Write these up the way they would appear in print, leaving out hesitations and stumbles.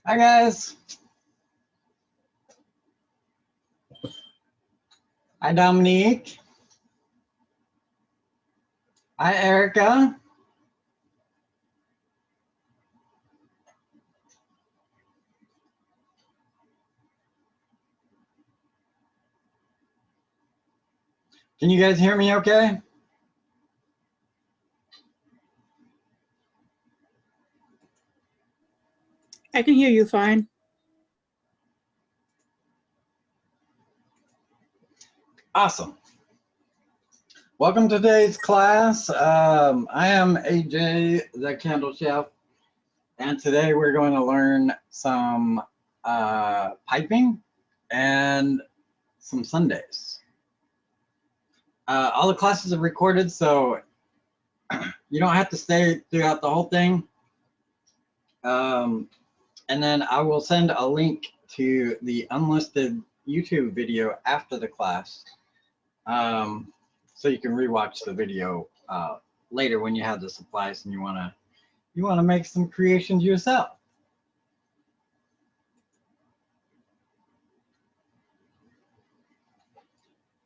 Hi guys. Hi Dominique. Hi Erica. Can you guys hear me okay? I can hear you fine. Awesome. Welcome to today's class. I am AJ, the Candle Chef, and today we're going to learn some piping and some Sundaes. All the classes are recorded, so you don't have to stay throughout the whole thing. And then I will send a link to the unlisted YouTube video after the class, so you can rewatch the video later when you have the supplies and you wanna make some creations yourself.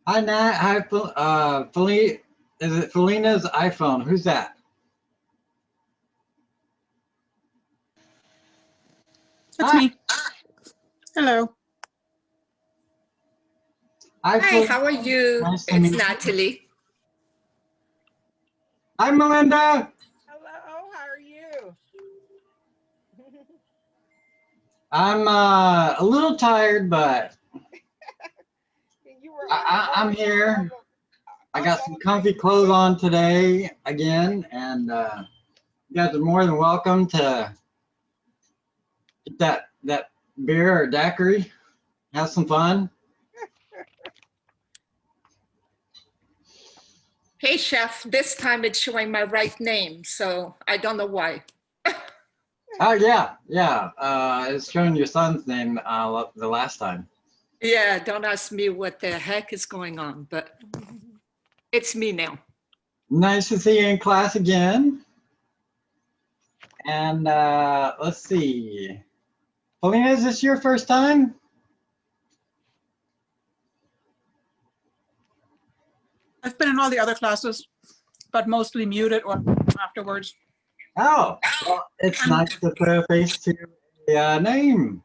Hi Nat. Hi Feline. Is it Felina's iPhone? Who's that? That's me. Hello. Hi, how are you? Nice to It's meet you. Natalie. Hi Melinda. Hello, how are you? I'm a little tired, but You were I'm here. I got some comfy clothes on today again, and you guys are more than welcome to get that beer or daiquiri, have some fun. Hey, chef, this time it's showing my right name, so I don't know why. Oh yeah. It's showing your son's name the last time. Yeah, don't ask me what the heck is going on, but it's me now. Nice to see you in class again. And let's see. Paulina, is this your first time? I've been in all the other classes, but mostly muted or afterwards. Oh, well, it's nice to put a face to a name.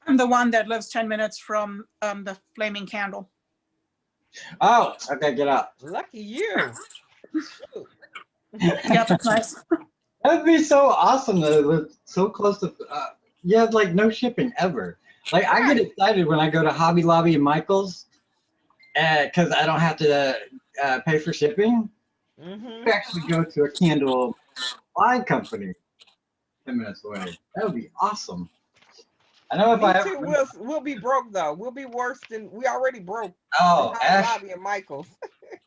I'm the one that lives 10 minutes from the flaming candle. Oh, okay, get out. Lucky you. Yeah, that's nice. That'd be so awesome to live so close to. You have like no shipping ever. Like I get excited when I go to Hobby Lobby and Michael's, because I don't have to pay for shipping. Mm-hmm. I actually go to a candle buy company 10 minutes away. That would be awesome. I know if Me I too. ever. We'll be broke though. We'll be worse than we already broke. Oh, Hobby Ash. Lobby and Michael's.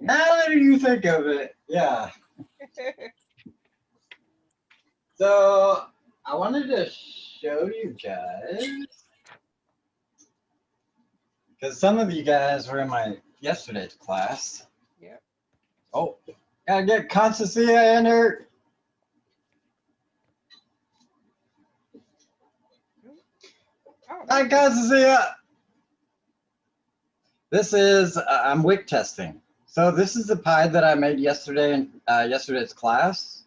Now that you think of it, yeah. So I wanted to show you guys, because some of you guys were in my yesterday's class. Yep. Oh, gotta get Constancia in her. Oh, Hi, Constancia. This is I'm wick testing. So this is the pie that I made yesterday in yesterday's class.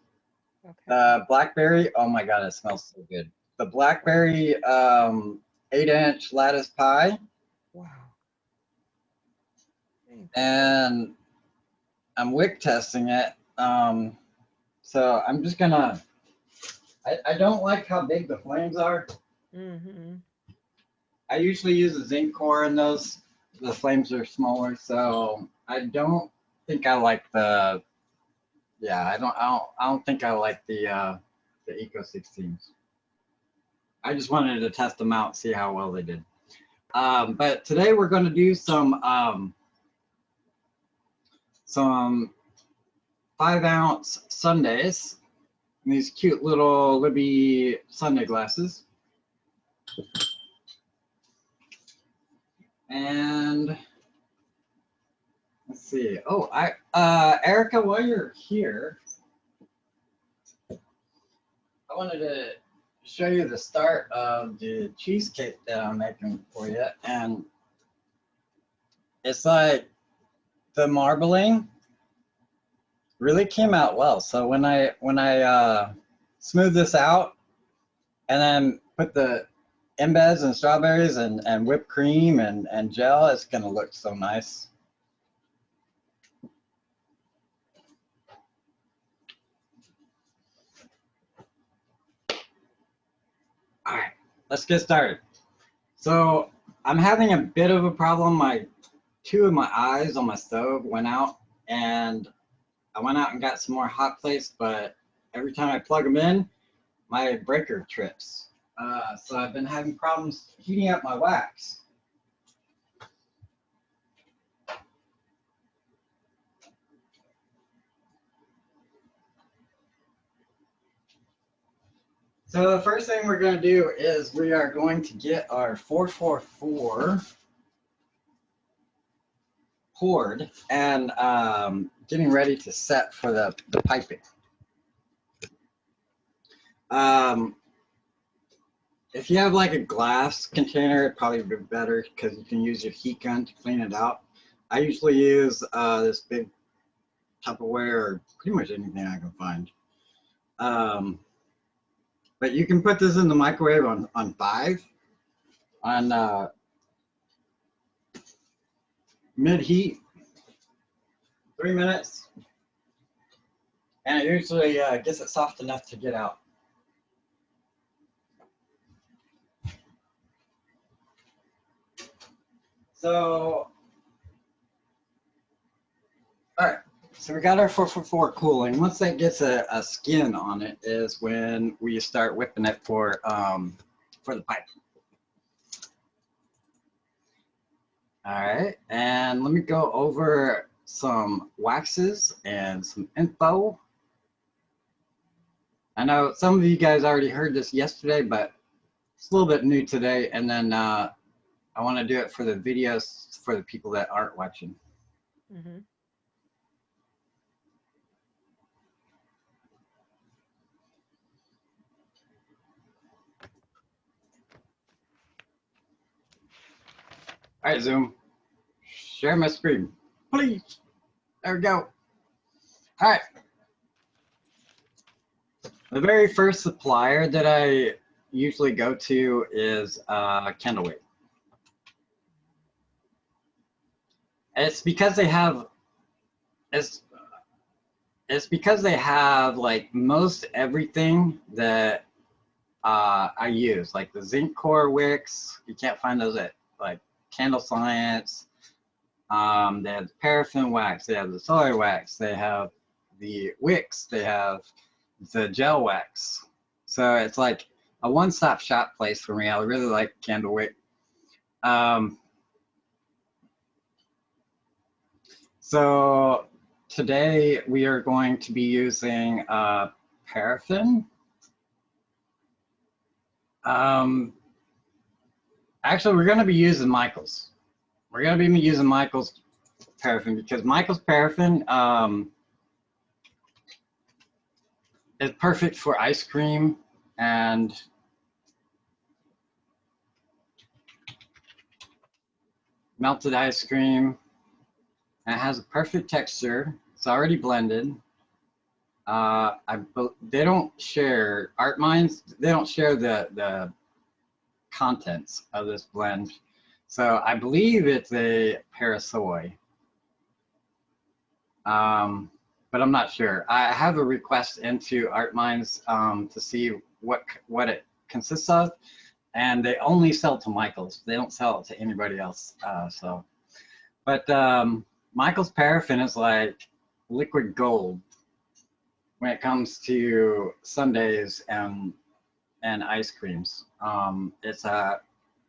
okay. Blackberry. Oh my God, it smells so good. The blackberry 8-inch lattice pie. Wow. And I'm wick testing it. So I'm just gonna, I don't like how big the flames are. Mm-hmm. I usually use a zinc core in those. The flames are smaller, so I don't think I like the, yeah, I don't think I like the Eco 16s. I just wanted to test them out, see how well they did. But today we're going to do some 5-ounce Sundaes, these cute little Libby Sundae glasses. And let's see. Oh, Erica, while you're here, I wanted to show you the start of the cheesecake that I'm making for you. And it's like the marbling really came out well. So when I smooth this out and then put the embeds and strawberries and whipped cream and gel, it's gonna look so nice. All right, let's get started. So I'm having a bit of a problem. Two of my eyes on my stove went out, and I went out and got some more hot plates, but every time I plug them in, my breaker trips. So I've been having problems heating up my wax. So the first thing we're going to do is we are going to get our 444 poured and getting ready to set for the piping. If you have like a glass container, it'd probably be better because you can use your heat gun to clean it out. I usually use this big Tupperware or pretty much anything I can find. But you can put this in the microwave on 5 on mid heat, 3 minutes, and it usually gets it soft enough to get out. So, all right, so we got our 444 cooling. Once that gets a skin on it is when we start whipping it for the pipe. All right, and let me go over some waxes and some info. I know some of you guys already heard this yesterday, but it's a little bit new today, and then I want to do it for the videos for the people that aren't watching. Mm-hmm. All right, Zoom, share my screen, please. There we go. All right. The very first supplier that I usually go to is Candlewick. It's because they have like most everything that I use, like the zinc core wicks. You can't find those at like Candle Science. They have the paraffin wax, they have the solar wax, they have the wicks, they have the gel wax. So it's like a one-stop shop place for me. I really like Candlewick. So today we are going to be using paraffin. Actually, we're going to be using Michael's. We're going to be using Michael's paraffin because Michael's paraffin is perfect for ice cream and melted ice cream. And it has a perfect texture. It's already blended. They don't share, Art Minds, they don't share the contents of this blend. So I believe it's a Parasoy. But I'm not sure. I have a request into Art Minds to see what it consists of, and they only sell to Michael's. They don't sell it to anybody else. But Michael's paraffin is like liquid gold when it comes to sundaes and ice creams.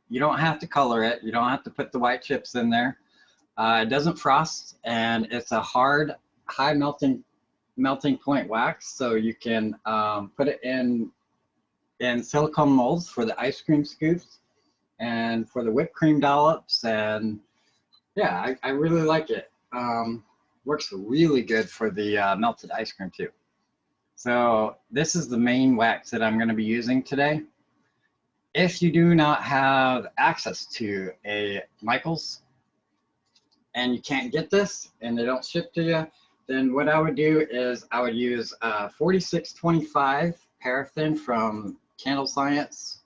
You don't have to color it. You don't have to put the white chips in there. It doesn't frost, and it's a hard, high melting point wax, so you can put it in silicone molds for the ice cream scoops and for the whipped cream dollops. And yeah, I really like it. Works really good for the melted ice cream too. So this is the main wax that I'm going to be using today. If you do not have access to a Michaels and you can't get this and they don't ship to you, then what I would do is I would use 4625 paraffin from Candle Science.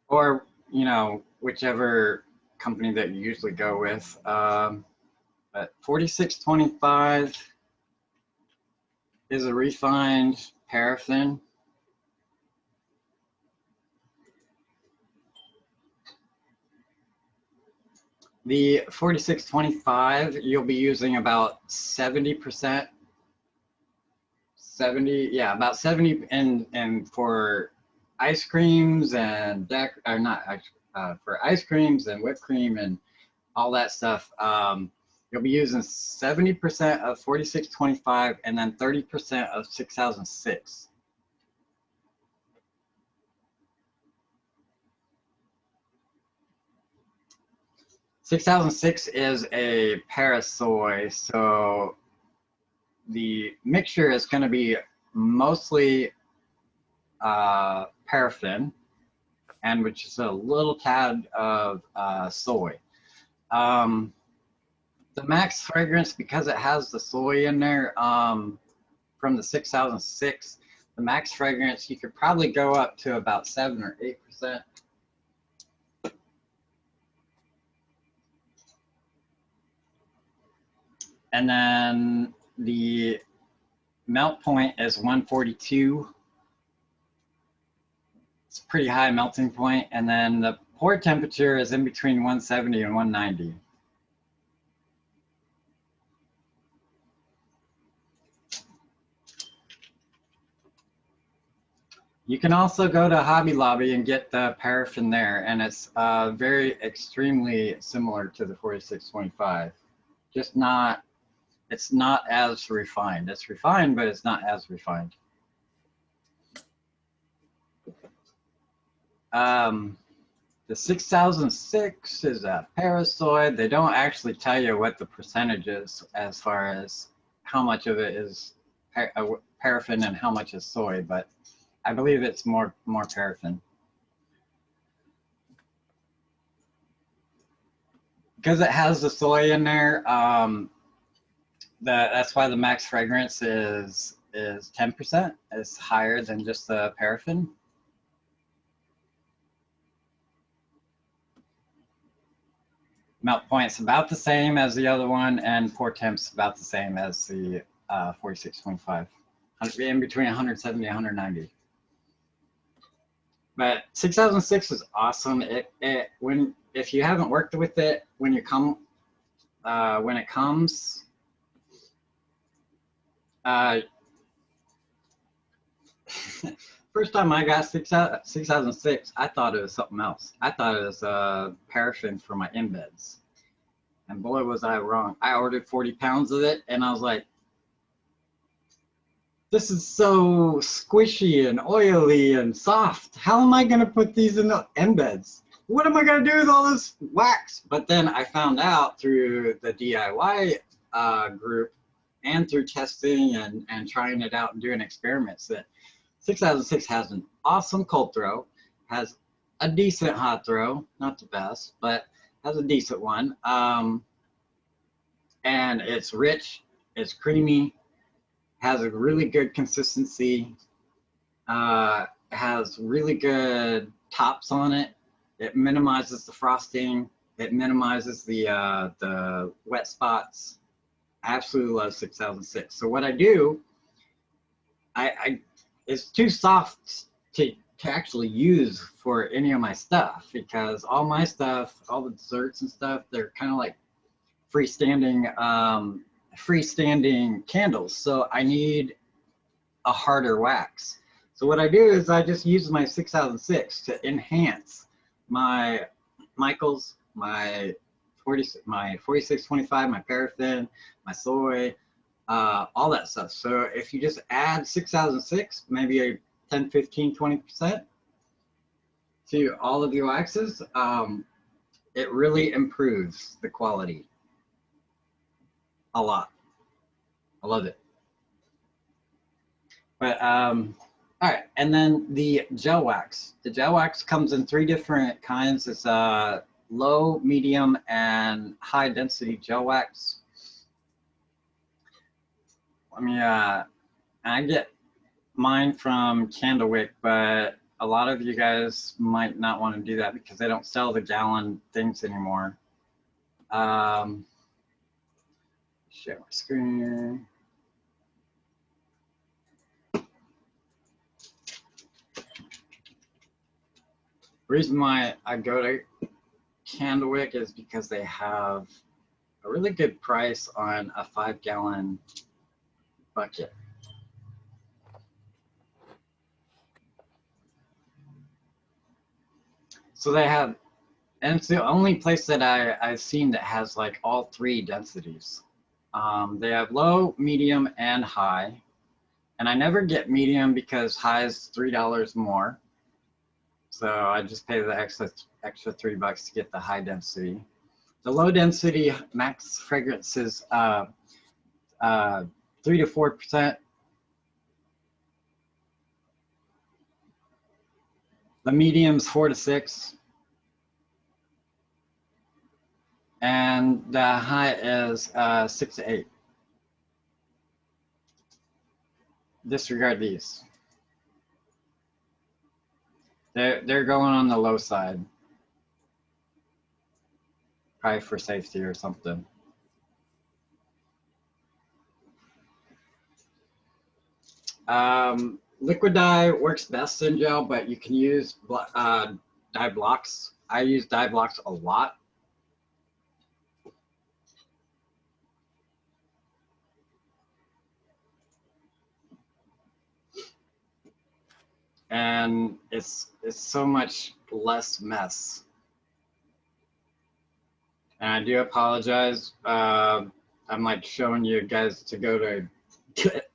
Or, you know, whichever company that you usually go with. But 4625 is a refined paraffin. The 4625, you'll be using about 70%, about 70, and for ice creams and for ice creams and whipped cream and all that stuff, you'll be using 70% of 4625 and then 30% of 6006. (6006) is a parasoy, so the mixture is going to be mostly paraffin, and which is a little tad of soy. The max fragrance, because it has the soy in there, from the 6006, the max fragrance, you could probably go up to about 7 or 8%. And then the melt point is 142. It's a pretty high melting point. And then the pour temperature is in between 170 and 190. You can also go to Hobby Lobby and get the paraffin there, and it's very extremely similar to the 4625. Just not, it's not as refined. It's refined, but it's not as refined. The 6006 is a parasoid. They don't actually tell you what the percentage is as far as how much of it is paraffin and how much is soy, but I believe it's more paraffin. Because it has the soy in there, that's why the max fragrance is 10%. It's higher than just the paraffin. Melt point's about the same as the other one, and pour temp's about the same as the 4625. In between 170 and 190. But 6006 is awesome. If you haven't worked with it, when it comes, first time I got 6006, I thought it was something else. I thought it was paraffin for my embeds, and boy was I wrong. I ordered 40 pounds of it, and I was like, this is so squishy and oily and soft. How am I going to put these in the embeds? What am I going to do with all this wax? But then I found out through the DIY group and through testing and trying it out and doing experiments that 6006 has an awesome cold throw, has a decent hot throw, not the best, but has a decent one. And it's rich, it's creamy, has a really good consistency, has really good tops on it. It minimizes the frosting. It minimizes the wet spots. I absolutely love 6006. So what I do, it's too soft to actually use for any of my stuff, because all my stuff, all the desserts and stuff, they're kind of like freestanding candles, so I need a harder wax. So what I do is I just use my 6006 to enhance my Michaels, my 4625, my paraffin, my soy, all that stuff. So if you just add 6006, maybe a 10, 15, 20% to all of your waxes, it really improves the quality. a lot. I love it. But all right, and then the gel wax. The gel wax comes in 3 different kinds. It's low, medium, and high density gel wax. I mean, I get mine from Candlewick, but a lot of you guys might not want to do that because they don't sell the gallon things anymore. Share my screen. The reason why I go to Candlewick is because they have a really good price on a 5-gallon bucket. So they have, and it's the only place that I've seen that has like all 3 densities. They have low, medium, and high. And I never get medium because high is $3 more. So I just pay the extra $3 to get the high density. The low density max fragrance is 3 to 4%. The medium's 4 to 6. And the high is 6 to 8. Disregard these. They're going on the low side. Probably for safety or something. Liquid dye works best in gel, but you can use dye blocks. I use dye blocks a lot. And it's so much less mess. And I do apologize. I'm like showing you guys to go to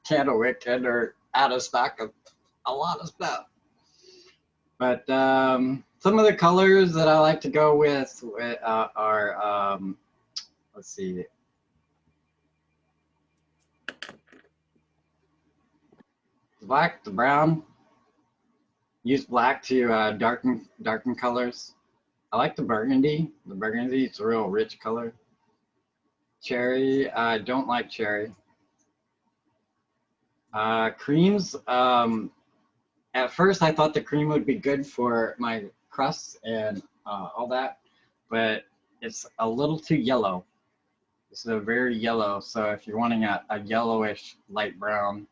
Candlewick and they're out of stock of a lot of stuff. But some of the colors that I like to go with are, let's see. The black, the brown. Use black to darken colors. I like the burgundy. The burgundy, it's a real rich color. Cherry, I don't like cherry. Creams, at first I thought the cream would be good for my crusts and all that, but it's a little too yellow. This is a very yellow, so if you're wanting a yellowish light brown.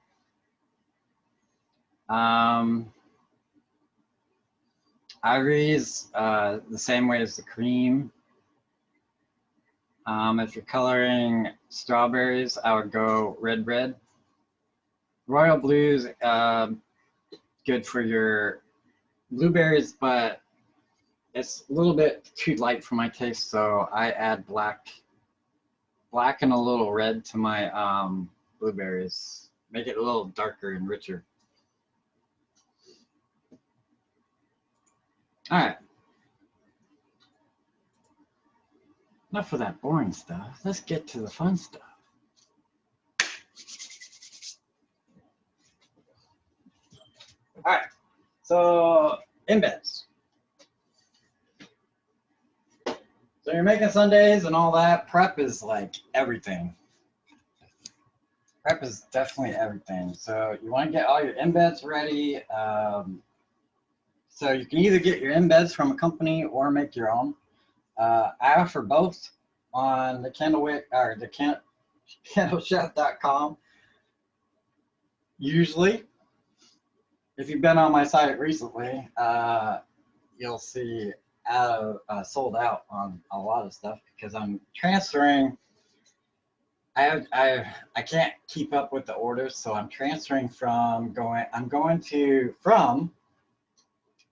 Ivory's the same way as the cream. If you're coloring strawberries, I would go red. Royal blue's good for your blueberries, but it's a little bit too light for my taste, so I add black and a little red to my blueberries. Make it a little darker and richer. All right. Enough of that boring stuff. Let's get to the fun stuff. All right. So embeds. So you're making Sundaes and all that. Prep is like everything. Prep is definitely everything. So you want to get all your embeds ready. So you can either get your embeds from a company or make your own. I offer both on the Candlewick or the candlechef.com. Usually, if you've been on my site recently, you'll see sold out on a lot of stuff because I'm transferring. I can't keep up with the orders, so I'm transferring from from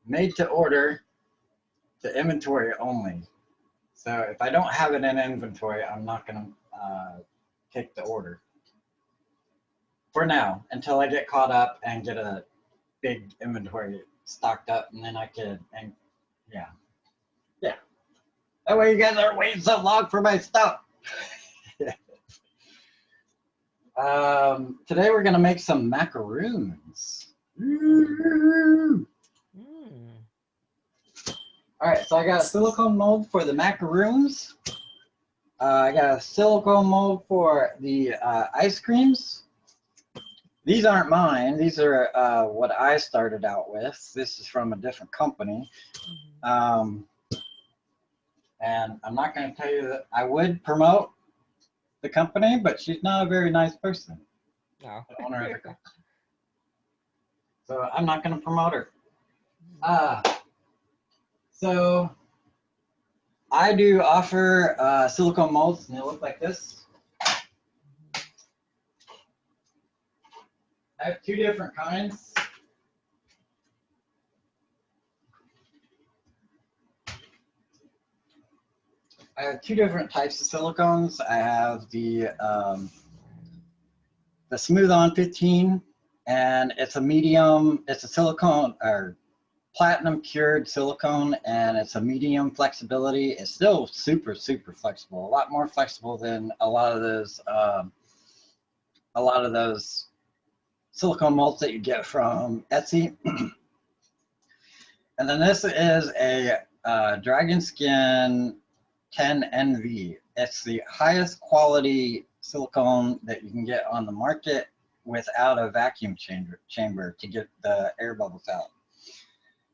made to order to inventory only. So if I don't have it in inventory, I'm not going to take the order for now until I get caught up and get a big inventory stocked up, and then I can, and yeah. That way you guys aren't waiting so long for my stuff. Today we're gonna make some macaroons. Woo! Mm. All right, so I got a silicone mold for the macaroons. I got a silicone mold for the ice creams. These aren't mine. These are what I started out with. This is from a different company. And I'm not going to tell you that I would promote the company, but she's not a very nice person. No. The owner of the company. So I'm not going to promote her. So I do offer silicone molds, and they look like this. I have 2 different kinds. I have 2 different types of silicones. I have the Smooth On 15, and it's a medium. It's a silicone or platinum cured silicone, and it's a medium flexibility. It's still super flexible. A lot more flexible than a lot of those silicone molds that you get from Etsy. And then this is a Dragon Skin 10NV. It's the highest quality silicone that you can get on the market without a vacuum chamber to get the air bubbles out.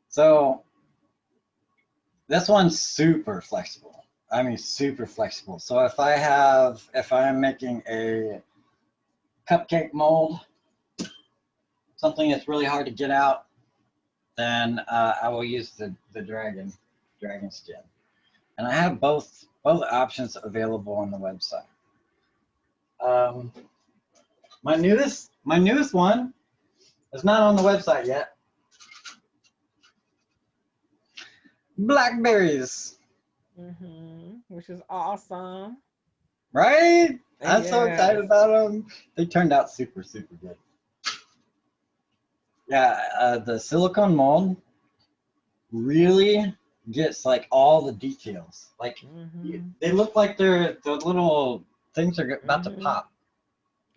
So this one's super flexible. I mean, super flexible. So if I'm making a cupcake mold, something that's really hard to get out, then I will use the Dragon Skin. And I have both options available on the website. My newest one is not on the website yet. Blackberries. Which is awesome. Right? I'm so Yes. excited about them. They turned out super good. Yeah, the silicone mold really gets like all the details. Like they look like the little things are about to pop.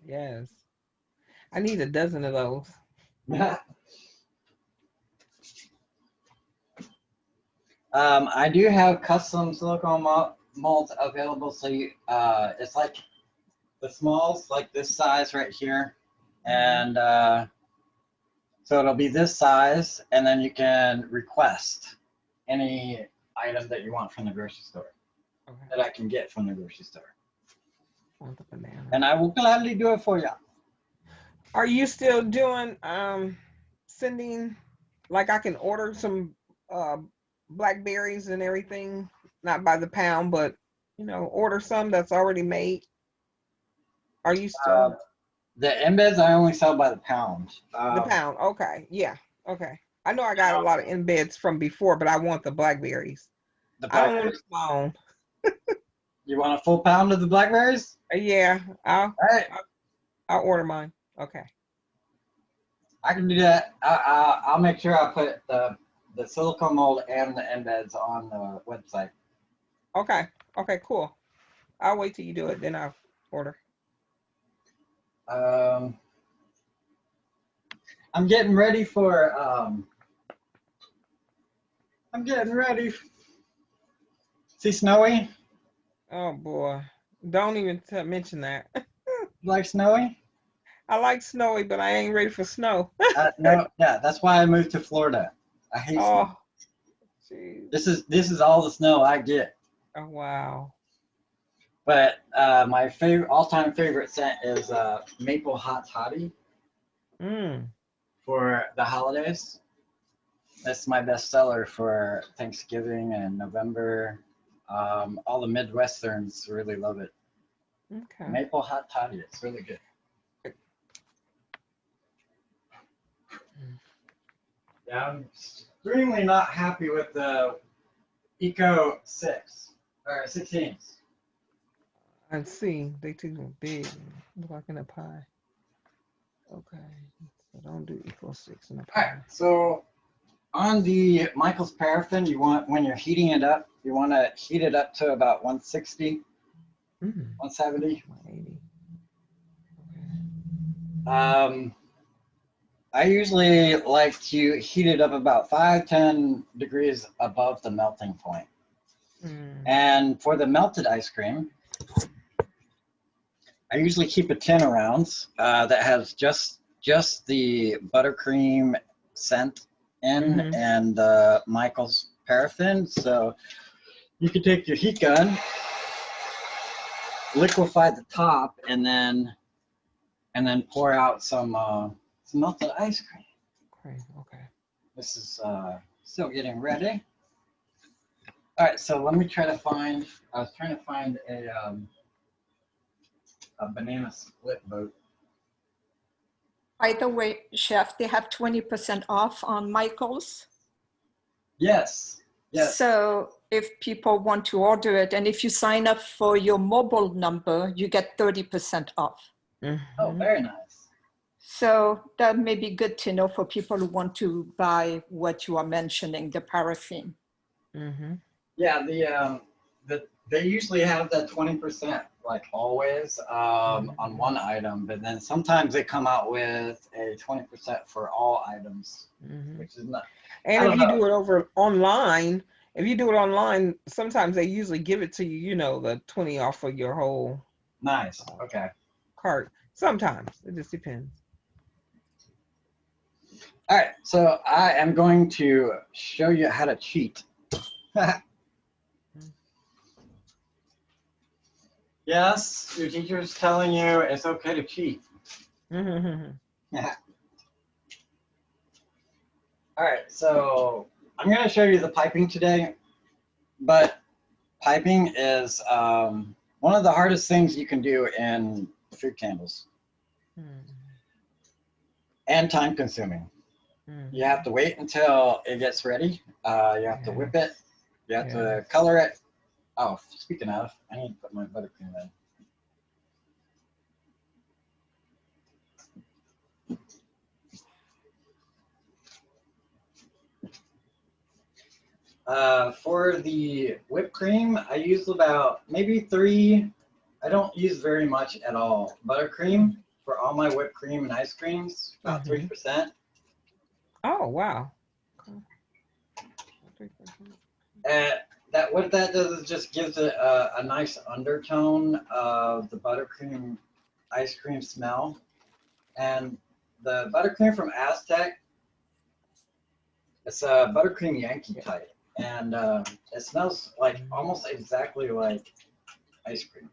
Yes. I need a dozen of those. I do have custom silicone molds available. So it's like the smalls, like this size right here, and so it'll be this size, and then you can request any item that you want from the grocery store that I can get from the grocery store. Want the banana. And I will gladly do it for you. Are you still doing sending, like I can order some blackberries and everything, not by the pound, but order some that's already made? Are you still the embeds I only sell by the pound. the pound? Okay, yeah, okay. I know I got a lot of embeds from before, but I want the blackberries. I don't want a small. You want a full pound of the blackberries? Yeah, All right. I'll order mine. Okay. I can do that. I'll make sure I put the silicone mold and the embeds on the website. Okay. Okay, cool. I'll wait till you do it, then I'll order. I'm getting ready for see Snowy? Oh boy. Don't even mention that. You like Snowy? I like snowy, but I ain't ready for snow. No, yeah, that's why I moved to Florida. I hate snow. Oh, jeez. This is all the snow I get. Oh, wow. But my all-time favorite scent is Maple Hot Toddy for the holidays. That's my best seller for Thanksgiving and November. All the Midwesterns really love it. Okay. Maple Hot Toddy, it's really good. Yeah, I'm extremely not happy with the Eco 6 or 16s. I see. They too big. Look like in a pie. Okay. So don't do equal 6 in a pie. All right. So on the Michael's paraffin, you want, when you're heating it up, you want to heat it up to about 160, 170. 180. Okay. I usually like to heat it up about 5-10 degrees above the melting point. And for the melted ice cream, I usually keep a tin around that has just the buttercream scent in and Michael's paraffin. So you can take your heat gun, liquefy the top, and then pour out some melted ice cream. Okay. This is still getting ready. All right, so let me try to find. I was trying to find a banana split boat. By the way, Chef, they have 20% off on Michael's. Yes. Yes. So if people want to order it, and if you sign up for your mobile number, you get 30% off. Oh, very nice. So that may be good to know for people who want to buy what you are mentioning, the paraffin. Yeah, they usually have that 20%, like always, on one item, but then sometimes they come out with a 20% for all items, which is not. And if you do it online, sometimes they usually give it to you, you know, the 20 off of your whole Nice. Okay. cart. Sometimes it just depends. All right, so I am going to show you how to cheat. Yes, your teacher's telling you it's okay to cheat. Yeah. All right, so I'm going to show you the piping today, but piping is one of the hardest things you can do in food candles, and time consuming. You have to wait until it gets ready. You have to whip it. You have to color it. Oh, speaking of, I need to put my buttercream in. For the whipped cream, I use about maybe 3. I don't use very much at all. Buttercream for all my whipped cream and ice creams, about 3%. Oh, wow. What that does is just gives it a nice undertone of the buttercream ice cream smell. And the buttercream from Aztec, it's a buttercream Yankee type. And it smells like almost exactly like ice cream.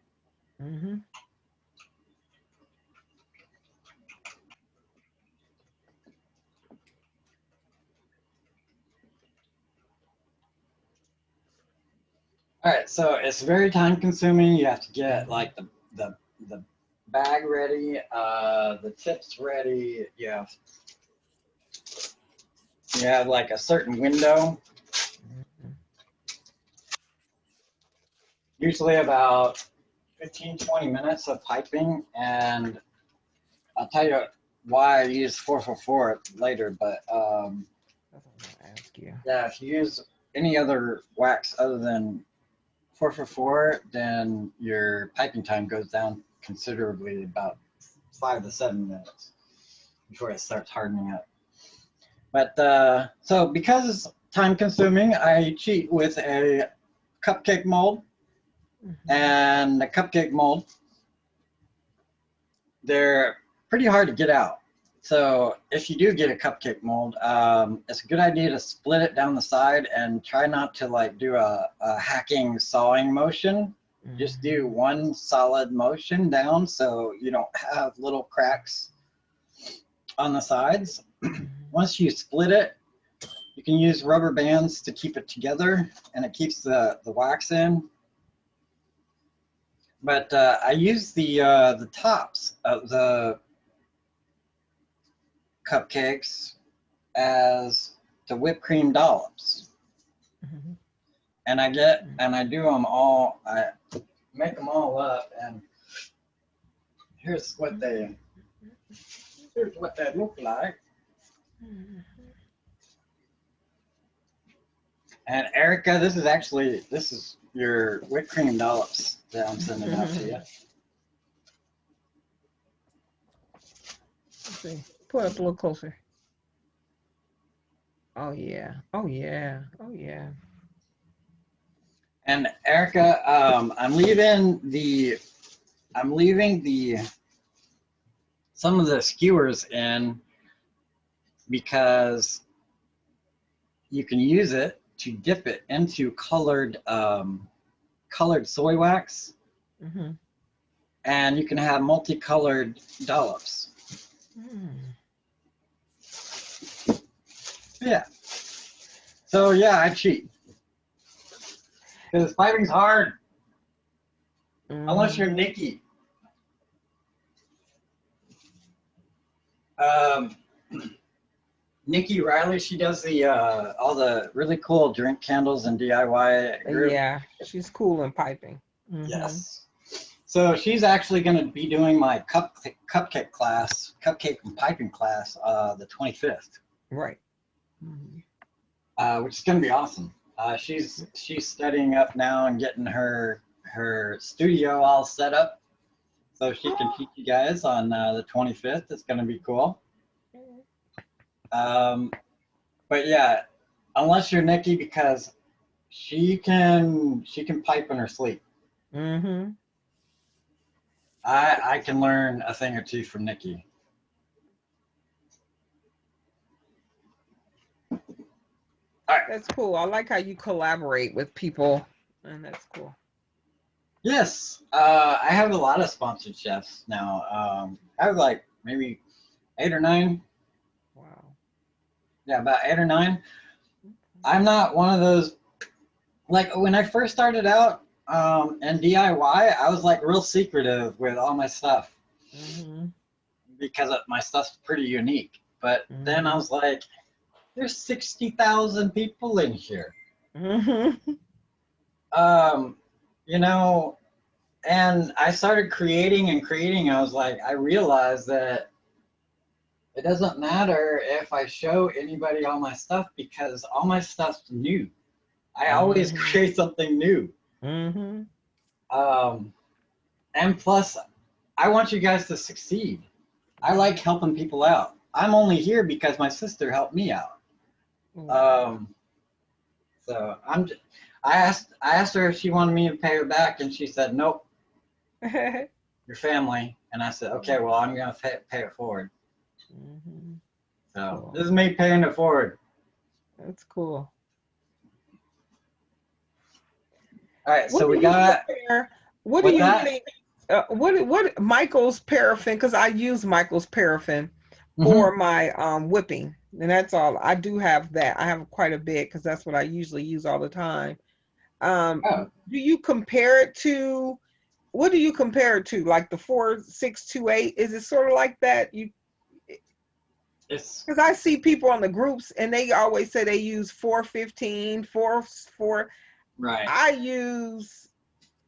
All right, so it's very time consuming. You have to get like the bag ready, the tips ready. You have like a certain window. Usually about 15-20 minutes of piping, and I'll tell you why I use 444 later, but yeah, if you use any other wax other than 444, then your piping time goes down considerably, about 5 to 7 minutes before it starts hardening up. But so because it's time consuming, I cheat with a cupcake mold. And the cupcake mold, they're pretty hard to get out. So if you do get a cupcake mold, it's a good idea to split it down the side and try not to like do a hacking sawing motion. Just do one solid motion down so you don't have little cracks on the sides. Once you split it, you can use rubber bands to keep it together, and it keeps the wax in. But I use the tops of the cupcakes as the whipped cream dollops. And I do them all, I make them all up, and here's what they look like. And Erica, this is your whipped cream dollops that I'm sending out to you. Let's see. Pull it up a little closer. Oh yeah. Oh yeah. Oh yeah. And Erica, I'm leaving the some of the skewers in because you can use it to dip it into colored soy wax, Mm-hmm. and you can have multicolored dollops. Yeah. So yeah, I cheat because piping's hard unless you're Nikki. Nikki Riley, she does the all the really cool drink candles and DIY group. Yeah, she's cool in piping. Mhm. Yes. So she's actually going to be doing my cupcake and piping class, the 25th, Right. Mhm. which is going to be awesome. She's studying up now and getting her studio all set up so she can teach you guys on the 25th. It's going to be cool. But yeah, unless you're Nikki, because she can pipe in her sleep. Mm-hmm. I can learn a thing or two from Nikki. All right. That's cool. I like how you collaborate with people, and that's cool. Yes, I have a lot of sponsored chefs now. I have like maybe 8 or 9. Wow. Yeah, about 8 or 9. I'm not one of those, like when I first started out in DIY, I was like real secretive with all my stuff Mm-hmm. because my stuff's pretty unique. But then I was like, there's 60,000 people in here. Mm-hmm. You know, and I started creating. I was like, I realized that it doesn't matter if I show anybody all my stuff because all my stuff's new. I always create something new. Mm-hmm. And plus, I want you guys to succeed. I like helping people out. I'm only here because my sister helped me out. So I asked her if she wanted me to pay her back, and she said, nope, your family. And I said, okay, well, I'm going to pay it forward. Mm-hmm. So Cool. this is me paying it forward. That's cool. All right, so we got. What do you think? What Michael's paraffin? Because I use Michael's paraffin for my whipping, and that's all. I do have that. I have quite a bit because that's what I usually use all the time. Do you compare it to? What do you compare it to? Like the 4628? Is it sort of like that? Because I see people on the groups and they always say they use 415, 4. Right. I use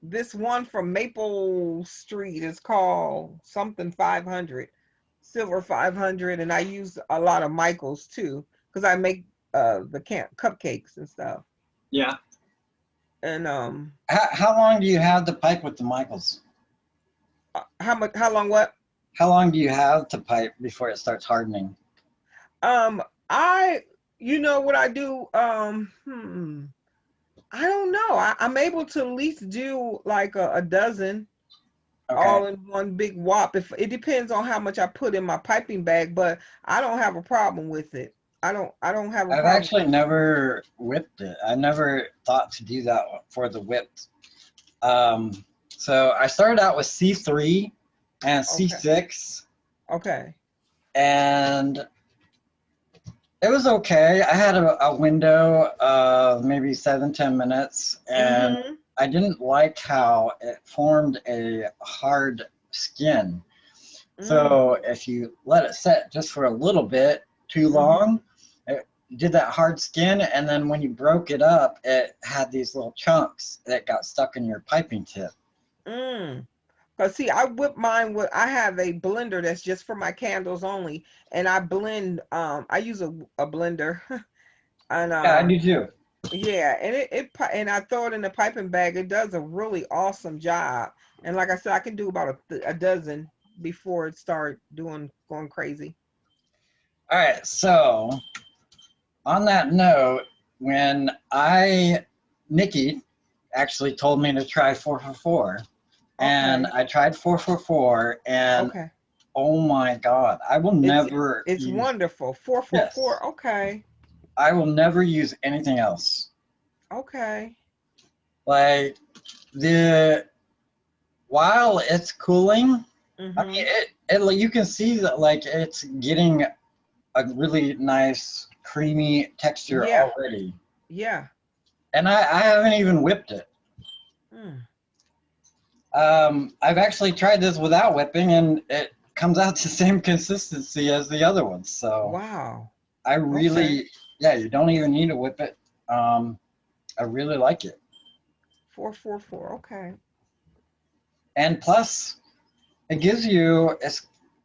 this one from Maple Street. It's called something 500, silver 500, and I use a lot of Michaels too because I make the cupcakes and stuff. Yeah. And how long do you have to pipe with the Michaels? how long what? How long do you have to pipe before it starts hardening? You know what I do? I don't know. I'm able to at least do like a dozen, all in one big whop. If it depends on how much I put in my piping bag, but I don't have a problem with it. I don't have a problem. I've actually never whipped it. I never thought to do that for the whipped. So I started out with C3 and C6. Okay. And it was okay. I had a window of maybe 7-10 minutes, and I didn't like how it formed a hard skin. So if you let it set just for a little bit too long, it did that hard skin, and then when you broke it up, it had these little chunks that got stuck in your piping tip. Because see, I whip mine with, I have a blender that's just for my candles only, and I blend, I use a blender. And yeah, I do too. Yeah, and and I throw it in the piping bag. It does a really awesome job. And like I said, I can do about a dozen before it start going crazy. All right, so on that note, when Nikki actually told me to try 444, and Okay. I tried 444, and Okay. oh my God, I will never It's use, wonderful. yes, 444. Okay. I will never use anything else. Okay. Like while it's cooling, I mean, you can see that like it's getting a really nice creamy texture Yeah. already. Yeah. And I haven't even whipped it. Mm. I've actually tried this without whipping, and it comes out the same consistency as the other ones. So Wow. I really, Okay. yeah, you don't even need to whip it. I really like it. 444. Okay. And plus, it gives you,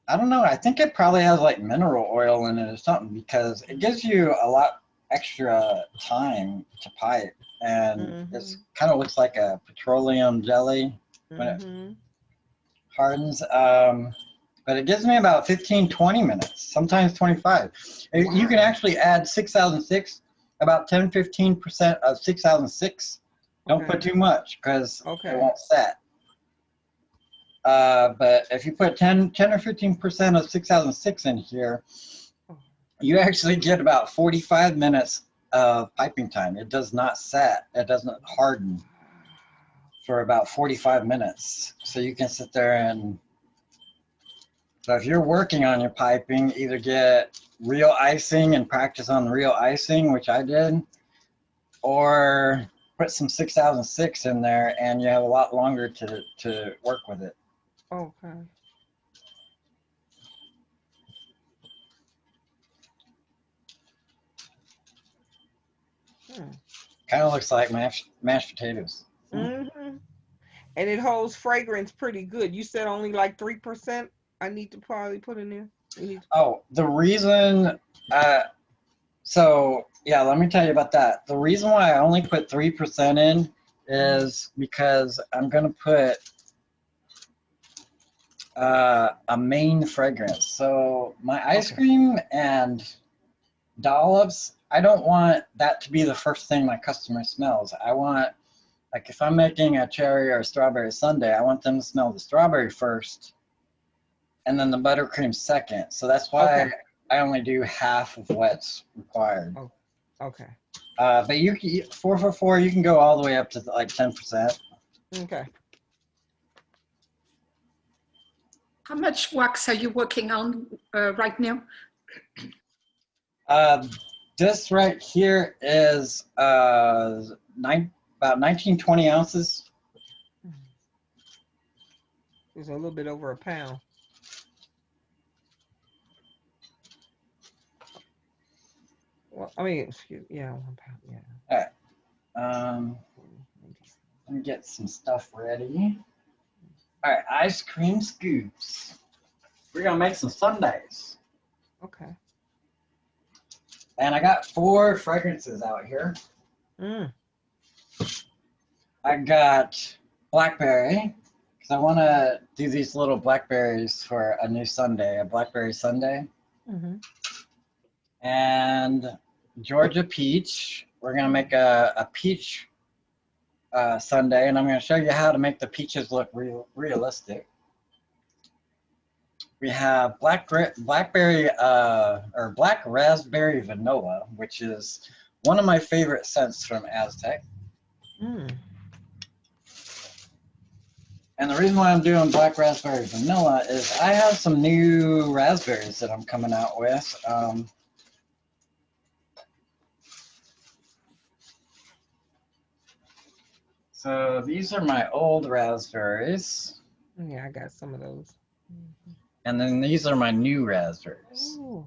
I don't know, I think it probably has like mineral oil in it or something, because it gives you a lot extra time to pipe. And it kind of looks like a petroleum jelly when it hardens. But it gives me about 15-20 minutes, sometimes 25. You can Wow. actually add 6006, about 10-15% of 6006. Don't put too much because it won't set. But if you put 10 or 15% of 6006 in here, you actually get about 45 minutes of piping time. It does not set. It doesn't harden for about 45 minutes. So you can sit there and, so if you're working on your piping, either get real icing and practice on real icing, which I did, or put some 6006 in there and you have a lot longer to work with it. Okay. Kind of looks like mashed potatoes. And it holds fragrance pretty good. You said only like 3%. I need to probably put in there. Oh, the reason, so yeah, let me tell you about that. The reason why I only put 3% in is because I'm gonna put a main fragrance. So my ice cream and Dollops, I don't want that to be the first thing my customer smells. I want, like if I'm making a cherry or a strawberry sundae, I want them to smell the strawberry first and then the buttercream second. So that's why I only do half of what's required. Oh, okay. But 444, you can go all the way up to like 10%. Okay. How much wax are you working on right now? This right here is about 19-20 ounces. It's a little bit over a pound. Well, I mean, yeah, 1 pound, yeah. All right. Let me get some stuff ready. All right, ice cream scoops. We're gonna make some sundaes. Okay. And I got 4 fragrances out here. I got blackberry, because I want to do these little blackberries for a new sundae, a blackberry sundae. And Georgia peach. We're gonna make a peach sundae, and I'm gonna show you how to make the peaches look realistic. We have blackberry or black raspberry vanilla, which is one of my favorite scents from Aztec. And the reason why I'm doing black raspberry vanilla is I have some new raspberries that I'm coming out with. So these are my old raspberries. Yeah, I got some of those. And then these are my new raspberries. Ooh.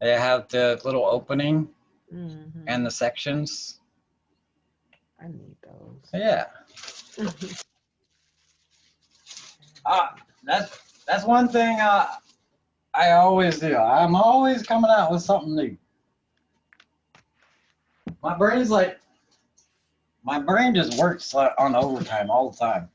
They have the little opening and the sections. I need those. Yeah. That's one thing I always do. I'm always coming out with something new. My brain just works on overtime all the time.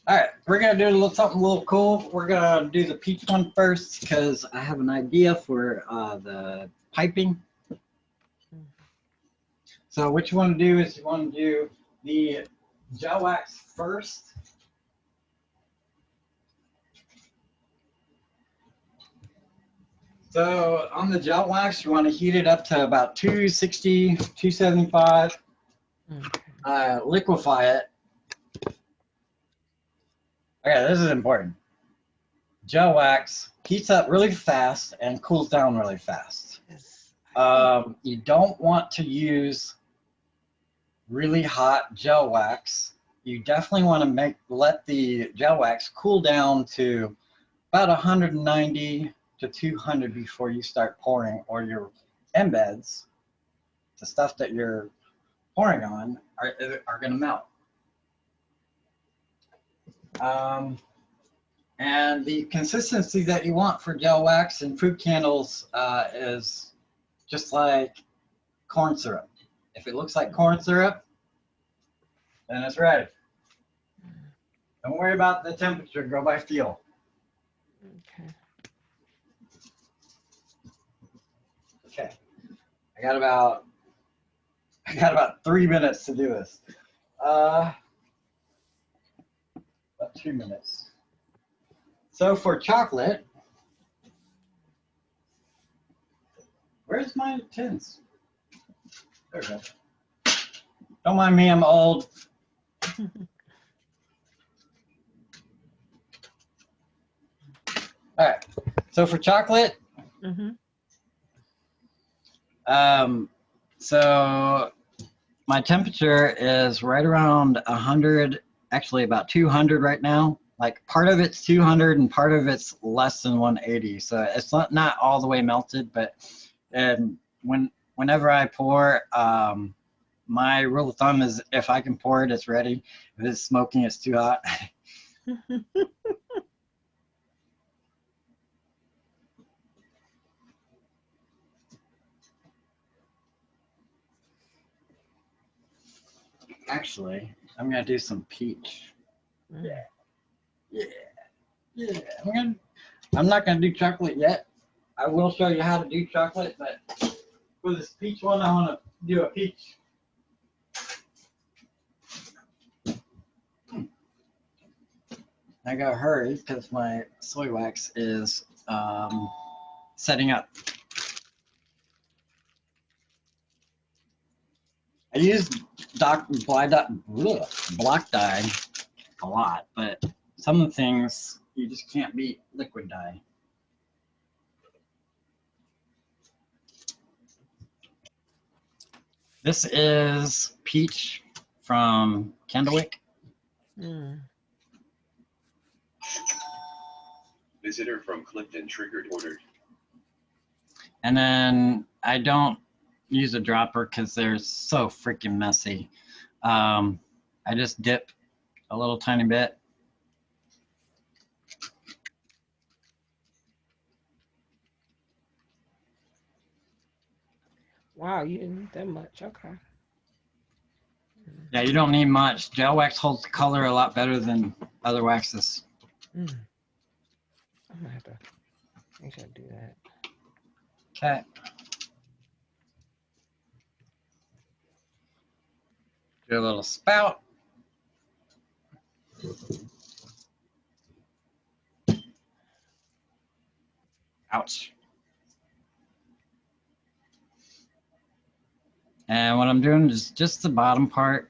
All right, we're gonna do a little something a little cool. We're gonna do the peach one first because I have an idea for the piping. So what you want to do is you want to do the gel wax first. So on the gel wax, you want to heat it up to about 260, 275. Liquefy it. Okay, this is important. Gel wax heats up really fast and cools down really fast. You don't want to use really hot gel wax. You definitely want to let the gel wax cool down to about 190 to 200 before you start pouring, or your embeds, the stuff that you're pouring on, are going to melt. And the consistency that you want for gel wax and fruit candles is just like corn syrup. If it looks like corn syrup, then it's ready. Don't worry about the temperature, go by feel. Okay. Okay, I got about 3 minutes to do this. About 2 minutes. So for chocolate, where's my tins? There we go. Don't mind me, I'm old. All right, so for chocolate, so my temperature is right around 100, actually about 200 right now. Like part of it's 200 and part of it's less than 180. So it's not all the way melted, but whenever I pour, my rule of thumb is if I can pour it, it's ready. If it's smoking, it's too hot. Actually, I'm gonna do some peach. Yeah. I'm not gonna do chocolate yet. I will show you how to do chocolate, but for this peach one, I want to do a peach. I gotta hurry because my soy wax is setting up. I use block dye a lot, but some of the things you just can't beat liquid dye. This is peach from Candlewick. Visitor from Clifton triggered ordered. And then I don't use a dropper because they're so freaking messy. I just dip a little tiny bit. Wow, you didn't need that much. Okay. Yeah, you don't need much. Gel wax holds the color a lot better than other waxes. I'm gonna have to make sure I do that. Okay. Do a little spout. Ouch. And what I'm doing is just the bottom part.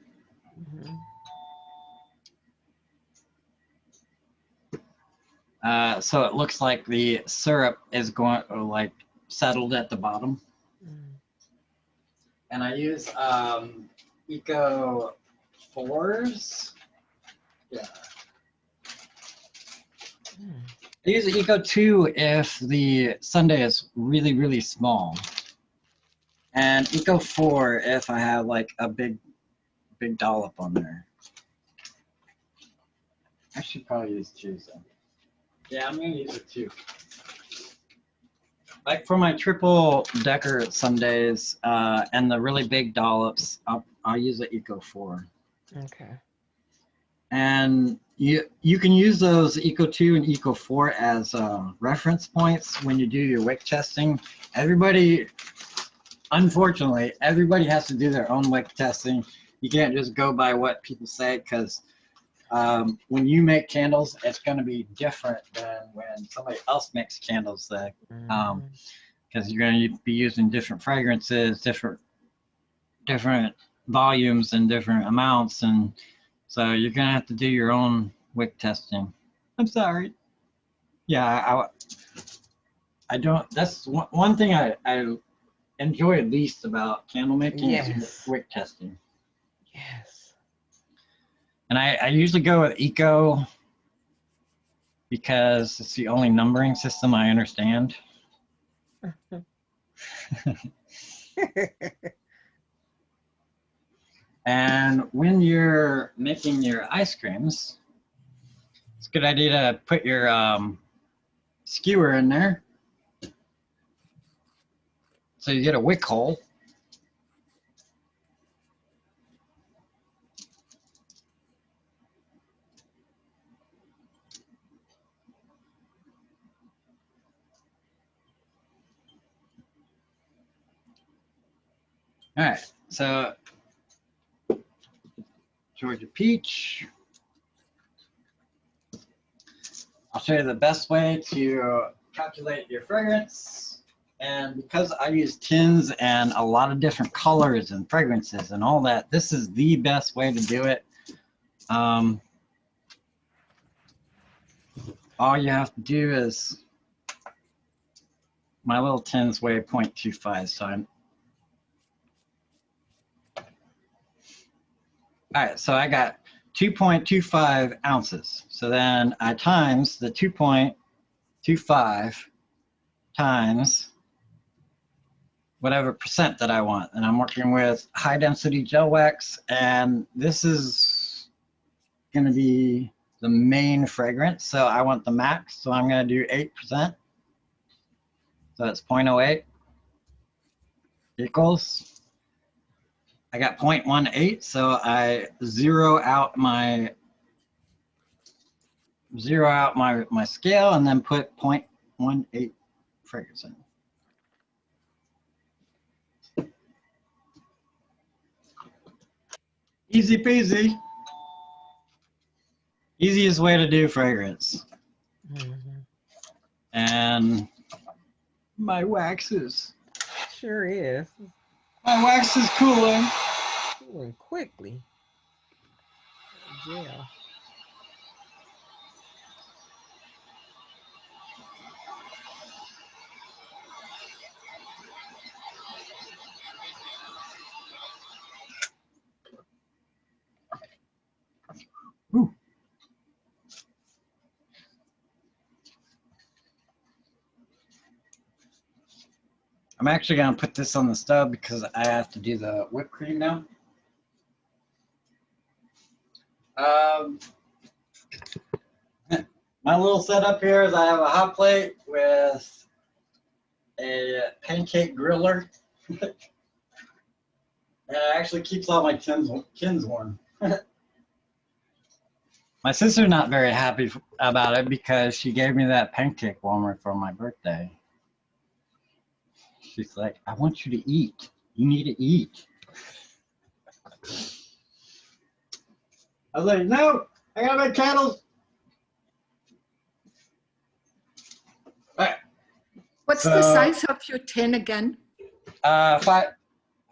So it looks like the syrup is going, or like settled at the bottom. And I use Eco 4s. Yeah. I use Eco 2 if the Sundae is really, really small. And Eco 4 if I have like a big dollop on there. I should probably use 2 then. Yeah, I'm gonna use it 2. Like for my triple decker Sundaes and the really big dollops, I'll use the Eco 4. Okay. And you can use those Eco 2 and Eco 4 as reference points when you do your wick testing. Everybody, unfortunately, everybody has to do their own wick testing. You can't just go by what people say, because when you make candles, it's going to be different than when somebody else makes candles. Because you're going to be using different fragrances, different volumes and different amounts, and so you're going to have to do your own wick testing. I'm sorry. Yeah, I don't. That's one thing I enjoy least about candle making is wick testing. Yes. And I usually go with Eco because it's the only numbering system I understand. And when you're making your ice creams, it's a good idea to put your skewer in there so you get a wick hole. All right, so Georgia Peach. I'll show you the best way to calculate your fragrance. And because I use tins and a lot of different colors and fragrances and all that, this is the best way to do it. All you have to do is, my little tins weigh 0.25, so I'm, all right, so I got 2.25 ounces. So then I times the 2.25 times whatever percent that I want. And I'm working with high density gel wax, and this is going to be the main fragrance. So I want the max, so I'm going to do 8%. So it's 0.08 equals, I got 0.18, so I zero out my scale and then put 0.18 fragrance in. Easy peasy. Easiest way to do fragrance. And my waxes. Sure is. My wax is cooling. Cooling quickly. Yeah. Ooh. I'm actually going to put this on the stove because I have to do the whipped cream now. My little setup here is I have a hot plate with a pancake griller. And it actually keeps all my tins warm. My sister's not very happy about it because she gave me that pancake warmer for my birthday. She's like, I want you to eat. You need to eat. I was like, no, I gotta make candles. All right. What's the size of your tin again? 4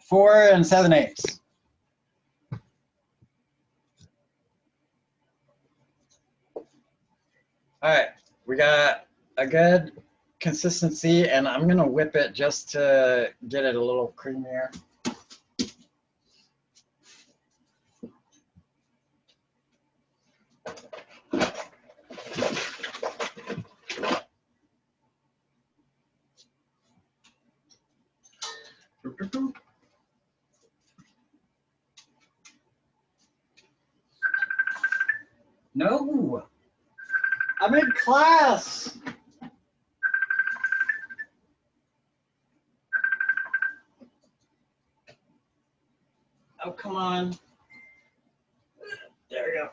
7/8. All right, we got a good consistency, and I'm gonna whip it just to get it a little creamier. No, I'm in class. Oh, come on. There we go.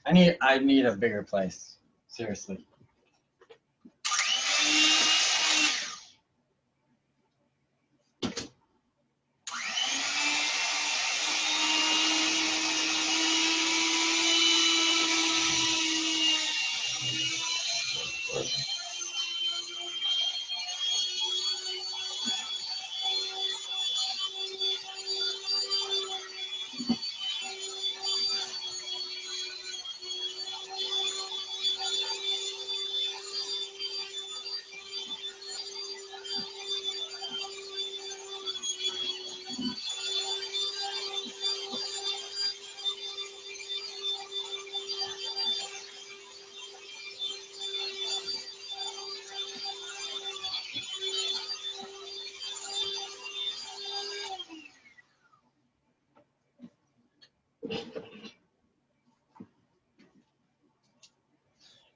I need a bigger place. Seriously.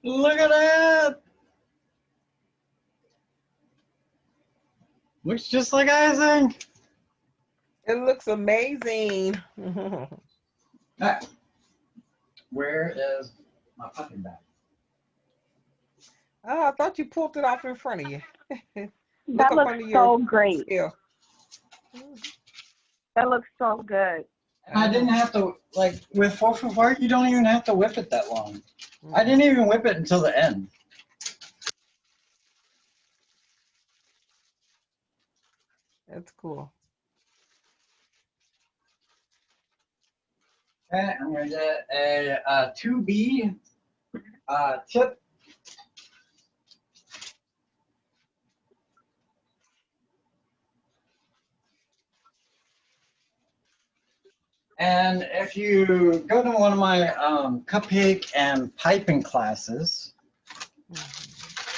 Look at that! Looks just like icing. It looks amazing. Ah, where is my puppy bag? Oh, I thought you pulled it off in front of you. That up looks under so your great. scale. That looks so good. And I didn't have to, like, with 4x4, you don't even have to whip it that long. I didn't even whip it until the end. That's cool. Okay, I'm gonna get a 2B tip. And if you go to one of my cupcake and piping classes,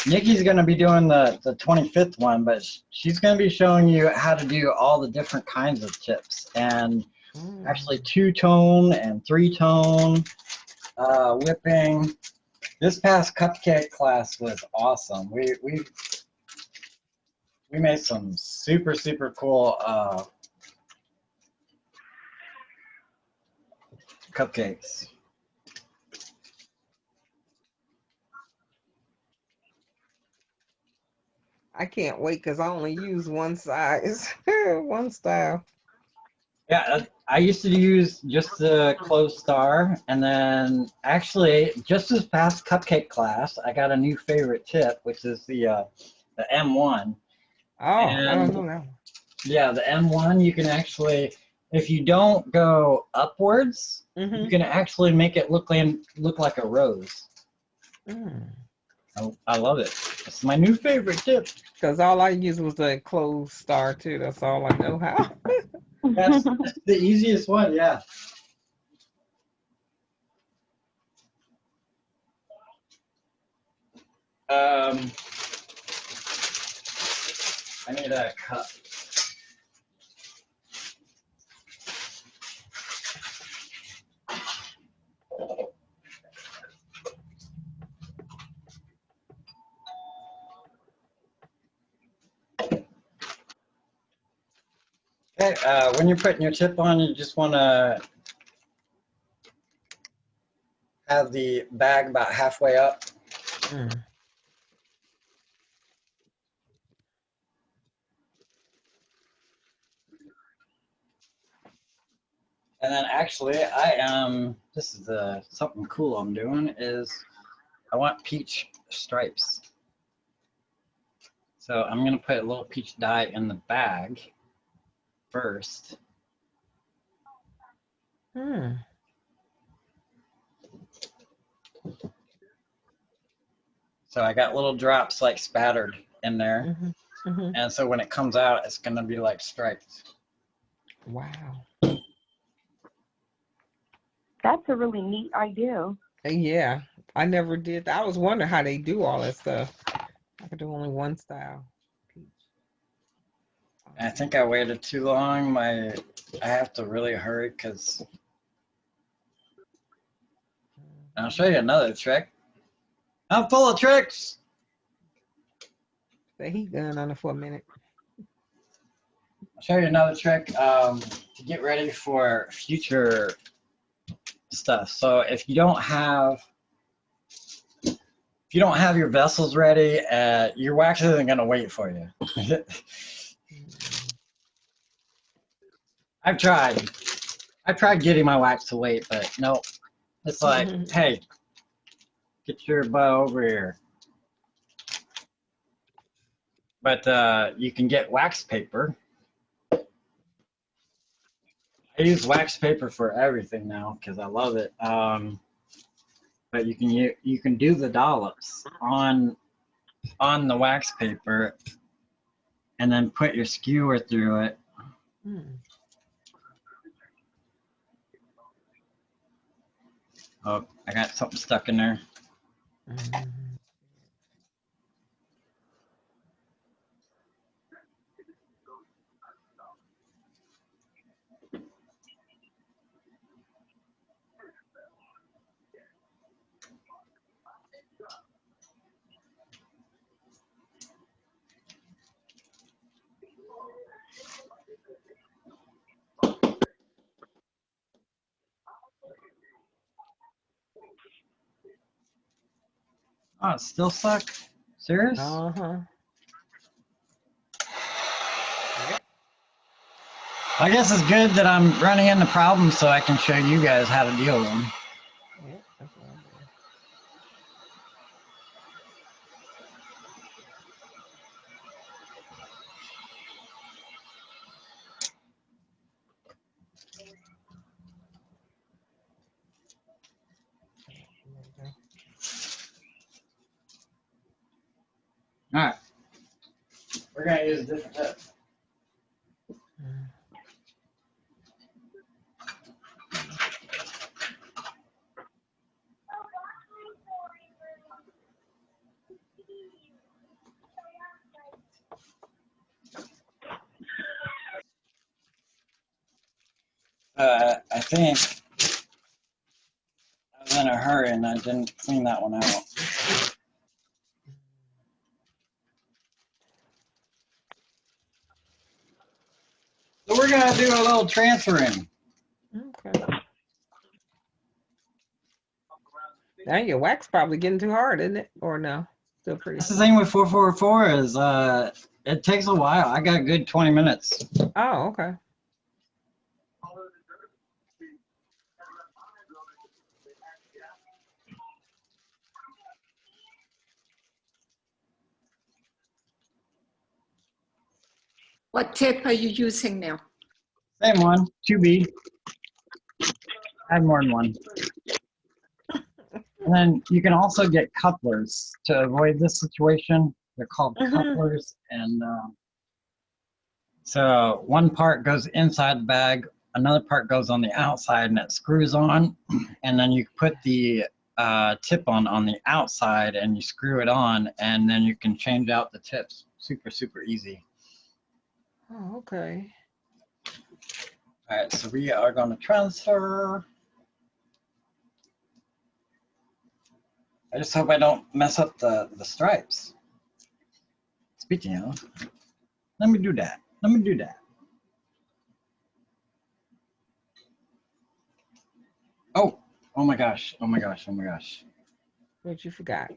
Nikki's going to be doing the 25th one, but she's going to be showing you how to do all the different kinds of tips, and actually 2-tone and 3-tone whipping. This past cupcake class was awesome. We made some super cool cupcakes. I can't wait because I only use one size, one style. Yeah, I used to use just the closed star, and then actually just this past cupcake class, I got a new favorite tip, which is the M1. Oh, I don't And know that one. yeah, the M1, you can actually, if you don't go upwards, you can actually make it look like a rose. I love it. It's my new favorite tip. Because all I use was the closed star too. That's all I know how. That's the easiest one, yeah. I need a cup. Okay, when you're putting your tip on, you just want to have the bag about halfway up. And then actually, this is something cool I'm doing is I want peach stripes. So I'm going to put a little peach dye in the bag first. So I got little drops like spattered in there. And so when it comes out, it's going to be like striped. Wow. That's a really neat idea. Yeah, I never did. I was wondering how they do all that stuff. I could do only one style. I think I waited too long. I have to really hurry because I'll show you another trick. I'm full of tricks. The heat gun on it for a minute. I'll show you another trick to get ready for future stuff. So if you don't have your vessels ready, your wax isn't gonna wait for you. I've tried getting my wax to wait, but no, it's like, hey, get your butt over here. But you can get wax paper. I use wax paper for everything now because I love it. But you can do the dollops on the wax paper, and then put your skewer through it. Oh, I got something stuck in there. Oh, it's still stuck? Serious? Uh-huh. I guess it's good that I'm running into problems so I can show you guys how to deal with them. Yeah, that's what I'm doing. All right. We're going to use a different tip. I think I was in a hurry and I didn't clean that one out. So we're going to do a little transferring. Okay. Now your wax probably getting too hard, isn't it? Or no? Still pretty. That's the thing with 444 is it takes a while. I got a good 20 minutes. Oh, okay. What tip are you using now? Same one, 2B. Add more than one. And then you can also get couplers to avoid this situation. They're called couplers. And so one part goes inside the bag, another part goes on the outside and it screws on. And then you put the tip on the outside and you screw it on, and then you can change out the tips. Super, super easy. Oh, okay. All right, so we are going to transfer. I just hope I don't mess up the stripes. Speaking of, let me do that. Let me do that. Oh my gosh. Oh my gosh. Oh my gosh. What you forgot?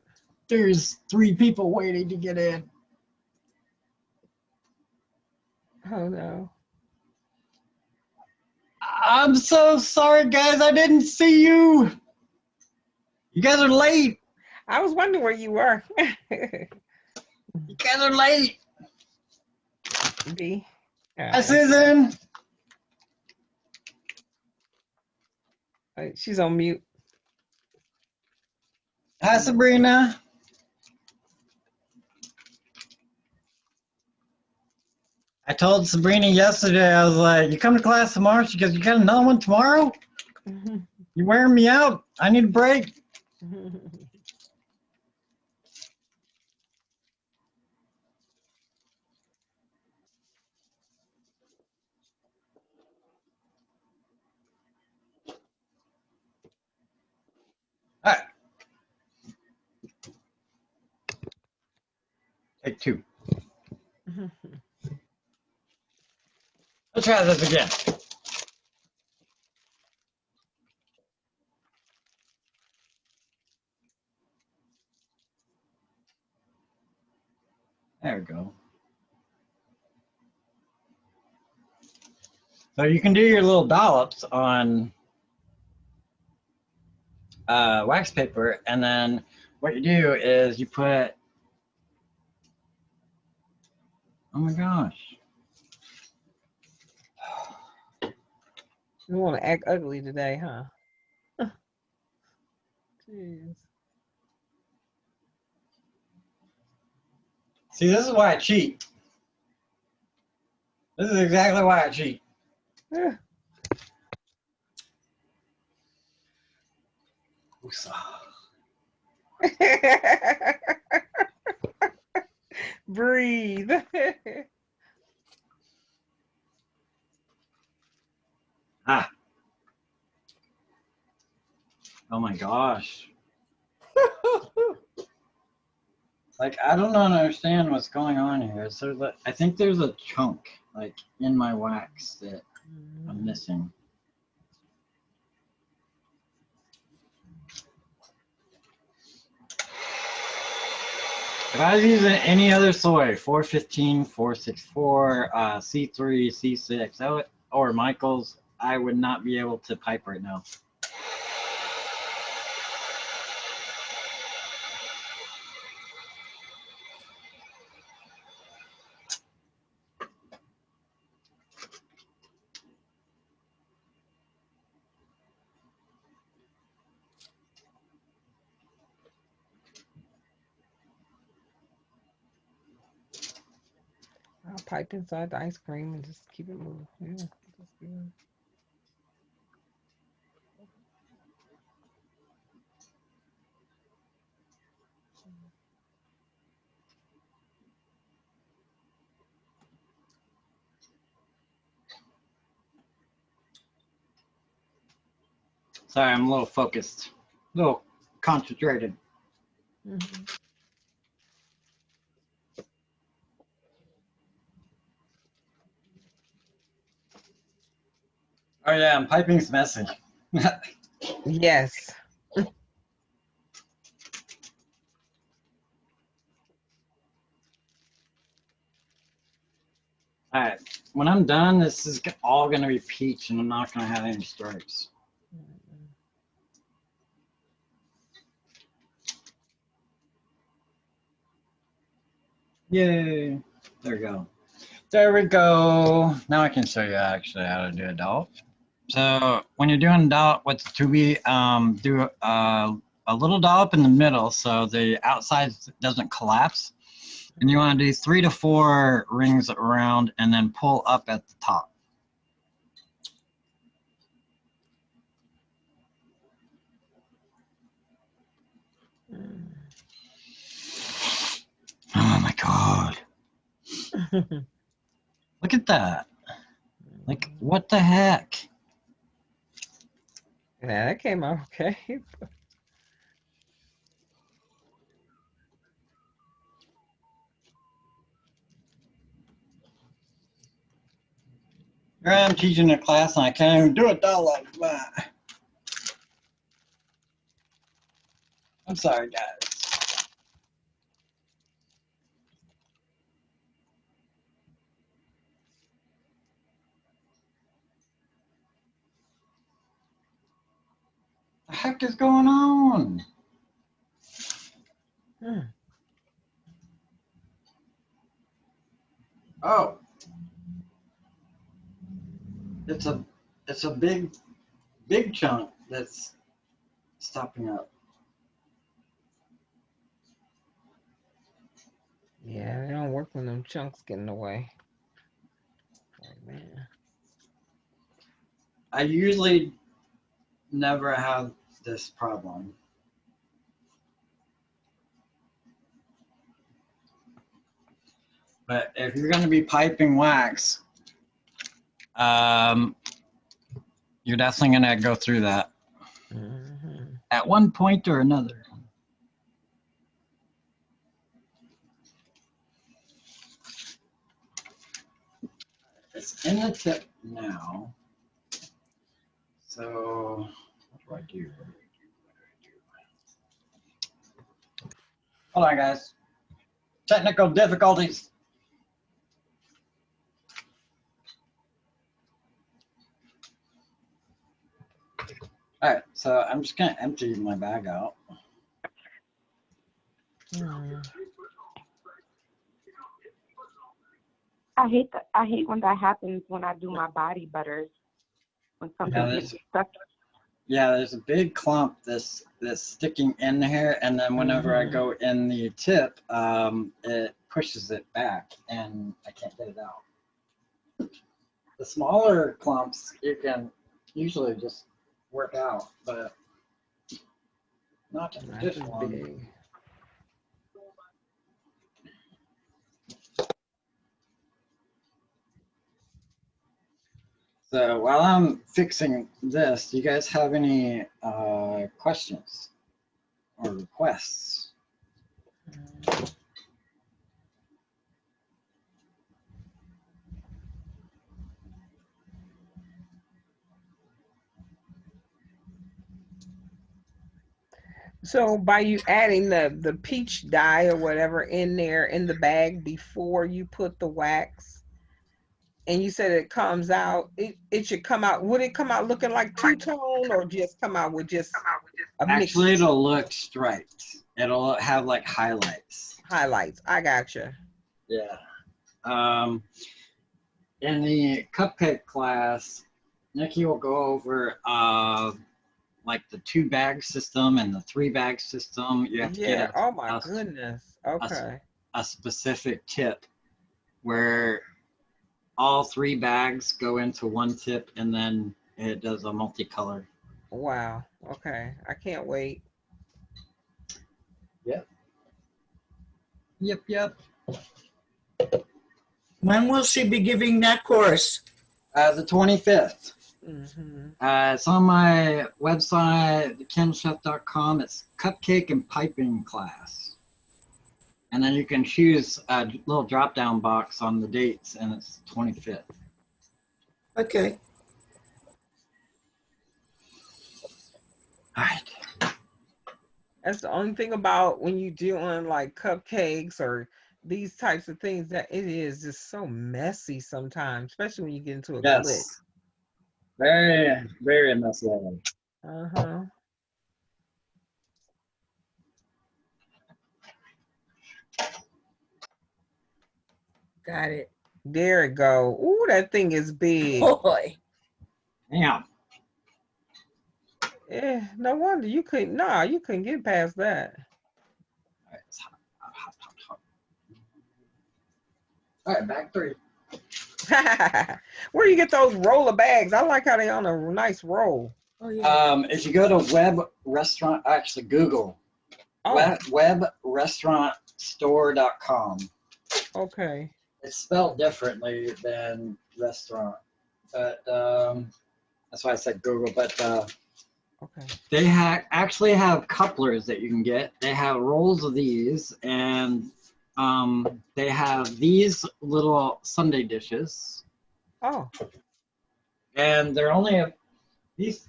There's 3 people waiting to get in. Oh no. I'm so sorry, guys. I didn't see you. You guys are late. I was wondering where you were. You guys are late. B. Hi, Susan. She's on mute. Hi, Sabrina. I told Sabrina yesterday, I was like, you come to class tomorrow? She goes, you got another one tomorrow? You're wearing me out. I need a break. All right. Take 2. Let's try this again. There we go. So you can do your little dollops on wax paper, and then what you do is you put, oh my gosh. You want to act ugly today, huh? Jeez. See, this is why I cheat. This is exactly why I cheat. Breathe. Ah. Oh my gosh. Like, I don't understand what's going on here. So I think there's a chunk like in my wax that I'm missing. If I was using any other soy, 415, 464, C3, C6, or Michael's, I would not be able to pipe right now. I'll pipe inside the ice cream and just keep it moving. Yeah, just do it. Sorry, I'm a little focused, a little concentrated. Mhm. Oh yeah, and piping's messy. Yes. All right, when I'm done, this is all gonna be peach, and I'm not gonna have any stripes. Yay! There we go. There we go. Now I can show you actually how to do a dollop. So when you're doing a dollop with the 2B, do a little dollop in the middle so the outside doesn't collapse. And you want to do 3 to 4 rings around and then pull up at the top. Oh my God. Look at that. Like, what the heck? Yeah, that came out okay. Here I am teaching a class and I can't even do a dollop. I'm sorry, guys. The heck is going on? Oh, it's a big chunk that's stopping up. Yeah, they don't work when them chunks get in the way. Like, man. I usually never have this problem. But if you're going to be piping wax, you're definitely going to go through that at one point or another. It's in the tip now. So what do I do? Hold on, guys. Technical difficulties. All right, so I'm just gonna empty my bag out. I hate when that happens when I do my body butters. When something gets stuck. Yeah, there's a big clump that's sticking in here, and then whenever I go in the tip, it pushes it back, and I can't get it out. The smaller clumps you can usually just work out, but not this one. Big. So while I'm fixing this, do you guys have any questions or requests? So by you adding the peach dye or whatever in there in the bag before you put the wax, and you said it comes out, it should come out, would it come out looking like two-tone or just come out with just a mix? Actually, it'll look striped. It'll have like highlights. Highlights. I gotcha. Yeah. In the cupcake class, Nikki will go over like the 2-bag system and the 3-bag system. You have to Yeah. get Oh my goodness. Okay. a specific tip where all 3 bags go into one tip, and then it does a multicolor. Wow. Okay. I can't wait. Yep. When will she be giving that course? The 25th. Mm-hmm. It's on my website, thecandlechef.com. It's cupcake and piping class. And then you can choose a little drop-down box on the dates, and it's 25th. Okay. All right. That's the only thing about when you're doing like cupcakes or these types of things, that it is just so messy sometimes, especially when you get into a click. Yes. Very, very messy. Uh-huh. Got it. There it go. Ooh, that thing is big. Boy. Damn. Yeah, no wonder you couldn't. Nah, you couldn't get past that. All right, it's hot. All right, bag 3. Where you get those roller bags? I like how they on a nice roll. Oh yeah. If you go to web restaurant, actually Google Oh, webrestaurantstore.com. okay. It's spelled differently than restaurant, but that's why I said Google. But Okay. they actually have couplers that you can get. They have rolls of these, and they have these little Sundae dishes, Oh, and they're only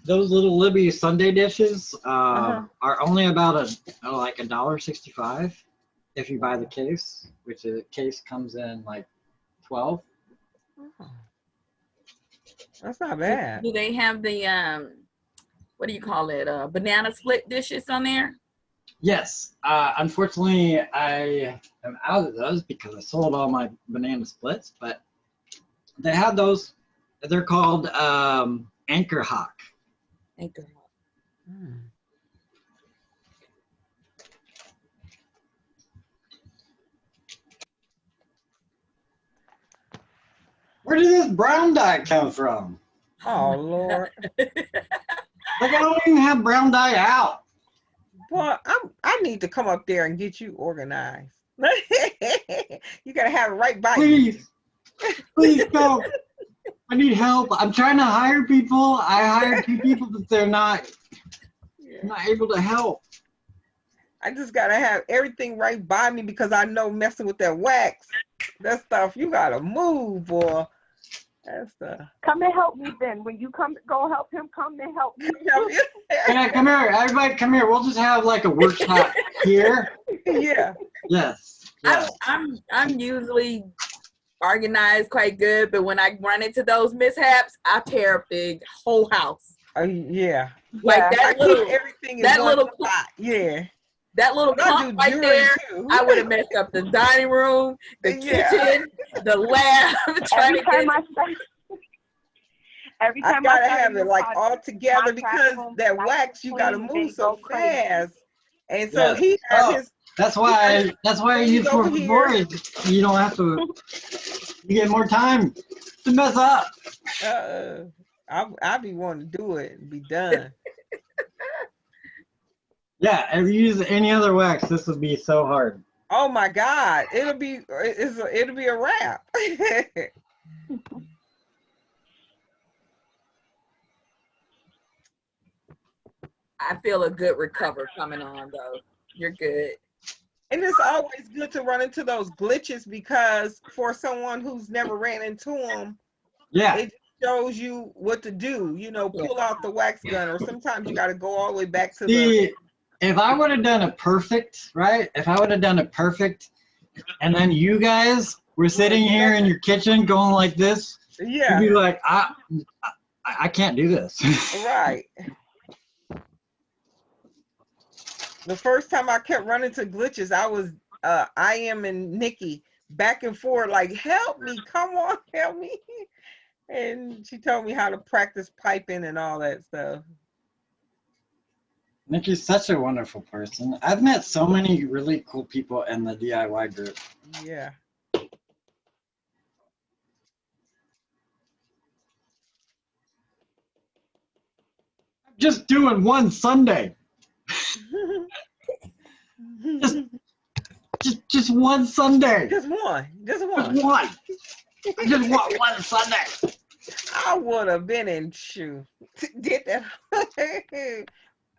those little Libby Sundae dishes are only about like $1.65 if you buy the case, which the case comes in like 12. that's not bad. Do they have the what do you call it? Banana split dishes on there? Yes. Unfortunately, I am out of those because I sold all my banana splits, but they have those. They're called Anchor Hawk. Anchor. Hmm. Where did this brown dye come from? Oh Lord. Like, I don't even have brown dye out. Boy, I need to come up there and get you organized. You gotta have it right by you. Please go. I need help. I'm trying to hire people. I hired 2 people, but they're not able to help. I just gotta have everything right by me because I know messing with that wax, that stuff, you gotta move, boy. That's the. Come and help me then. When you go help him, come and help me. Yeah, come here. Everybody come here. We'll just have like a workshop here. Yeah. Yes. Yeah. I'm usually organized quite good, but when I run into those mishaps, I tear up the whole house. Yeah. Like Yeah. I that keep little everything in that one little spot. Yeah. But I clump do right jewelry there, too. I would have messed up the dining room, the Yeah. kitchen, the lab. Trying Every to get time I start, every I time gotta start a have it new like project, all together my craft because room that likes wax to you gotta clean, move they so go crazy. fast. And so Yeah. he has Oh, his that's why I he's use over for here. boards. You don't have to. You get more time to mess up. I be wanting to do it and be done. Yeah, if you use any other wax, this would be so hard. Oh my God. It'll be a wrap. I feel a good recover coming on though. You're good. And it's always good to run into those glitches because for someone who's never ran into them, Yeah. it shows you what to do. You know, pull out the wax gun, or sometimes you got to go all the way back to the. See, if I would have done it perfect, right? If I would have done it perfect, and then you guys were sitting here in your kitchen going like this, Yeah. you'd be like, I can't do this. Right. The first time I kept running to glitches, I was I am and Nikki back and forth like, help me, come on, help me. And she told me how to practice piping and all that stuff. Nikki's such a wonderful person. I've met so many really cool people in the DIY group. Yeah. Just doing one Sunday. Just one Sunday. Just one. Just one. I just want one Sunday. I would have been in shoe. Did that.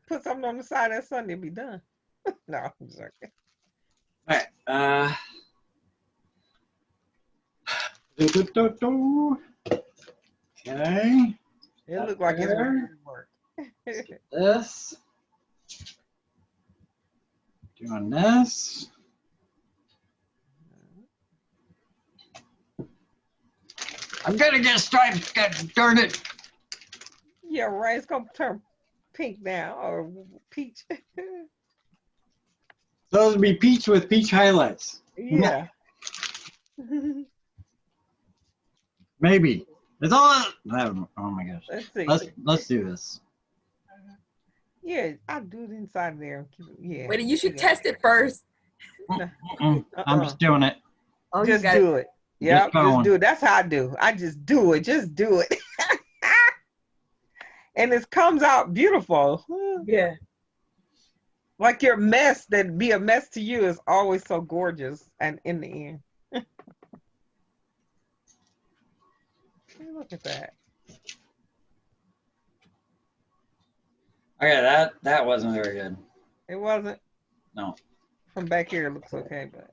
Put something on the side of that Sunday, be done. No, I'm sorry. All right. Okay. It looked like it's ready to work. This. Doing this. I'm gonna get stripes, god darn it. Yeah, right. It's gonna turn pink now or peach. Those would be peach with peach highlights. Yeah. Maybe. It's all. Oh my gosh. Let's see. Let's do this. Yeah, I'll do it inside there. Yeah. Wait, you should test it first. I'm just doing it. Oh, Just you got do it. Yep, going. just do it. That's how I do. I just do it. Just do it. And it comes out beautiful. Yeah. Like your mess that be a mess to you is always so gorgeous and in the end. Look at that. Okay, that wasn't very good. It wasn't. No. From back here it looks okay, but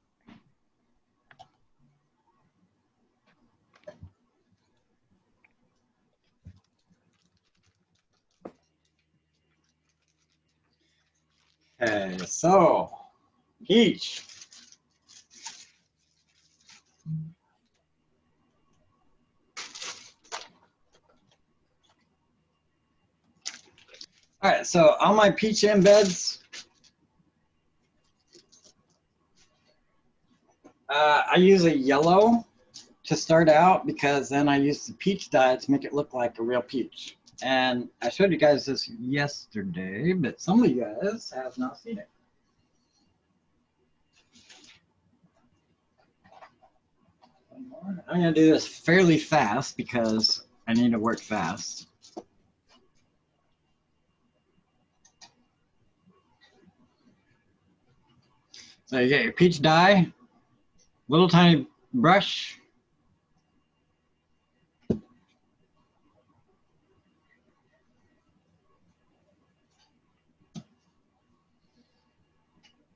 Okay, so peach. All right, so on my peach embeds, I use a yellow to start out because then I use the peach dye to make it look like a real peach. And I showed you guys this yesterday, but some of you guys have not seen it. I'm gonna do this fairly fast because I need to work fast. So you get your peach dye, little tiny brush.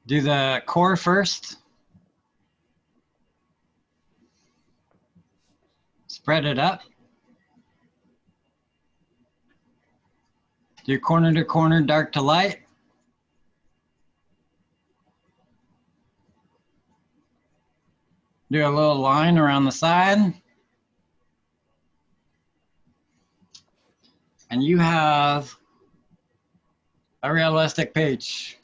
Do the core first. Spread it up. Do corner to corner, dark to light. Do a little line around the side. And you have a realistic peach.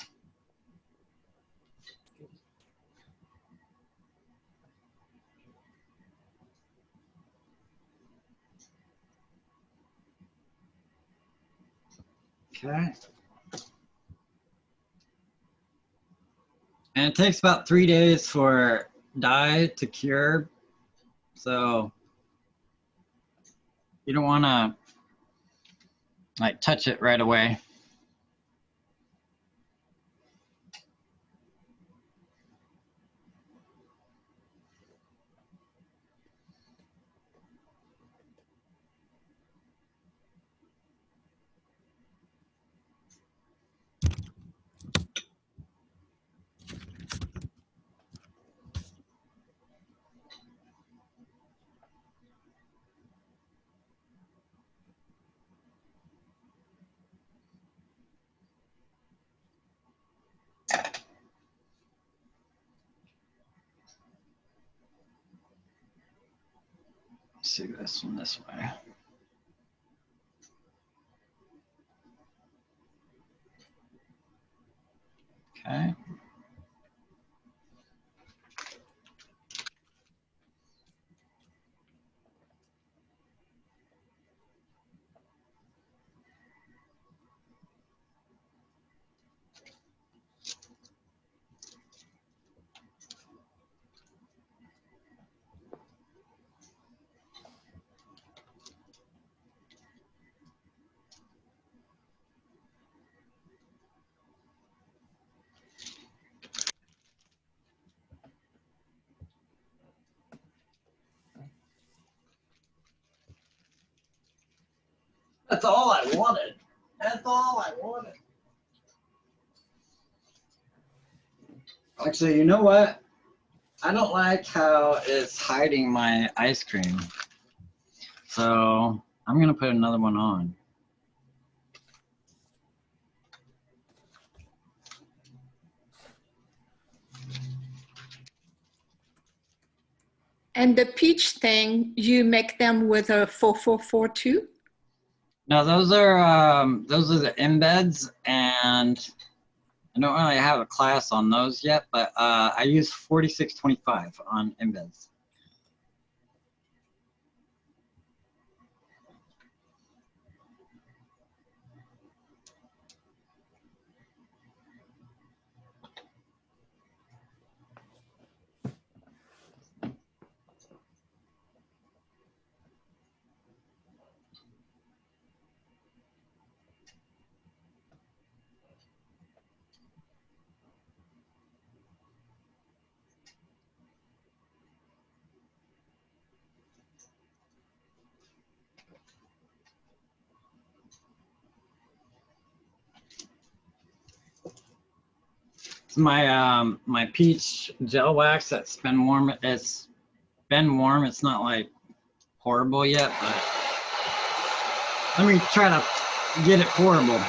Okay. And it takes about 3 days for dye to cure. So you don't want to like touch it right away. Let's see this one this way. Okay. That's all I wanted. That's all I wanted. Actually, you know what? I don't like how it's hiding my ice cream. So I'm gonna put another one on. And the peach thing, you make them with a 4442? No, those are the embeds, and I don't really have a class on those yet, but I use 4625 on embeds. My peach gel wax that's been warm. It's been warm. It's not like horrible yet, but let me try to get it pourable.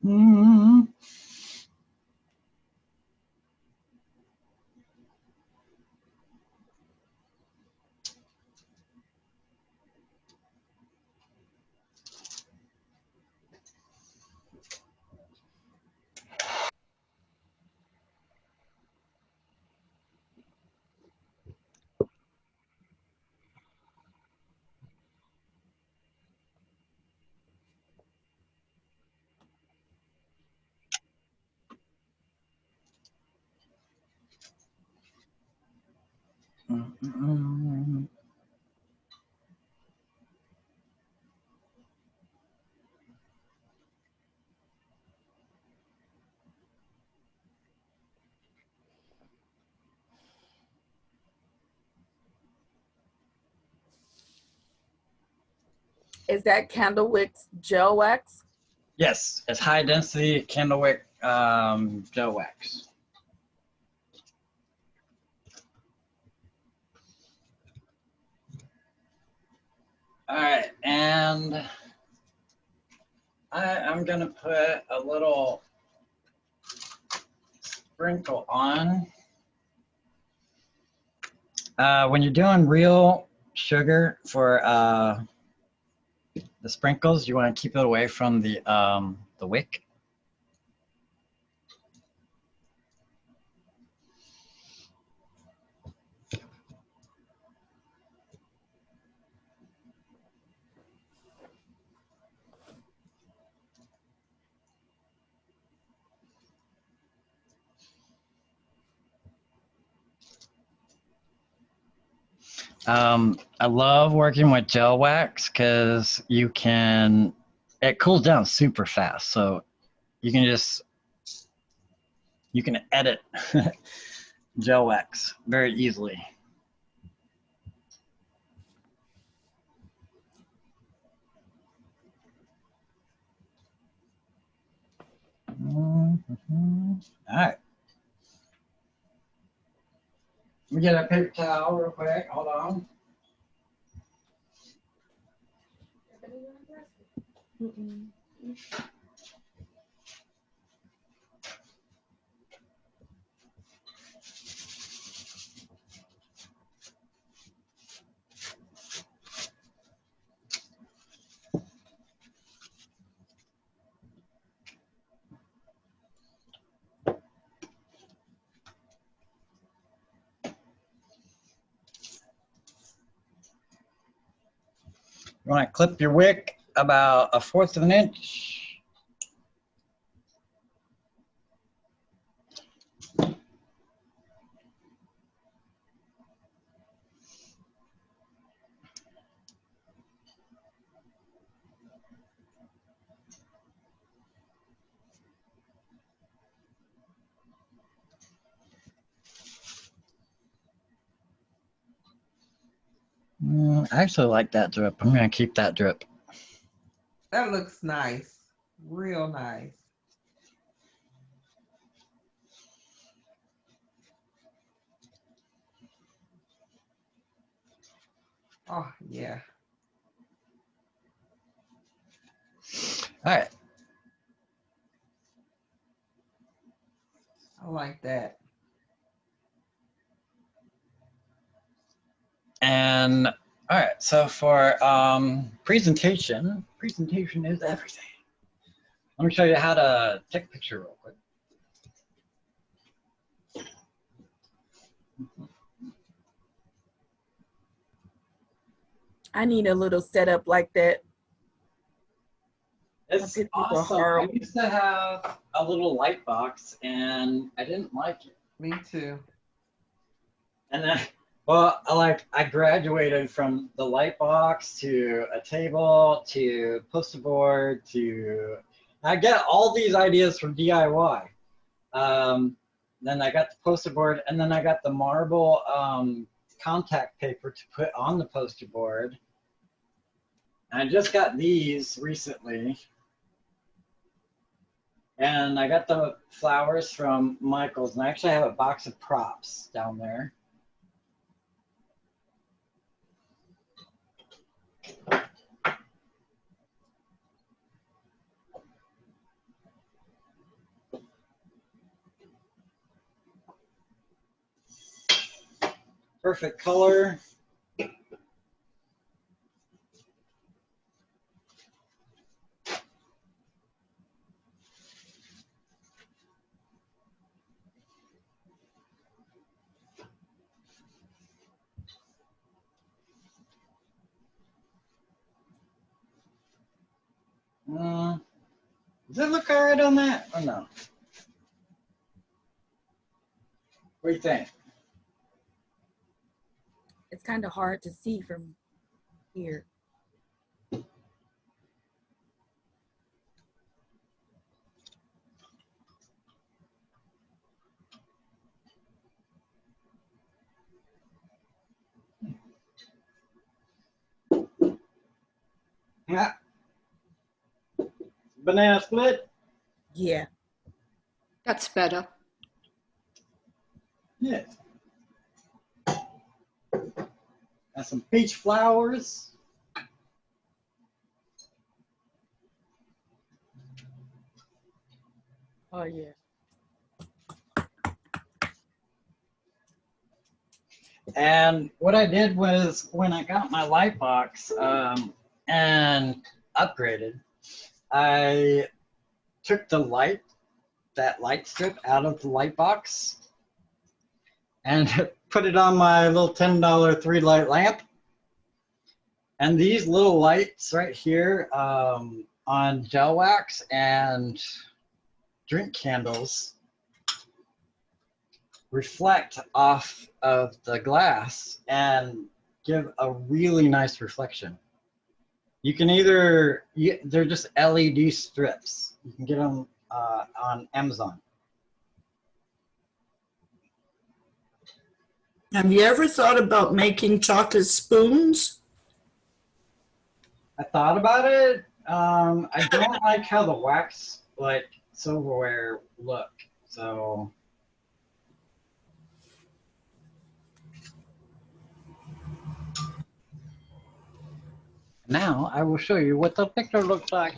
Mm-hmm. Mm-hmm. Is that candle wax gel wax? Yes, it's high density candle wick gel wax. All right, and I'm gonna put a little sprinkle on. When you're doing real sugar for the sprinkles, you want to keep it away from the wick. I love working with gel wax because it cools down super fast. So you can edit gel wax very easily. All right. Let me get a paper towel real quick. Hold on. You want to clip your wick about 1/4 of an inch. I actually like that drip. I'm going to keep that drip. That looks nice. Real nice. Oh, yeah. All right. I like that. And all right, so for presentation is everything. Let me show you how to take a picture real quick. I need a little setup like that. It's pictures are awesome. I horrible. used to have a little light box and I didn't like it. Me too. And then, well, I graduated from the light box to a table to poster board to, I get all these ideas from DIY. Then I got the poster board and then I got the marble contact paper to put on the poster board. And I just got these recently. And I got the flowers from Michael's, and I actually have a box of props down there. Perfect color. Does it look all right on that or no? What do you think? It's kind of hard to see from here. Yeah. Banana split. Yeah. That's better. Yeah. And some peach flowers. Oh yeah. And what I did was when I got my light box and upgraded, I took that light strip out of the light box and put it on my little $10 3-light lamp. And these little lights right here on gel wax and drink candles reflect off of the glass and give a really nice reflection. You can either, they're just LED strips. You can get them on Amazon. Have you ever thought about making chocolate spoons? I thought about it. I don't like how the wax like silverware look, so. Now I will show you what the picture looks like.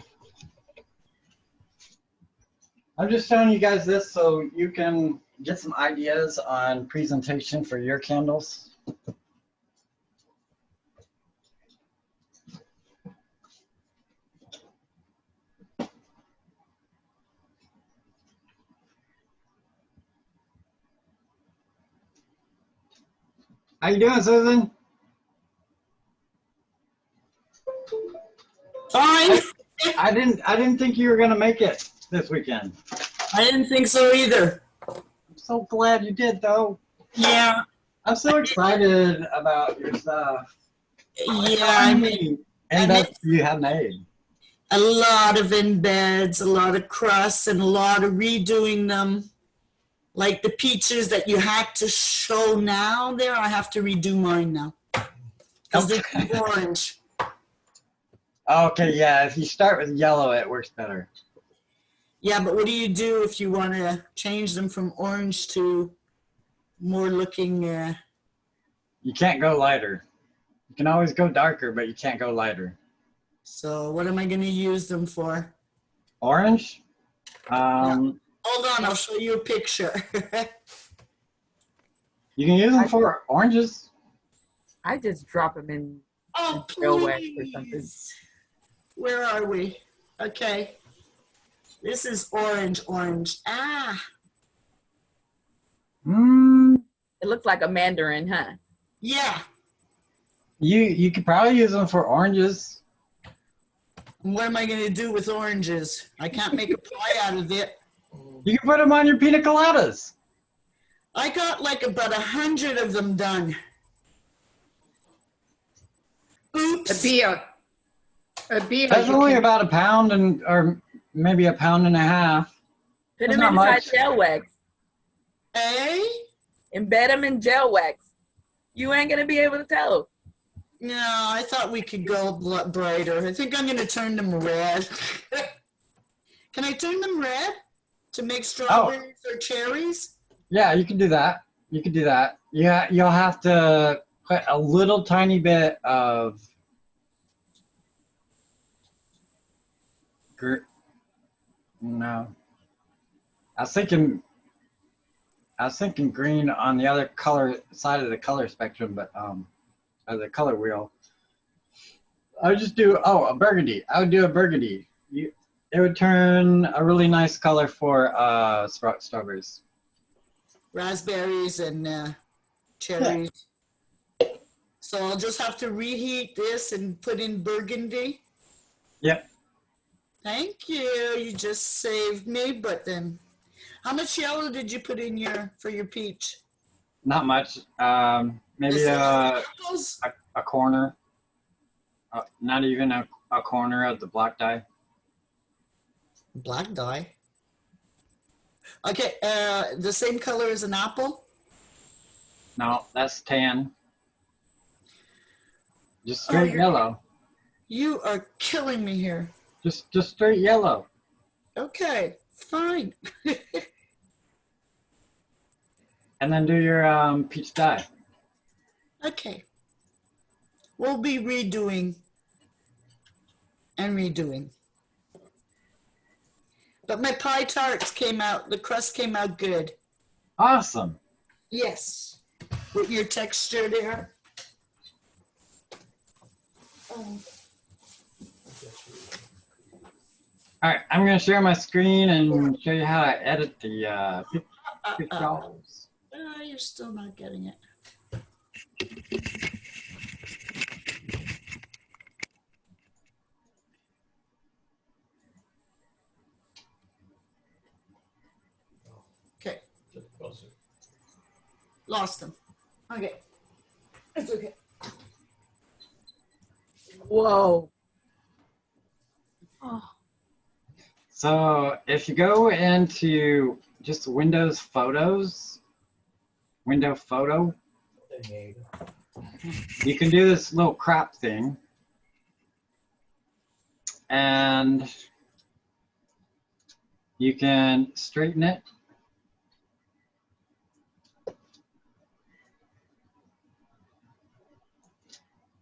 I'm just showing you guys this so you can get some ideas on presentation for your candles. How you doing, Susan? Fine. I didn't think you were gonna make it this weekend. I didn't think so either. I'm so glad you did, though. Yeah. I'm so excited about your stuff. Yeah, I mean, And that you have made. a lot of embeds, a lot of crusts, and a lot of redoing them. Like the peaches that you had to show now there, I have to redo mine now. Because they're too orange. Okay, yeah, if you start with yellow, it works better. Yeah, but what do you do if you want to change them from orange to more looking, You can't go lighter. You can always go darker, but you can't go lighter. so what am I going to use them for? Orange? Hold on, I'll show you a picture. You can use them for oranges. I just drop them in. Oh, Gel wax or something. please. Where are we? Okay. This is orange. Ah, It looks like a mandarin, huh? yeah. You could probably use them for oranges. What am I going to do with oranges? I can't make a pie out of it. You can put them on your pina coladas. I got like about 100 of them done. Oops. A beer. That's only about a pound or maybe 1.5 pounds. Put That's them not inside much. gel wax. Eh? Embed them in gel wax. You ain't gonna be able to tell. No, I thought we could go brighter. I think I'm going to turn them red. Can I turn them red to make strawberries or cherries? Yeah, you can do that. You can do that. Yeah, you'll have to put a little tiny bit of no. I was thinking green on the other color side of the color spectrum, but or the color wheel. I would just do a burgundy. I would do a burgundy. It would turn a really nice color for strawberries. Raspberries and cherries. So I'll just have to reheat this and put in burgundy. Yep. Thank you. You just saved me. But then, how much yellow did you put in for your peach? Not much. Maybe a corner. Not even a corner of the black dye. Black dye. Okay. The same color as an apple. No, that's tan. Just straight yellow. You are killing me here. Just straight yellow. Okay, fine. And then do your peach dye. Okay. We'll be redoing and redoing. But my pie tarts came out, the crust came out good. Awesome. Yes. With your texture there. All right, I'm gonna share my screen and show you how I edit the pictures. You're still not getting it. Okay. Lost them. Okay. It's okay. Whoa. So if you go into just Windows Photos, Window Photo, you can do this little crop thing. And you can straighten it.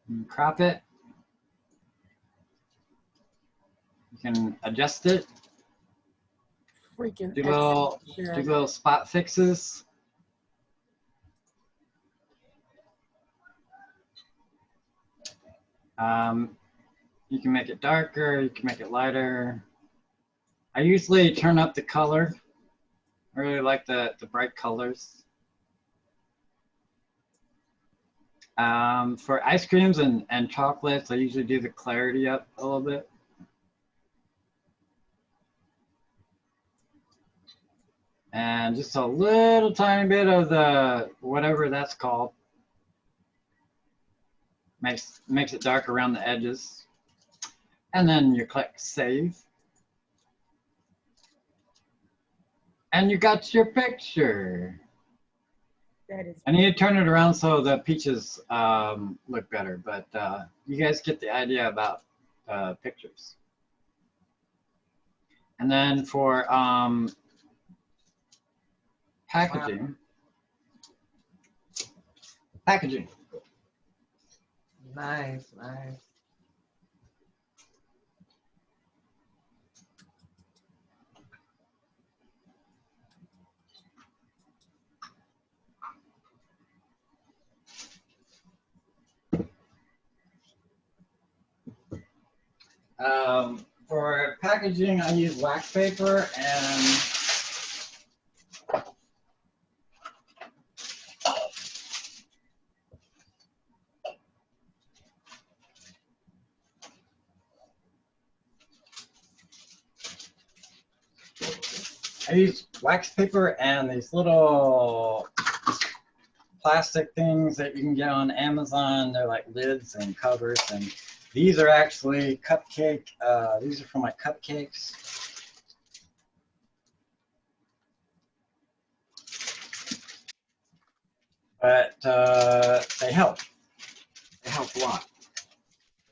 And crop it. You can adjust it. Freaking Do little spot fixes. You can make it darker, you can make it lighter. I usually turn up the color. I really like the bright colors. For ice creams and chocolates, I usually do the clarity up a little bit. And just a little tiny bit of the, whatever that's called. Makes it dark around the edges. And then you click save. And you got your picture. That is. I need to turn it around so the peaches look better, but you guys get the idea about pictures. And then for packaging. Packaging. Nice, nice. For packaging, I use wax paper and these little plastic things that you can get on Amazon. They're like lids and covers, and these are actually cupcake. These are for my cupcakes. But they help. They help a lot.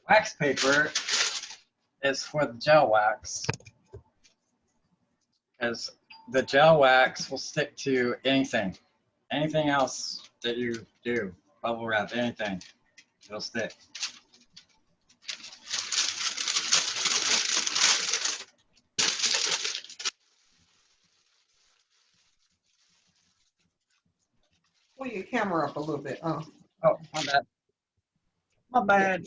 Wax paper is for the gel wax, because the gel wax will stick to anything. Anything else that you do, bubble wrap, anything, it'll stick. Pull your camera up a little bit. Oh, Oh, my bad. My bad.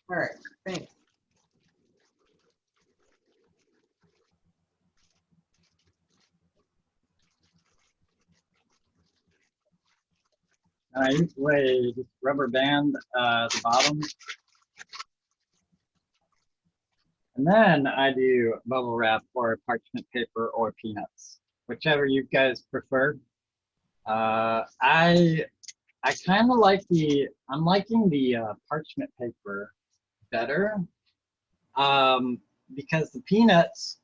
all right. Thanks. And I usually just rubber band the bottom. And then I do bubble wrap or parchment paper or peanuts, whichever you guys prefer. I kind of like I'm liking the parchment paper better because the peanuts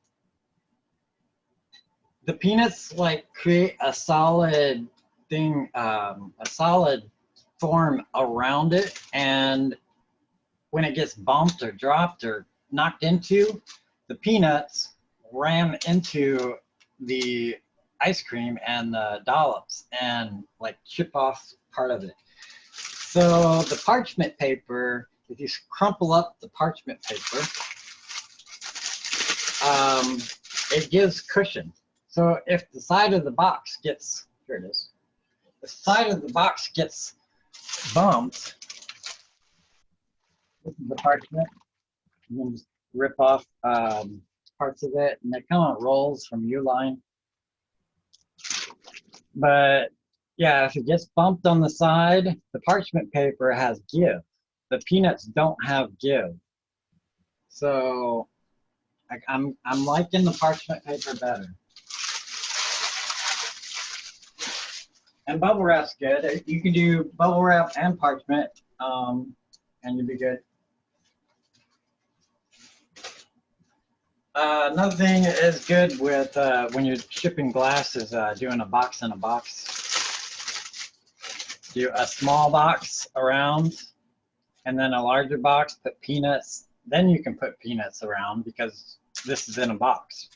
like create a solid thing, a solid form around it, and when it gets bumped or dropped or knocked into, the peanuts ram into the ice cream and the dollops and like chip off part of it. So the parchment paper, if you crumple up the parchment paper, it gives cushion. So if the side of the box gets, here it is, the side of the box gets bumped, this is the parchment, you can just rip off parts of it, and it kind of rolls from Uline. But yeah, if it gets bumped on the side, the parchment paper has give. The peanuts don't have give. So I'm liking the parchment paper better. And bubble wrap's good. You can do bubble wrap and parchment, and you'll be good. Another thing is good with when you're shipping glass is doing a box in a box. Do a small box around, and then a larger box, put peanuts. Then you can put peanuts around because this is in a box.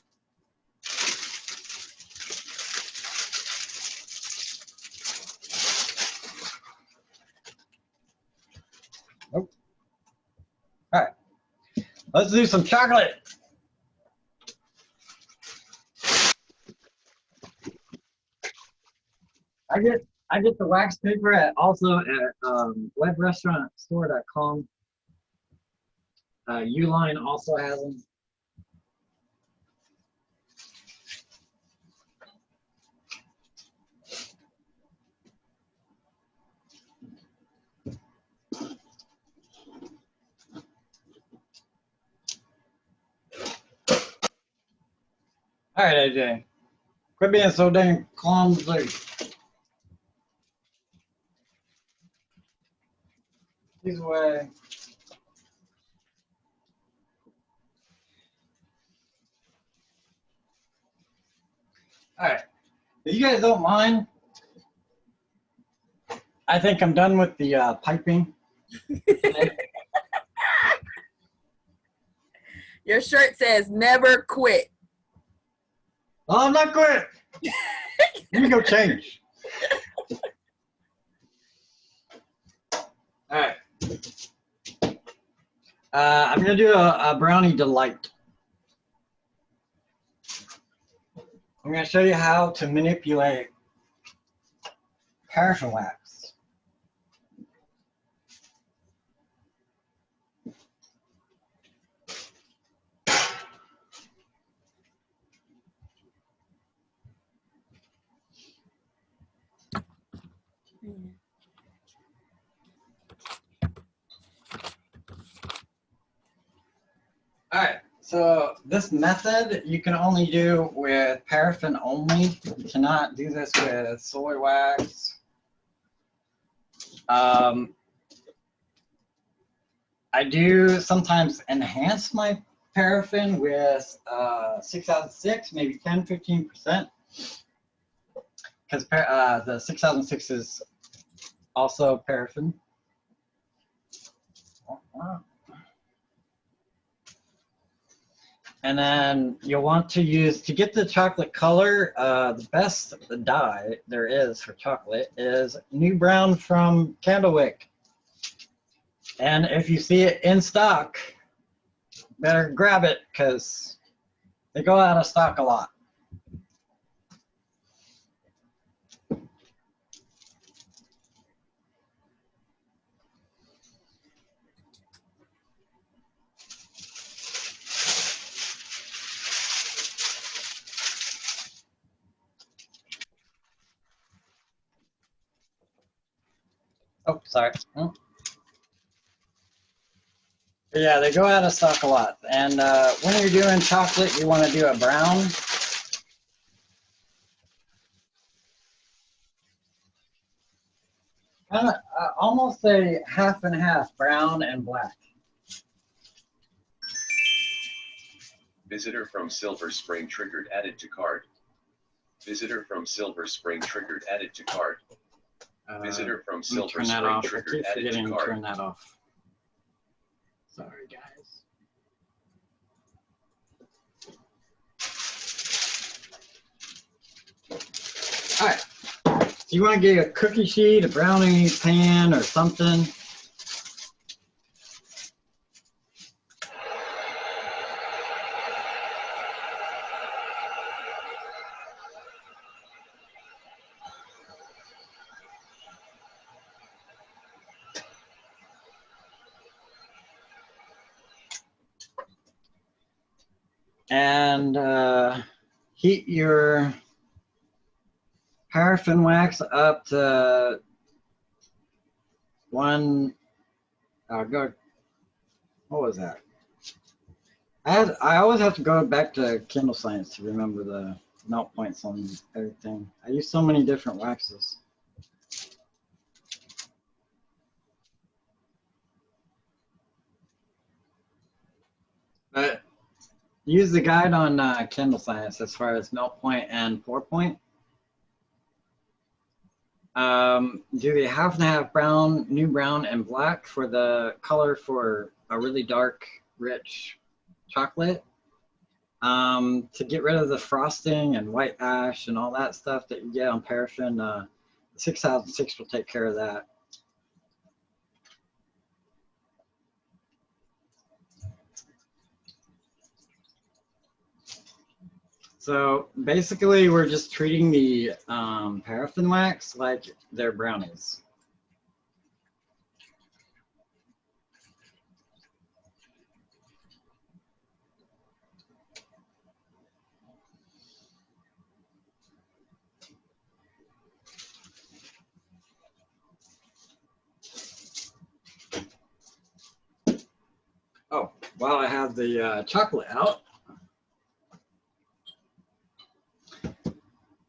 Oh. All right, let's do some chocolate. I get the wax paper also at webrestaurantstore.com. Uline also has them. All right, AJ, quit being so dang clumsy. These away. All right, if you guys don't mind, I think I'm done with the piping. Your shirt says never quit. Oh, I'm not quit. Let me go change. All right. I'm gonna do a brownie delight. I'm gonna show you how to manipulate paraffin wax. All right, so this method you can only do with paraffin only. You cannot do this with soy wax. I do sometimes enhance my paraffin with 6 out of 6, maybe 10, 15%. Because the 6006 is also paraffin. And then you'll want to use, to get the chocolate color, the best dye there is for chocolate is New Brown from Candlewick. And if you see it in stock, better grab it because they go out of stock a lot. Oh, sorry. Oh. Yeah, they go out of stock a lot. And when you're doing chocolate, you want to do a brown. Almost a half and half, brown and black. Visitor from Silver Spring triggered added to cart. Visitor from Silver Spring triggered added to cart. Visitor from Silver Spring triggered added to cart. Turn that off. Sorry, guys. All right. So you want to get a cookie sheet, a brownie pan, or something. And heat your paraffin wax up to what was that? I always have to go back to Kindle Science to remember the melt points on everything. I use so many different waxes. But use the guide on Kindle Science as far as melt point and pour point. Do the half and half brown, new brown, and black for the color for a really dark, rich chocolate. To get rid of the frosting and white ash and all that stuff that you get on paraffin, 6006 will take care of that. So basically, we're just treating the paraffin wax like they're brownies. Oh, while I have the chocolate out,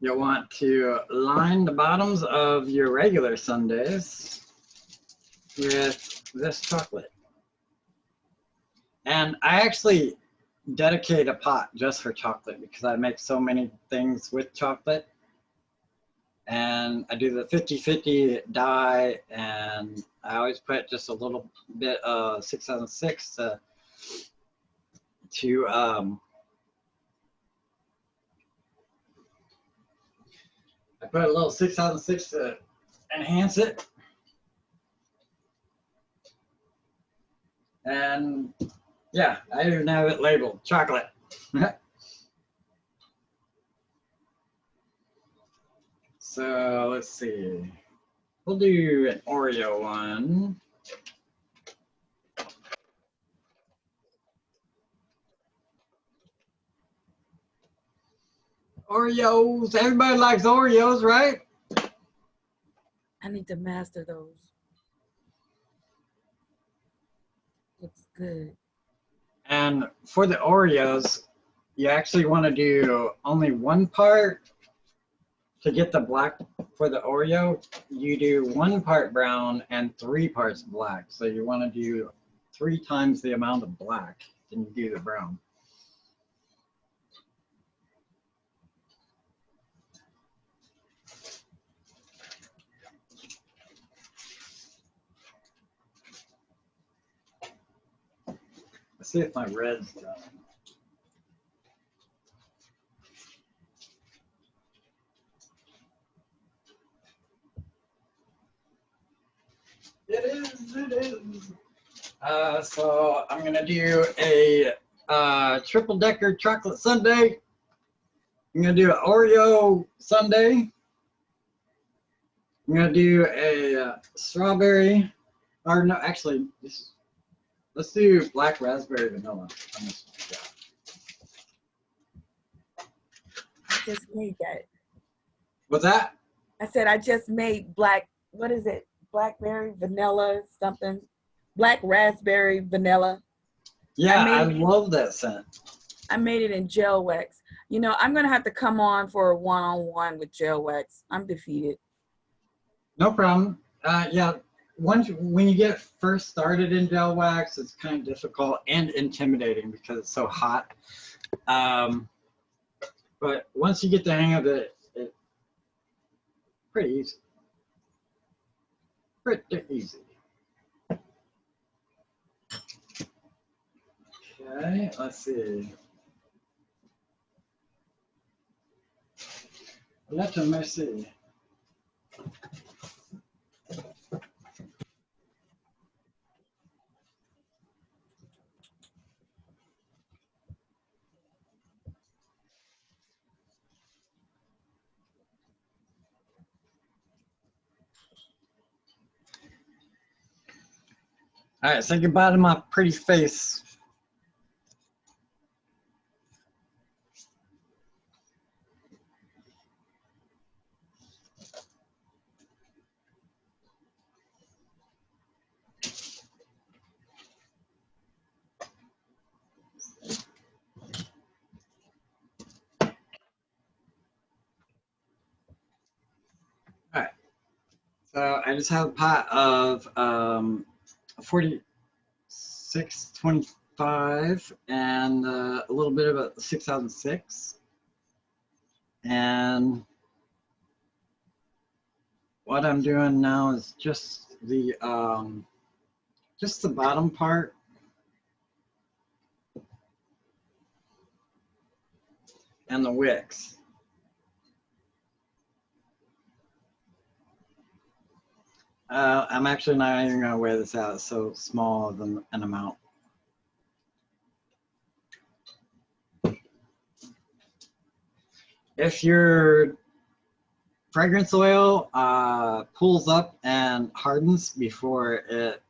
you'll want to line the bottoms of your regular sundaes with this chocolate. And I actually dedicate a pot just for chocolate because I make so many things with chocolate. And I do the 50-50 dye, and I always put just a little bit of 606 to I put a little 606 to enhance it. And yeah, I even have it labeled chocolate. So let's see. We'll do an Oreo one. Oreos. Everybody likes Oreos, right? I need to master those. Looks good. And for the Oreos, you actually want to do only one part to get the black. For the Oreo, you do 1 part brown and 3 parts black. So you want to do 3 times the amount of black than you do the brown. Let's see if my red's done. It is, it is. So I'm gonna do a triple decker chocolate sundae. I'm gonna do an Oreo sundae. I'm gonna do a strawberry, or no, actually, let's do black raspberry vanilla. Yeah. I just made that. What's that? I said I just made black, what is it? Blackberry vanilla something. Black raspberry vanilla. Yeah, I love that scent. I made it in gel wax. You know, I'm gonna have to come on for a one-on-one with gel wax. I'm defeated. No problem. Yeah, when you get first started in gel wax, it's kind of difficult and intimidating because it's so hot. But once you get the hang of it, it's pretty easy. Pretty easy. Okay, let's see. Let me see. All right, say goodbye to my pretty face. All right, so I just have a pot of 4625 and a little bit of a 6006. And what I'm doing now is just the bottom part. And the wicks. I'm actually not even gonna wear this out. It's so small of an amount. If your fragrance oil pulls up and hardens before it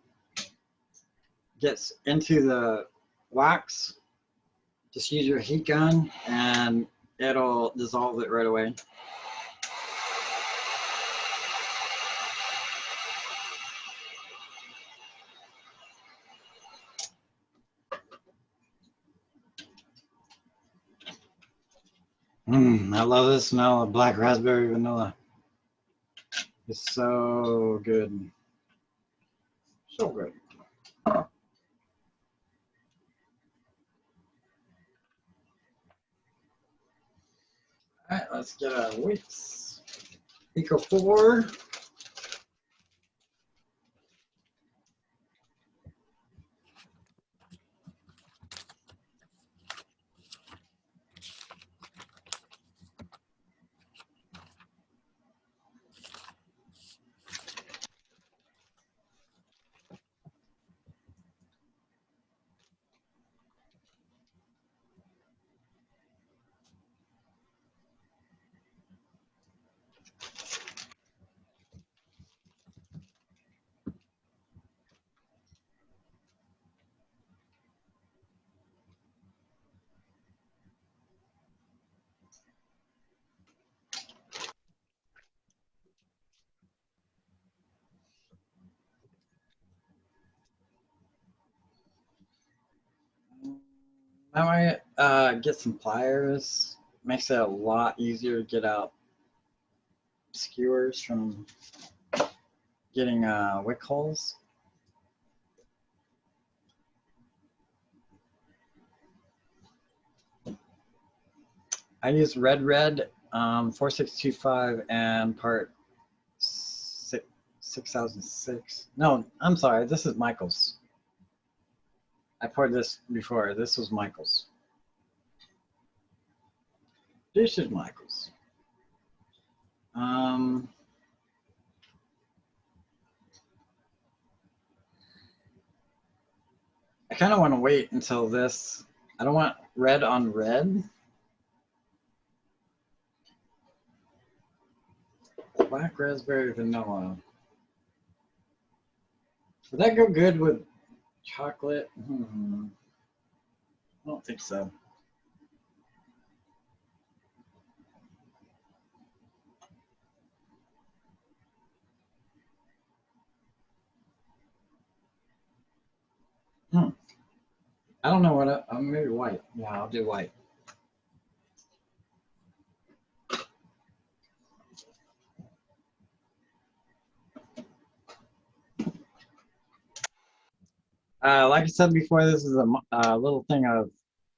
gets into the wax, just use your heat gun and it'll dissolve it right away. I love the smell of black raspberry vanilla. It's so good. So good. All right, let's get our wicks. Eco 4. I might get some pliers. Makes it a lot easier to get out skewers from getting wick holes. I use red 4625 and part 6006. No, I'm sorry, this is Michael's. I poured this before. This was Michael's. This is Michael's. I kind of want to wait until this. I don't want red on red. Black raspberry vanilla. Would that go good with chocolate? I don't think so. I don't know what maybe white. Yeah, I'll do white. Like I said before, this is a little thing of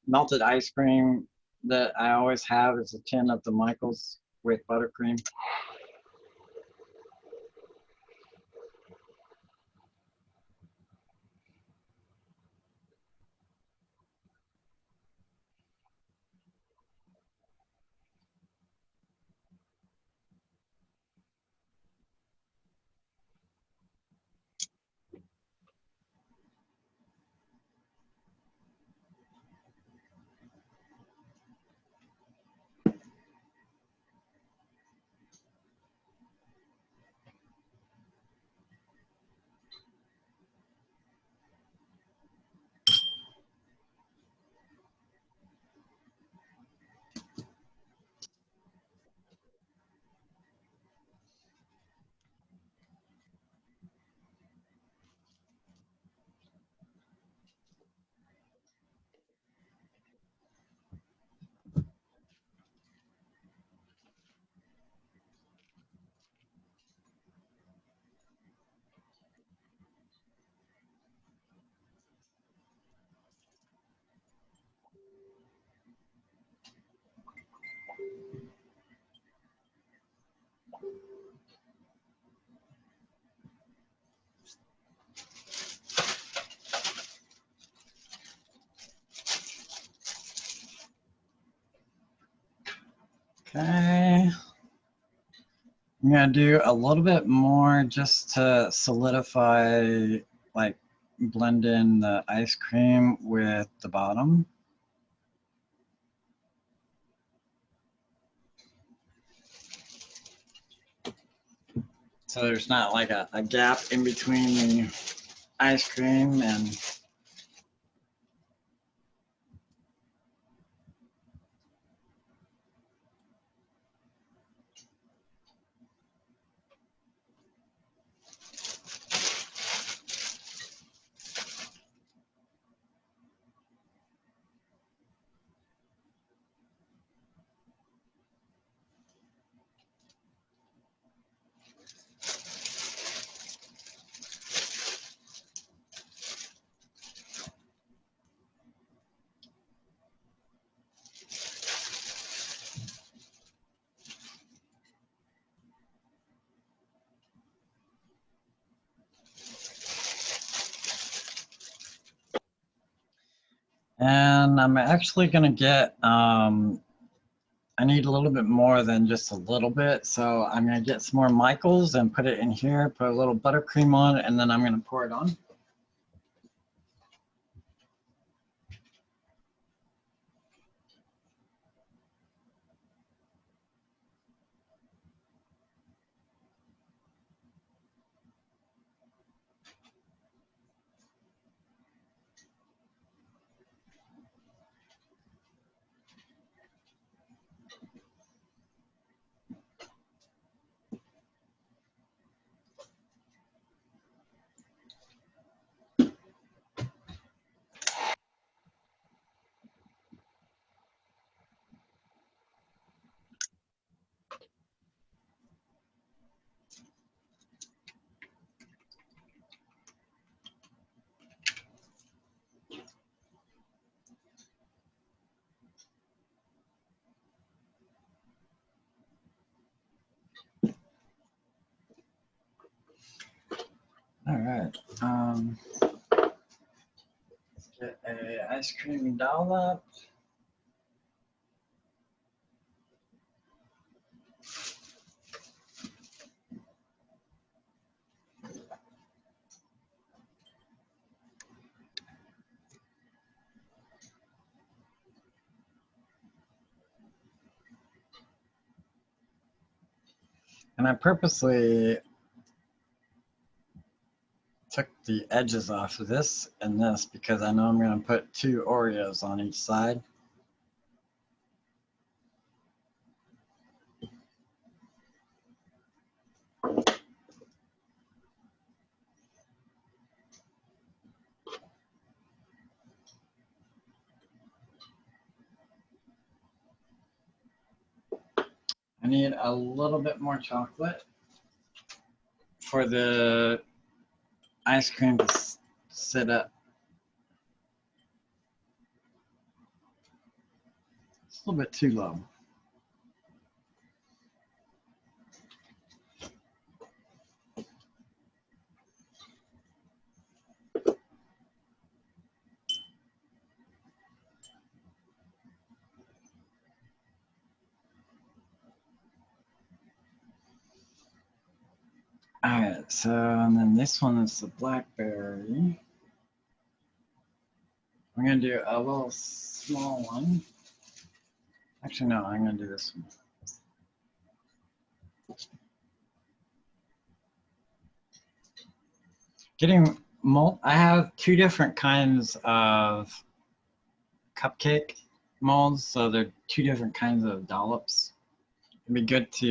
melted ice cream that I always have. It's a tin of the Michael's with buttercream. Okay. I'm gonna do a little bit more just to solidify, like blend in the ice cream with the bottom. So there's not like a gap in between the ice cream and and I'm actually gonna get, I need a little bit more than just a little bit. So I'm gonna get some more Michaels and put it in here, put a little buttercream on, and then I'm gonna pour it on. All right. Let's get a ice cream dollop. And I purposely took the edges off of this and this because I know I'm going to put 2 Oreos on each side. I need a little bit more chocolate for the ice cream to sit up. It's a little bit too low. All right, so and then this one is the blackberry. I'm gonna do a little small one. Actually, no, I'm gonna do this one. Getting mold, I have 2 different kinds of cupcake molds, so they're 2 different kinds of dollops. It'd be good to,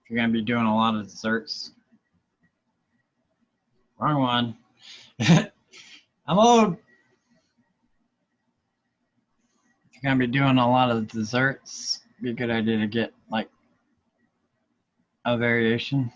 if you're gonna be doing a lot of desserts. Wrong one. I'm old. If you're gonna be doing a lot of desserts, it'd be a good idea to get like a variation.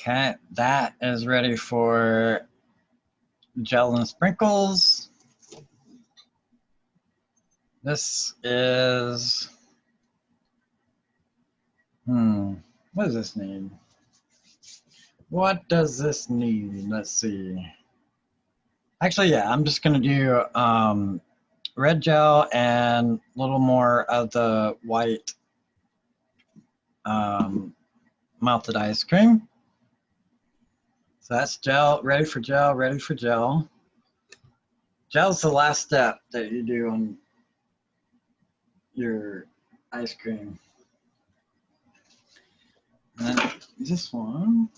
Okay, that is ready for gel and sprinkles. This is, what does this need? What does this need? Let's see. Actually, yeah, I'm just gonna do red gel and a little more of the white melted ice cream. So that's gel, ready for gel, ready for gel. Gel's the last step that you do on your ice cream. And then this one,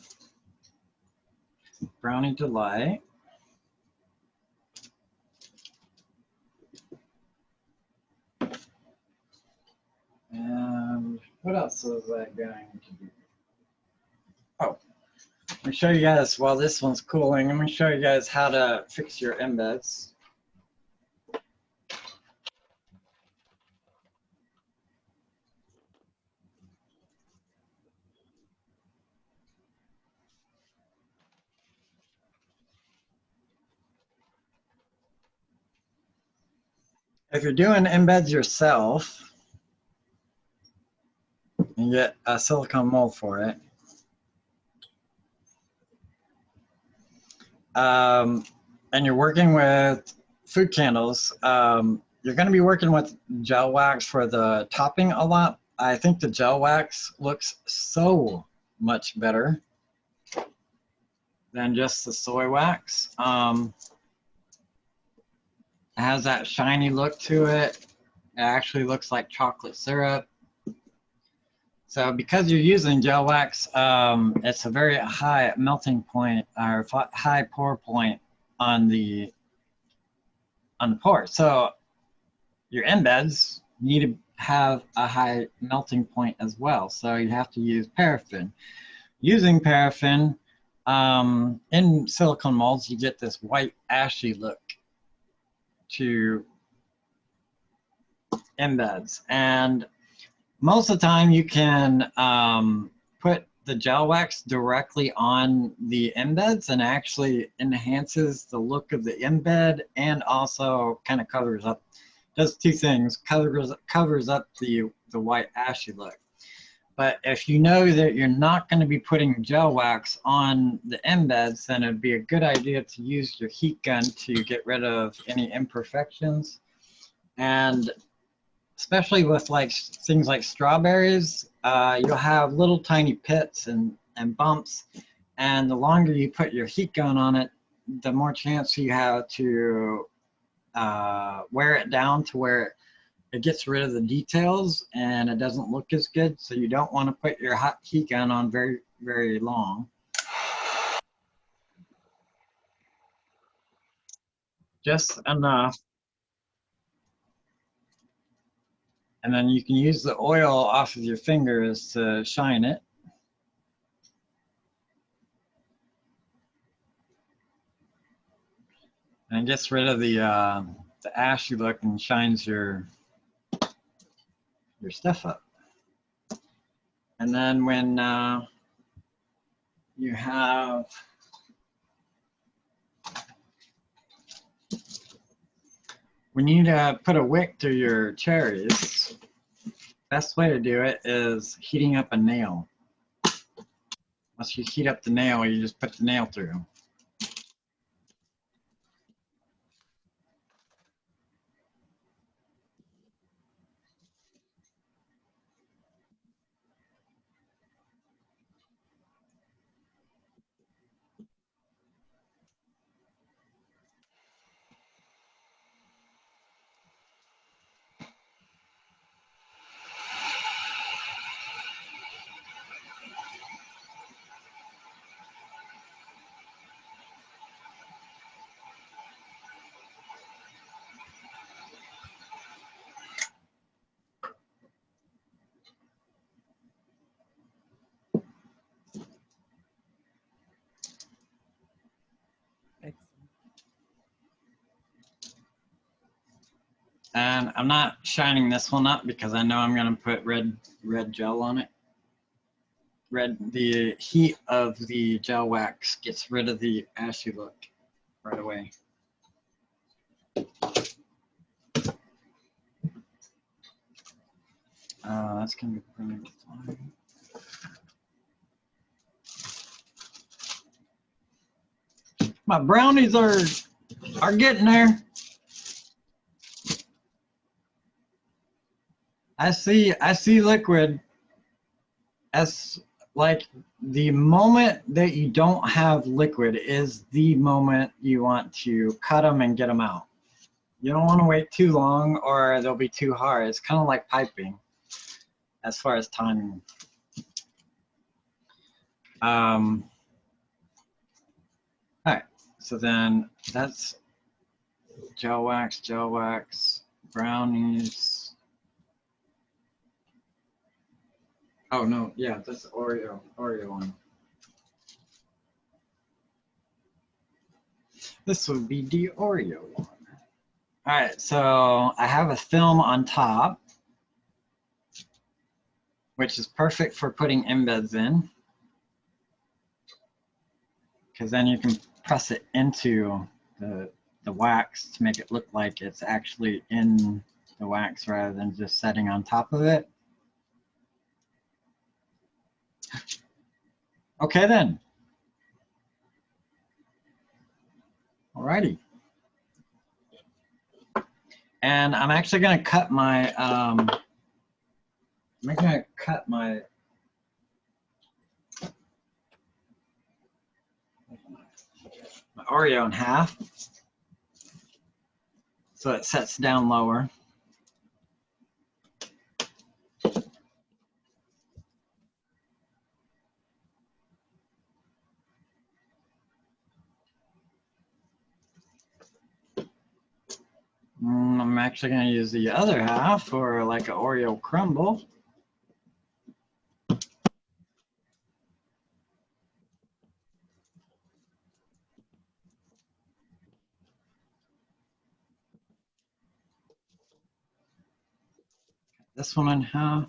Brownie Delight. And what else was I going to do? Oh, let me show you guys, while this one's cooling, I'm going to show you guys how to fix your embeds. If you're doing embeds yourself, you get a silicone mold for it. And you're working with food candles, you're going to be working with gel wax for the topping a lot. I think the gel wax looks so much better than just the soy wax. It has that shiny look to it. It actually looks like chocolate syrup. So because you're using gel wax, it's a very high melting point or high pour point on the pour. So your embeds need to have a high melting point as well. So you have to use paraffin. Using paraffin in silicone molds, you get this white ashy look to embeds. And most of the time you can put the gel wax directly on the embeds and actually enhances the look of the embed and also kind of covers up, does two things, covers up the white ashy look. But if you know that you're not going to be putting gel wax on the embeds, then it'd be a good idea to use your heat gun to get rid of any imperfections. And especially with like things like strawberries, you'll have little tiny pits and bumps. And the longer you put your heat gun on it, the more chance you have to wear it down to where it gets rid of the details and it doesn't look as good. So you don't want to put your hot heat gun on very, very long. Just enough. And then you can use the oil off of your fingers to shine it. And it gets rid of the ashy look and shines your stuff up. And then when you have when you need to put a wick to your cherries, best way to do it is heating up a nail. Once you heat up the nail, you just put the nail through. And I'm not shining this one up because I know I'm going to put red gel on it. the heat of the gel wax gets rid of the ashy look right away. That's gonna be pretty fine. My brownies are getting there. I see liquid as like the moment that you don't have liquid is the moment you want to cut them and get them out. You don't want to wait too long or they'll be too hard. It's kind of like piping as far as timing. All right, so then that's gel wax, brownies. Oh no, yeah, that's Oreo one. This would be the Oreo one. All right, so I have a film on top, which is perfect for putting embeds in, because then you can press it into the wax to make it look like it's actually in the wax rather than just setting on top of it. Okay then. Alrighty. And I'm actually going to cut my my Oreo in half so it sets down lower. I'm actually going to use the other half for like an Oreo crumble. This one in half.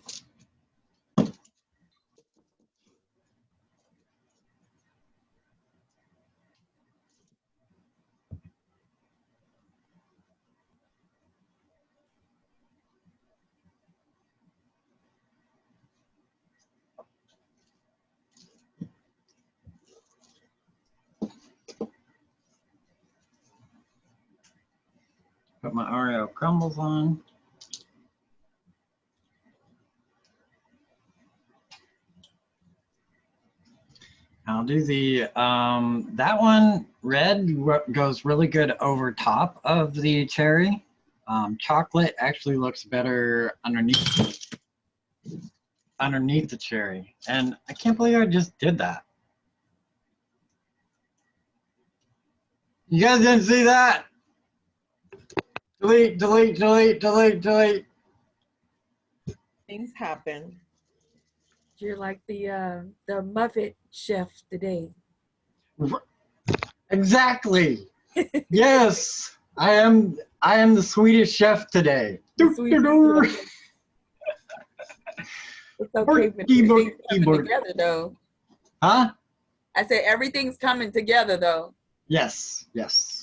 Put my Oreo crumbles on. I'll do the, that one, red goes really good over top of the cherry. Chocolate actually looks better underneath the cherry. And I can't believe I just did that. You guys didn't see that? Delete, delete, delete, delete, delete. Things happen. You're like the Muppet chef today. Exactly. Yes, I am the Swedish chef today. The Swedish chef. It's okay, but everything's coming together though. Huh? I said everything's coming together though. Yes, yes.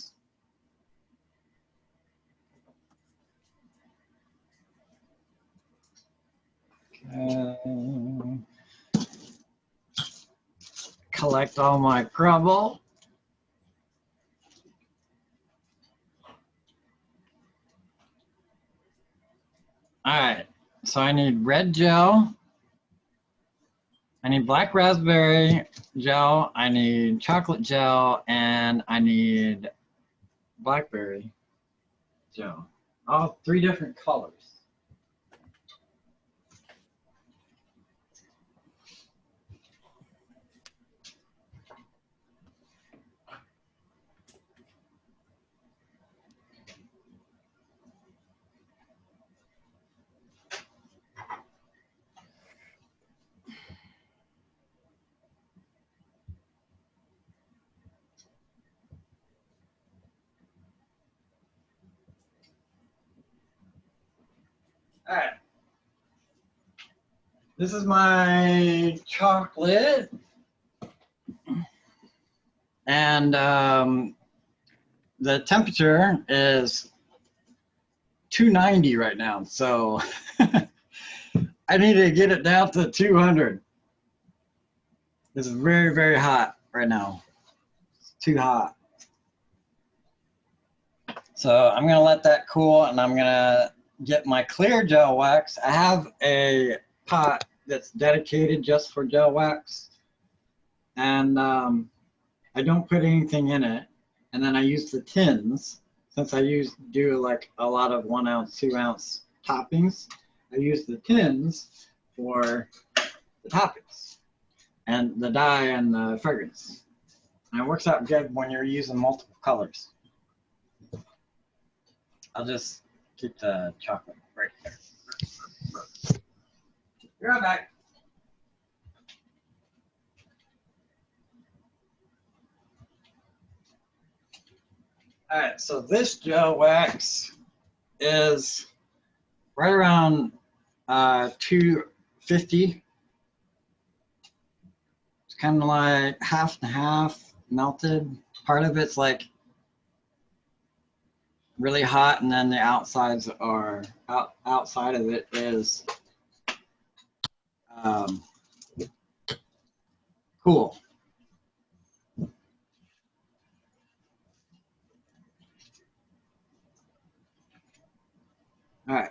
Collect all my crumble. All right, so I need red gel. I need black raspberry gel. I need chocolate gel, and I need blackberry gel. All three different colors. All right. This is my chocolate. And the temperature is 290 right now. So I need to get it down to 200. It's very, very hot right now. It's too hot. So I'm gonna let that cool, and I'm gonna get my clear gel wax. I have a pot that's dedicated just for gel wax, and I don't put anything in it. And then I use the tins, since I do like a lot of 1 ounce, 2 ounce toppings. I use the tins for the toppings and the dye and the fragrance. And it works out good when you're using multiple colors. I'll just keep the chocolate right there. Be right back. All right, so this gel wax is right around 250. It's kind of like half and half melted. Part of it's like really hot, and then the outsides are outside of it is cool. All right.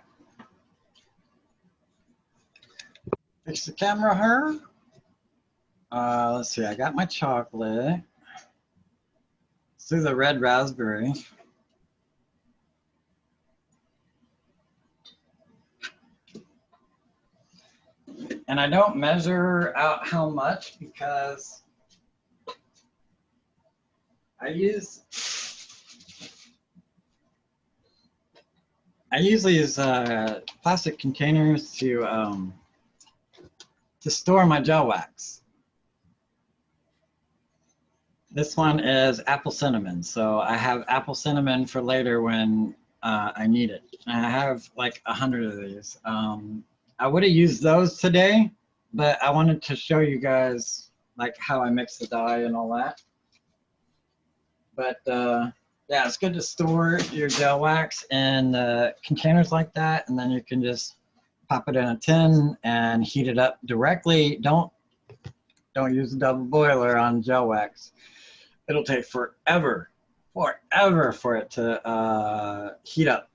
Fix the camera here. Let's see, I got my chocolate. Let's do the red raspberry. And I don't measure out how much because I usually use plastic containers to store my gel wax. This one is apple cinnamon, so I have apple cinnamon for later when I need it. And I have like 100 of these. I would have used those today, but I wanted to show you guys like how I mix the dye and all that. But yeah, it's good to store your gel wax in containers like that, and then you can just pop it in a tin and heat it up directly. Don't use a double boiler on gel wax. It'll take forever for it to heat up.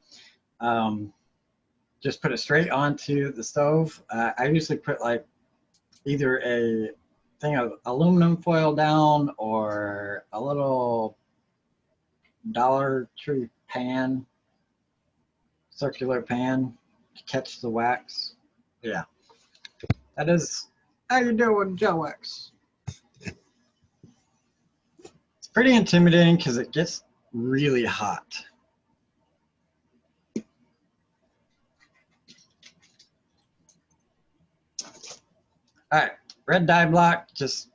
Just put it straight onto the stove. I usually put like either a thing of aluminum foil down or a little Dollar Tree pan, circular pan to catch the wax. Yeah, that is how you do it with gel wax. It's pretty intimidating because it gets really hot. All right, red dye block, just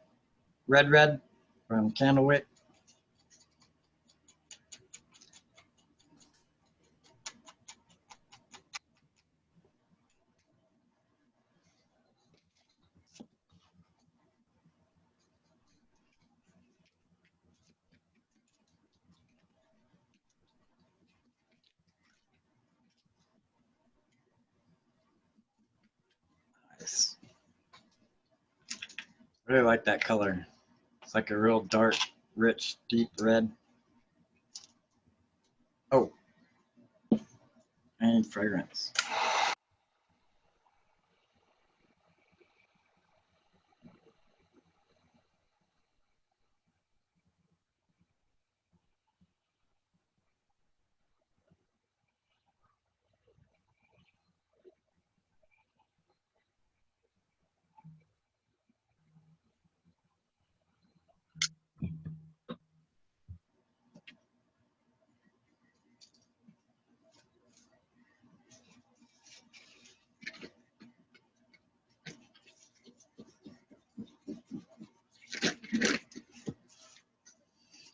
red from Candlewick. Nice. Really like that color. It's like a real dark, rich, deep red. Oh, I need fragrance.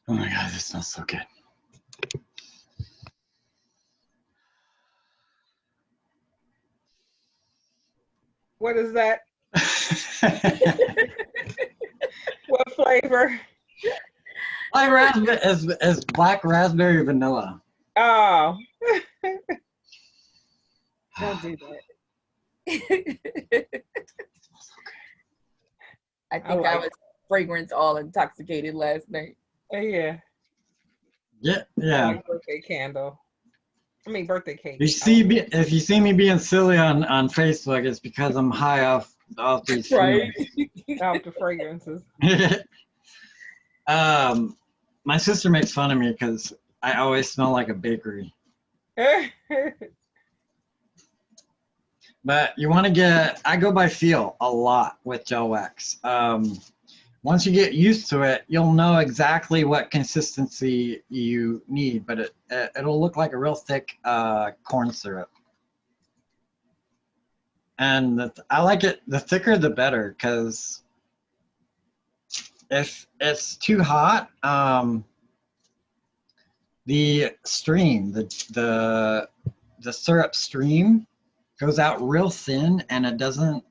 Oh my God, this smells so good. What is that? What flavor? My raspberry is black raspberry vanilla. Oh, Don't do that. I think I like was fragrance all intoxicated last night. yeah. Yeah, I yeah. like birthday candle. I mean birthday cake. If you see me being silly on Facebook, it's because I'm high off these Right. Off the fragrances. fumes. My sister makes fun of me because I always smell like a bakery. But you want to get, I go by feel a lot with gel wax. Once you get used to it, you'll know exactly what consistency you need, but it'll look like a real thick corn syrup. And I like it, the thicker the better, because if it's too hot, the stream, the syrup stream goes out real thin, and it doesn't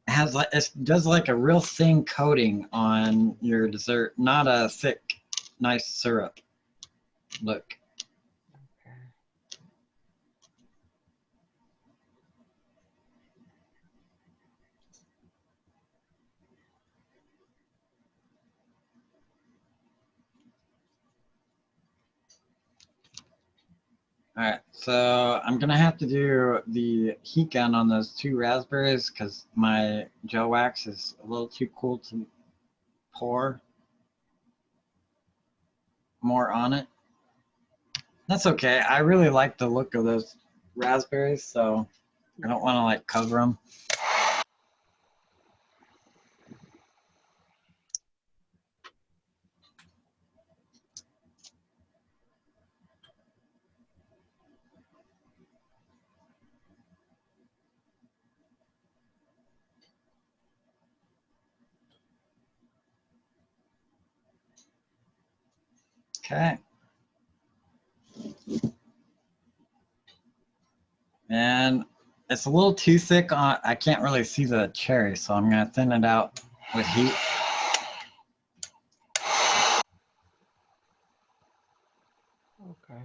has like it does like a real thin coating on your dessert, not a thick, nice syrup look. All right, so I'm gonna have to do the heat gun on those two raspberries because my gel wax is a little too cool to pour more on it. That's okay. I really like the look of those raspberries, so I don't want to like cover them. Okay. And it's a little too thick on, I can't really see the cherry, so I'm gonna thin it out with heat. Okay.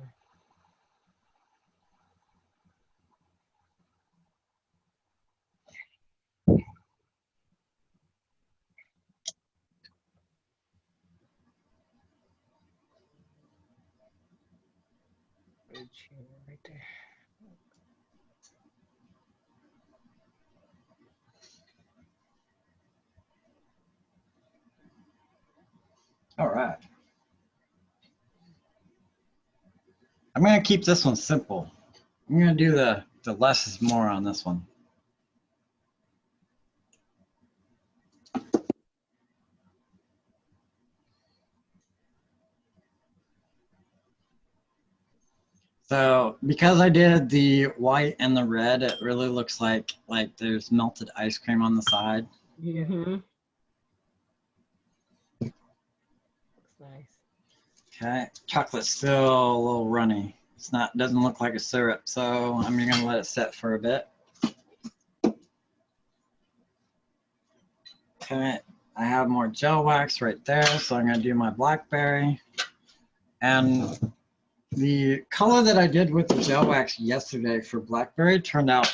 Right there. All right. I'm gonna keep this one simple. I'm gonna do the less is more on this one. So because I did the white and the red, it really looks like there's melted ice cream on the side. Mm-hmm. Looks nice. Okay, chocolate's still a little runny. It's not, doesn't look like a syrup, so I'm gonna let it set for a bit. Okay, I have more gel wax right there, so I'm gonna do my blackberry. And the color that I did with the gel wax yesterday for blackberry turned out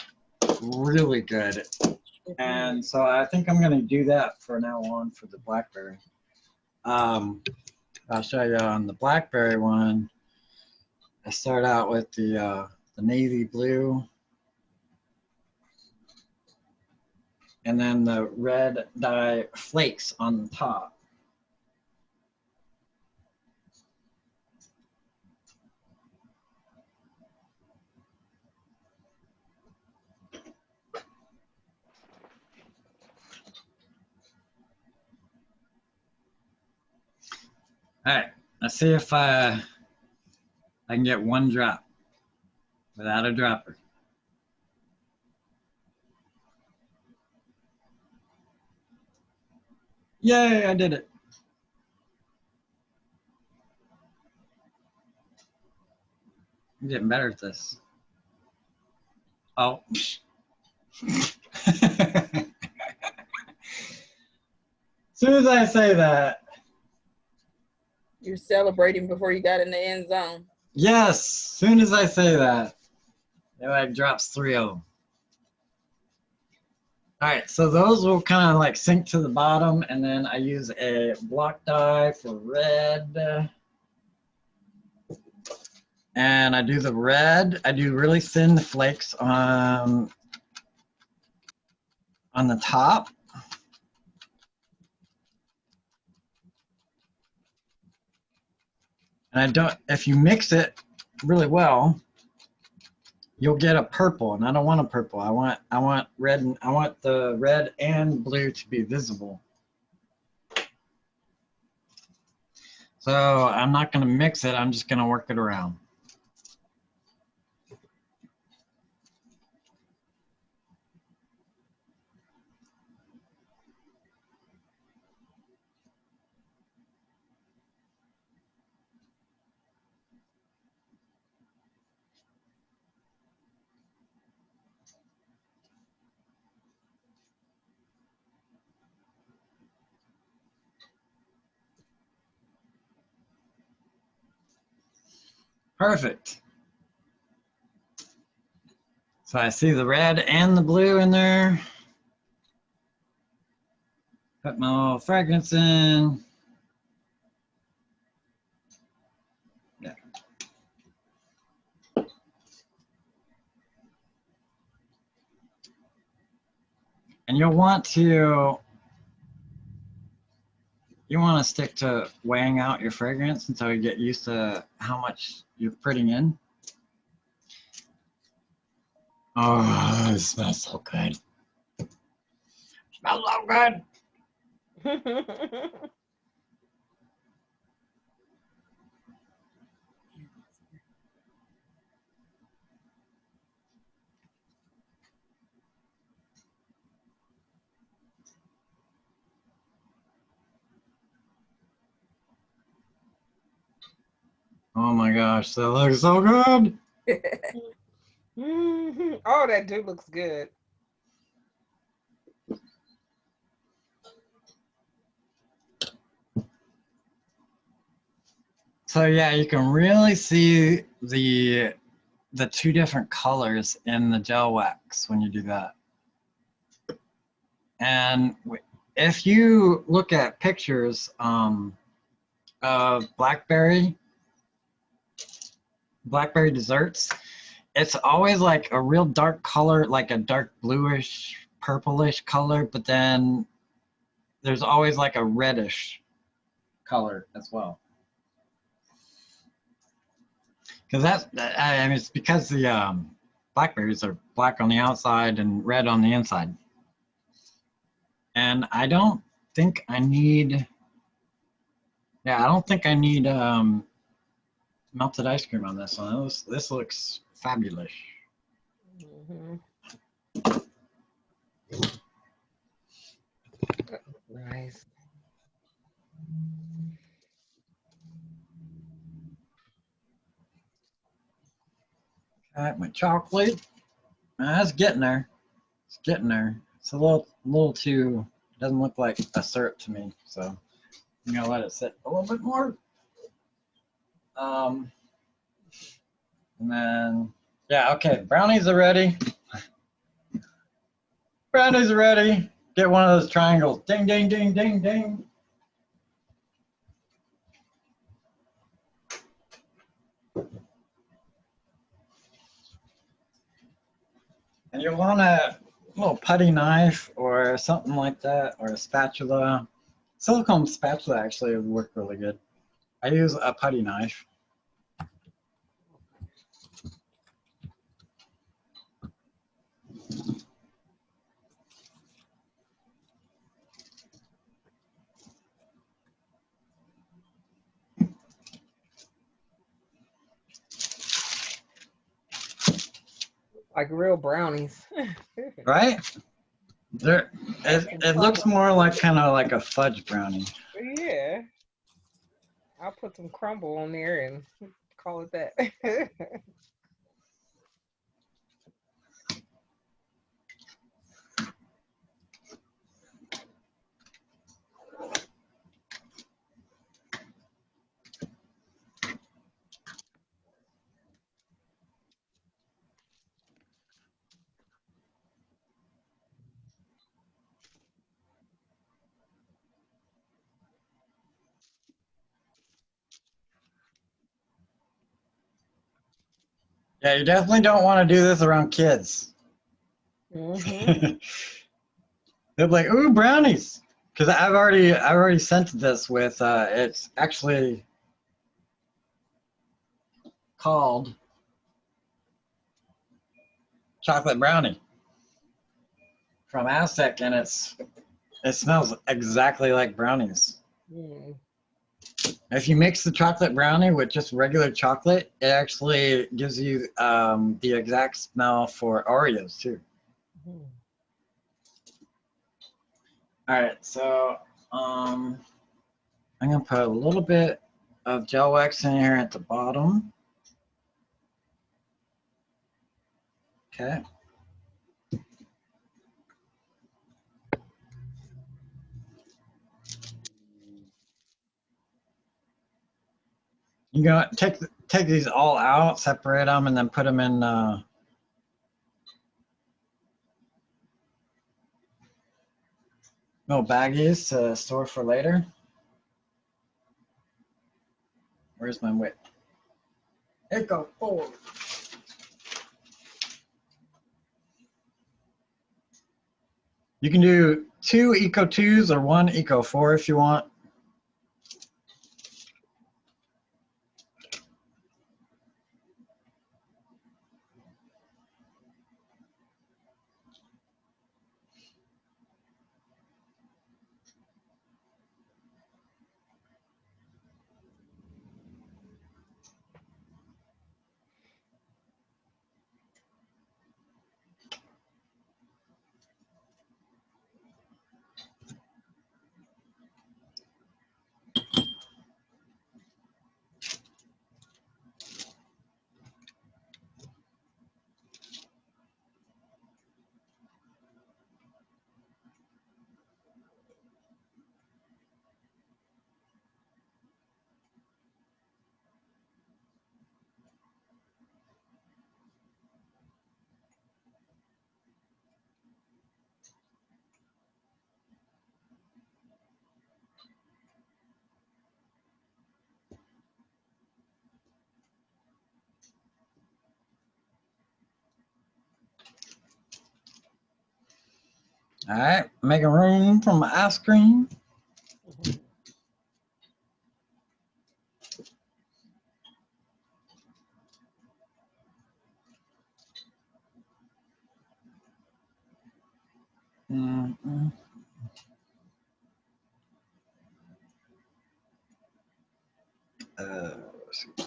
really good. And so I think I'm gonna do that for now on for the blackberry. I'll show you on the blackberry one. I start out with the navy blue, and then the red dye flakes on the top. All right, let's see if I can get one drop without a dropper. Yay, I did it. I'm getting better at this. Oh. soon as I say that, You're celebrating before you got in the end zone. yes, soon as I say that, it like drops 3 of them. All right, so those will kind of like sink to the bottom, and then I use a block die for red. And I do the red. I do really thin flakes on the top. And I don't, if you mix it really well, you'll get a purple, and I don't want a purple. I want red, and I want the red and blue to be visible. So I'm not going to mix it. I'm just going to work it around. Perfect. So I see the red and the blue in there. Put my little fragrance in. Yeah. And you'll want to stick to weighing out your fragrance until you get used to how much you're putting in. Oh, it smells so good. Smells so good. Oh my gosh, that looks so good. Oh, that do looks good. So yeah, you can really see the 2 different colors in the gel wax when you do that. And if you look at pictures of blackberry desserts, it's always like a real dark color, like a dark bluish, purplish color, but then there's always like a reddish color as well. Because I mean, it's because the blackberries are black on the outside and red on the inside. And I don't think I need, melted ice cream on this one. This looks fabulous. Nice. Got my chocolate. That's getting there. It's getting there. It's a little too, doesn't look like a syrup to me. So I'm gonna let it sit a little bit more. And then, yeah, okay, brownies are ready. Brownies are ready. Get one of those triangles. Ding, ding, ding, ding, ding. And you want a little putty knife or something like that, or a spatula. Silicone spatula actually would work really good. I use a putty knife. Like real brownies. Right? It looks more like kind of like a fudge brownie. Yeah. I'll put some crumble on there and call it that. Yeah, you definitely don't want to do this around kids. Mhm. They're like, ooh, brownies. Because I've already sent this with it's actually called chocolate brownie from Aztec, and it smells exactly like brownies. Mm. If you mix the chocolate brownie with just regular chocolate, it actually gives you the exact smell for Oreos too. Mhm. All right, so I'm gonna put a little bit of gel wax in here at the bottom. Okay. You're gonna take these all out, separate them, and then put them in little baggies to store for later. Where's my whip? It go forward. You can do 2 Eco 2s or 1 Eco 4 if you want. All right, making room for my ice cream. Mm-mm. Let's see.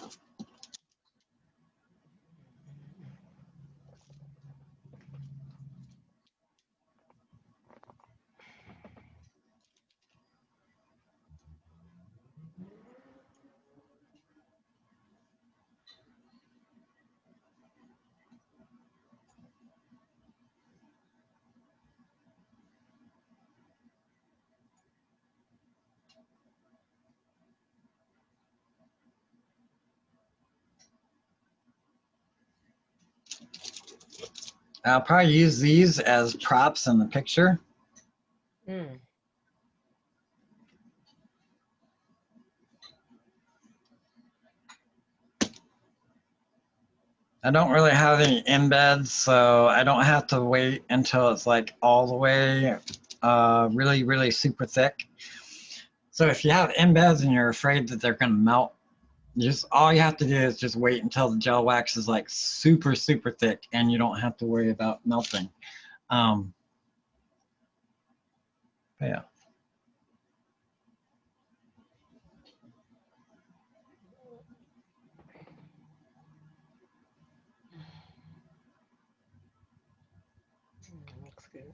I'll probably use these as props in the picture. Mm. I don't really have any embeds, so I don't have to wait until it's like all the way really, really super thick. So if you have embeds and you're afraid that they're gonna melt, just all you have to do is just wait until the gel wax is like super, super thick and you don't have to worry about melting. But yeah. Looks good.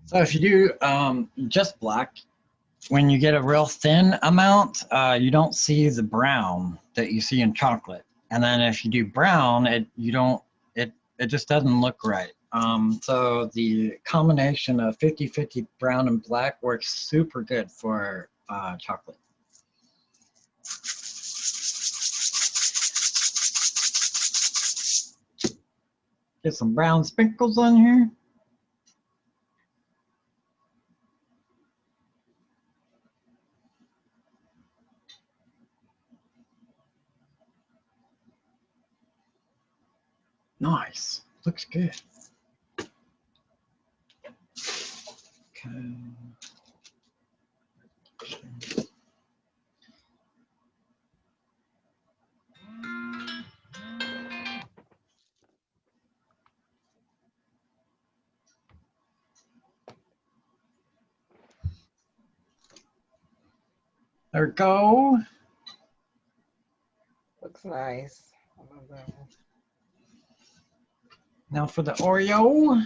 So if you do just black, when you get a real thin amount, you don't see the brown that you see in chocolate. And then if you do brown, it just doesn't look right. So the combination of 50-50 brown and black works super good for chocolate. Get some brown sprinkles on here. Nice. Looks good. Okay. There we go. Looks nice. I love that one. Now for the Oreo.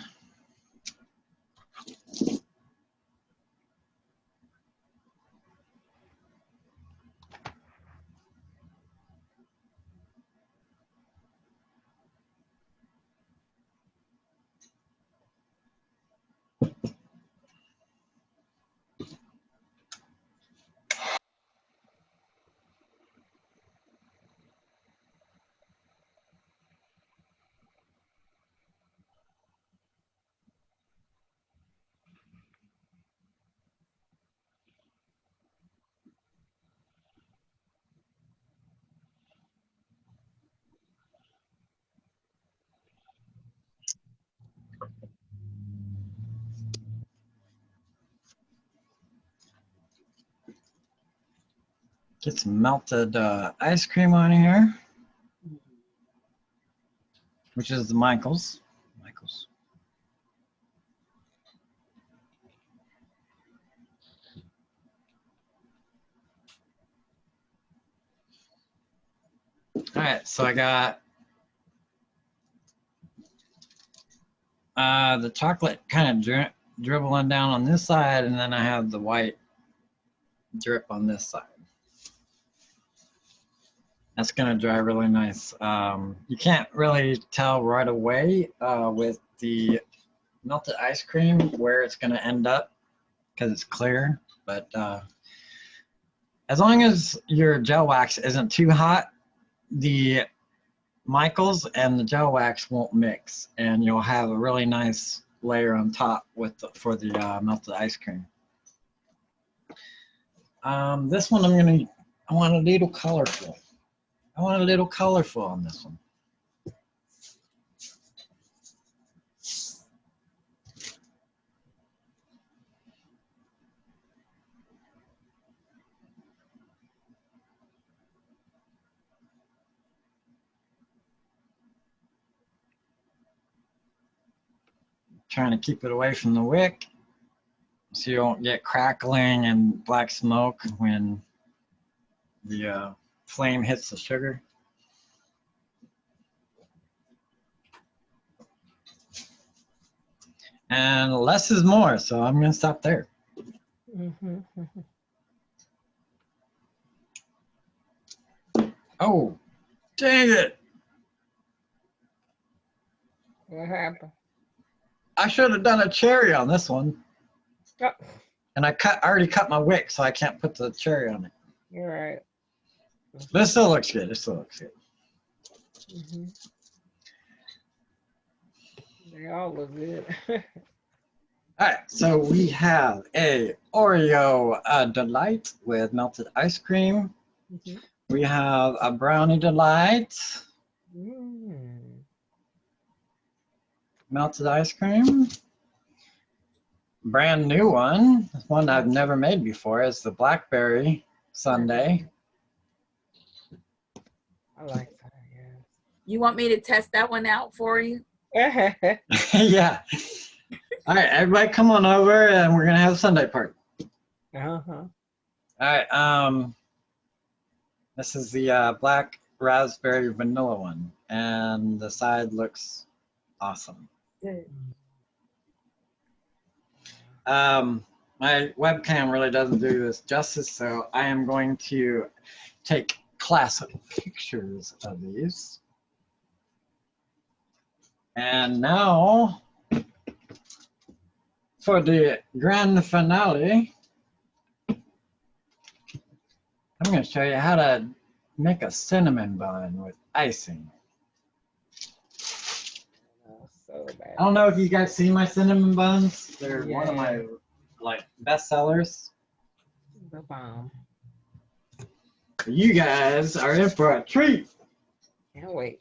Get some melted ice cream on here, which is the Michaels. All right, so I got the chocolate kind of dribbling down on this side, and then I have the white drip on this side. That's gonna dry really nice. You can't really tell right away with the melted ice cream where it's gonna end up because it's clear, but as long as your gel wax isn't too hot, the Michaels and the gel wax won't mix, and you'll have a really nice layer on top with for the melted ice cream. This one I want a little colorful. I want a little colorful on this one. Trying to keep it away from the wick so you don't get crackling and black smoke when the flame hits the sugar. And less is more, so I'm gonna stop there. Oh, dang it. What happened? I should have done a cherry on this one. Oh, And I already cut my wick, so I can't put the cherry on it. you're right. But it still looks good. It still looks good. They all look good. All right, so we have a Oreo Delight with melted ice cream. We have a Brownie Delight, melted ice cream. Brand new one I've never made before, is the Blackberry Sundae. I like that, You want me to test that one out for you? yeah. Yeah. All right, everybody come on over and we're gonna have a Sundae party. All right, this is the black raspberry vanilla one, and the side looks awesome. Good. My webcam really doesn't do this justice, so I am going to take classic pictures of these. And now, for the grand finale, I'm going to show you how to make a cinnamon bun with icing. So bad. I don't know if you guys see my cinnamon buns. They're one of my best sellers. The bomb. You guys are in for a treat. Can't wait.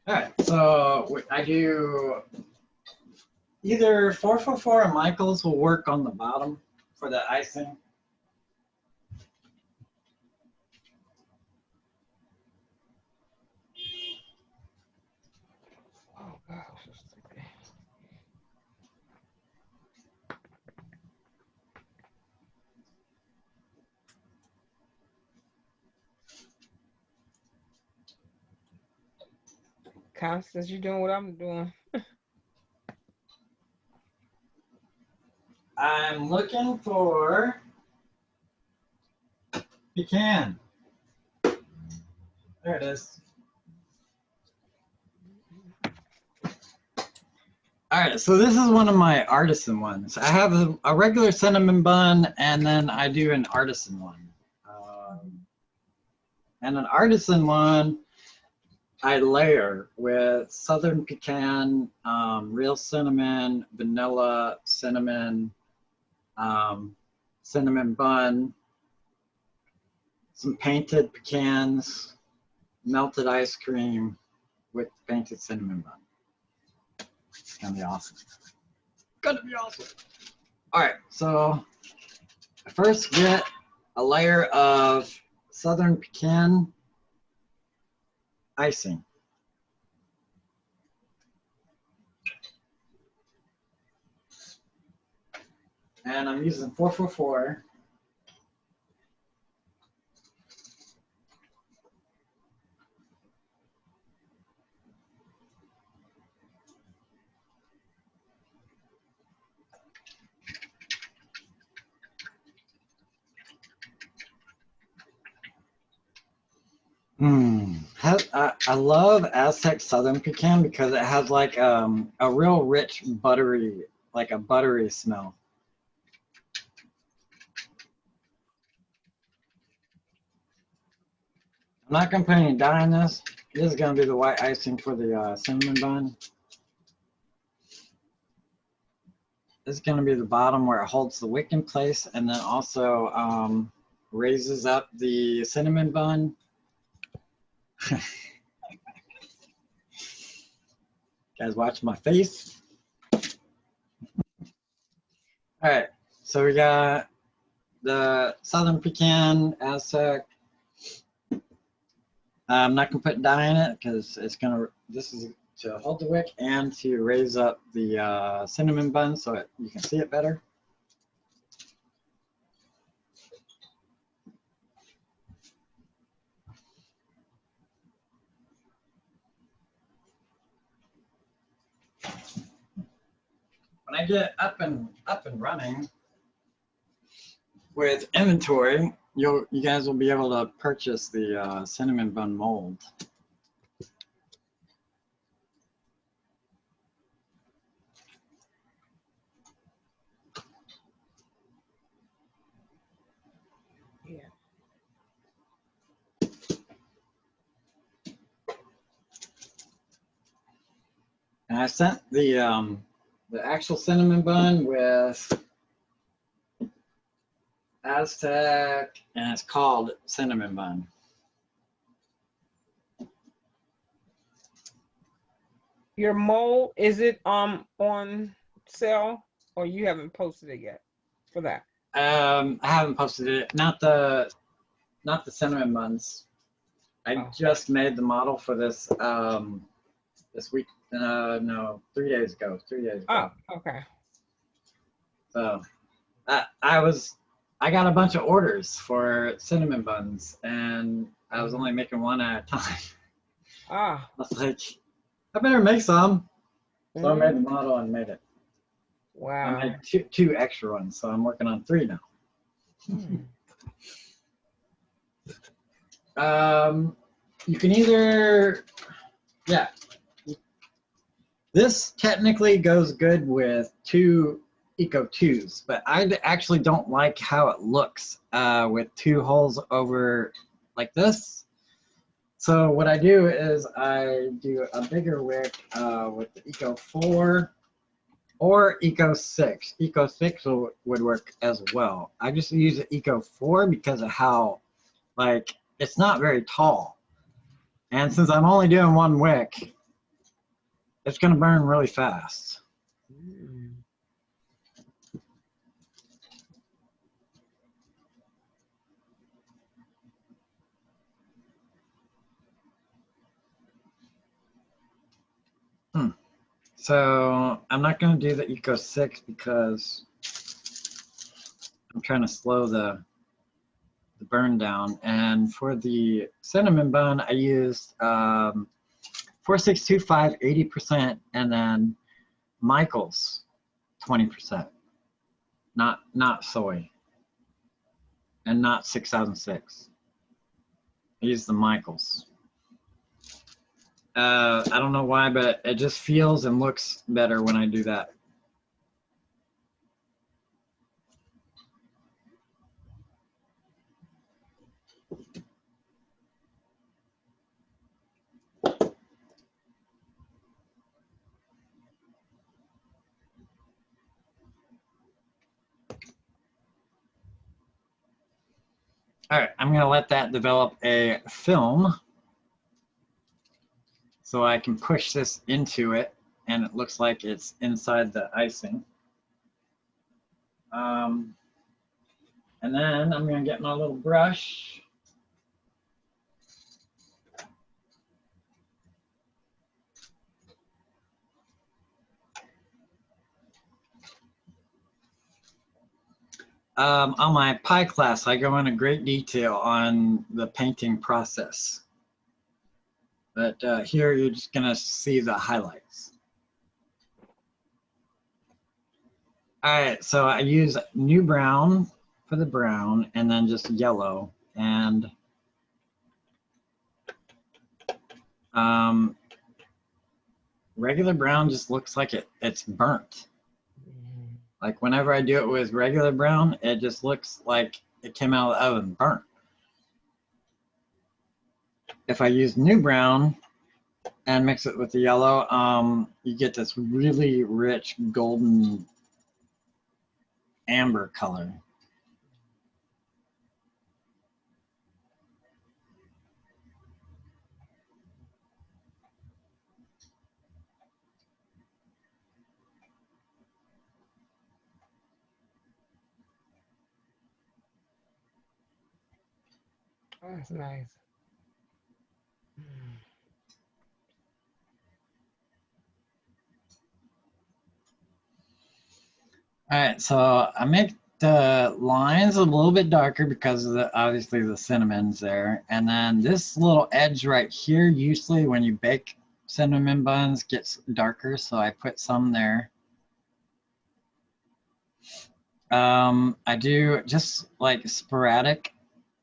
All right, so I do either 444 or Michaels will work on the bottom for the icing. Oh gosh. Constance, you doing what I'm doing? I'm looking for pecan. There it is. All right, so this is one of my artisan ones. I have a regular cinnamon bun, and then I do an artisan one. And an artisan one, I layer with southern pecan, real cinnamon, vanilla, cinnamon, cinnamon bun, some painted pecans, melted ice cream with painted cinnamon bun. It's gonna be awesome. Gonna be awesome. All right, so I first get a layer of southern pecan icing. And I'm using 444. I love Aztec Southern Pecan because it has like a real rich buttery, like a buttery smell. I'm not gonna put any dye in this. This is gonna be the white icing for the cinnamon bun. This is gonna be the bottom where it holds the wick in place and then also raises up the cinnamon bun. Guys, watch my face. All right, so we got the Southern Pecan, Aztec. I'm not gonna put dye in it because it's gonna, this is to hold the wick and to raise up the cinnamon bun so you can see it better. When I get up and running with inventory, you guys will be able to purchase the cinnamon bun mold. Yeah. And I sent the actual cinnamon bun with Aztec, and it's called cinnamon bun. Your mold, is it on sale or you haven't posted it yet for that? I haven't posted it. Not the cinnamon buns. I just made the model for this this week. No, 3 days ago. 3 days ago. Oh, okay. So I got a bunch of orders for cinnamon buns, and I was only making one at a time. I was like, I better make some. So I made the model and made it. Wow. I made two extra ones, so I'm working on 3 now. You can either, yeah. This technically goes good with two Eco 2s, but I actually don't like how it looks with two holes over like this. So what I do is I do a bigger wick with the Eco 4 or Eco 6. Eco 6 would work as well. I just use the Eco 4 because of how, like, it's not very tall. And since I'm only doing one wick, it's going to burn really fast. So I'm not going to do the Eco 6 because I'm trying to slow the burn down. And for the cinnamon bun, I used 4625 80%, and then Michael's 20%, not soy, and not 6006. I used the Michael's. I don't know why, but it just feels and looks better when I do that. All right, I'm gonna let that develop a film so I can push this into it and it looks like it's inside the icing. And then I'm gonna get my little brush. On my pie class, I go into great detail on the painting process. But here you're just gonna see the highlights. All right, so I use new brown for the brown and then just yellow. And regular brown just looks like it's burnt. Like whenever I do it with regular brown, it just looks like it came out of the oven burnt. If I use new brown and mix it with the yellow, you get this really rich golden amber color. Oh, that's nice. All right, so I make the lines a little bit darker because of obviously the cinnamon's there. And then this little edge right here, usually when you bake cinnamon buns, gets darker, so I put some there. I do just like sporadic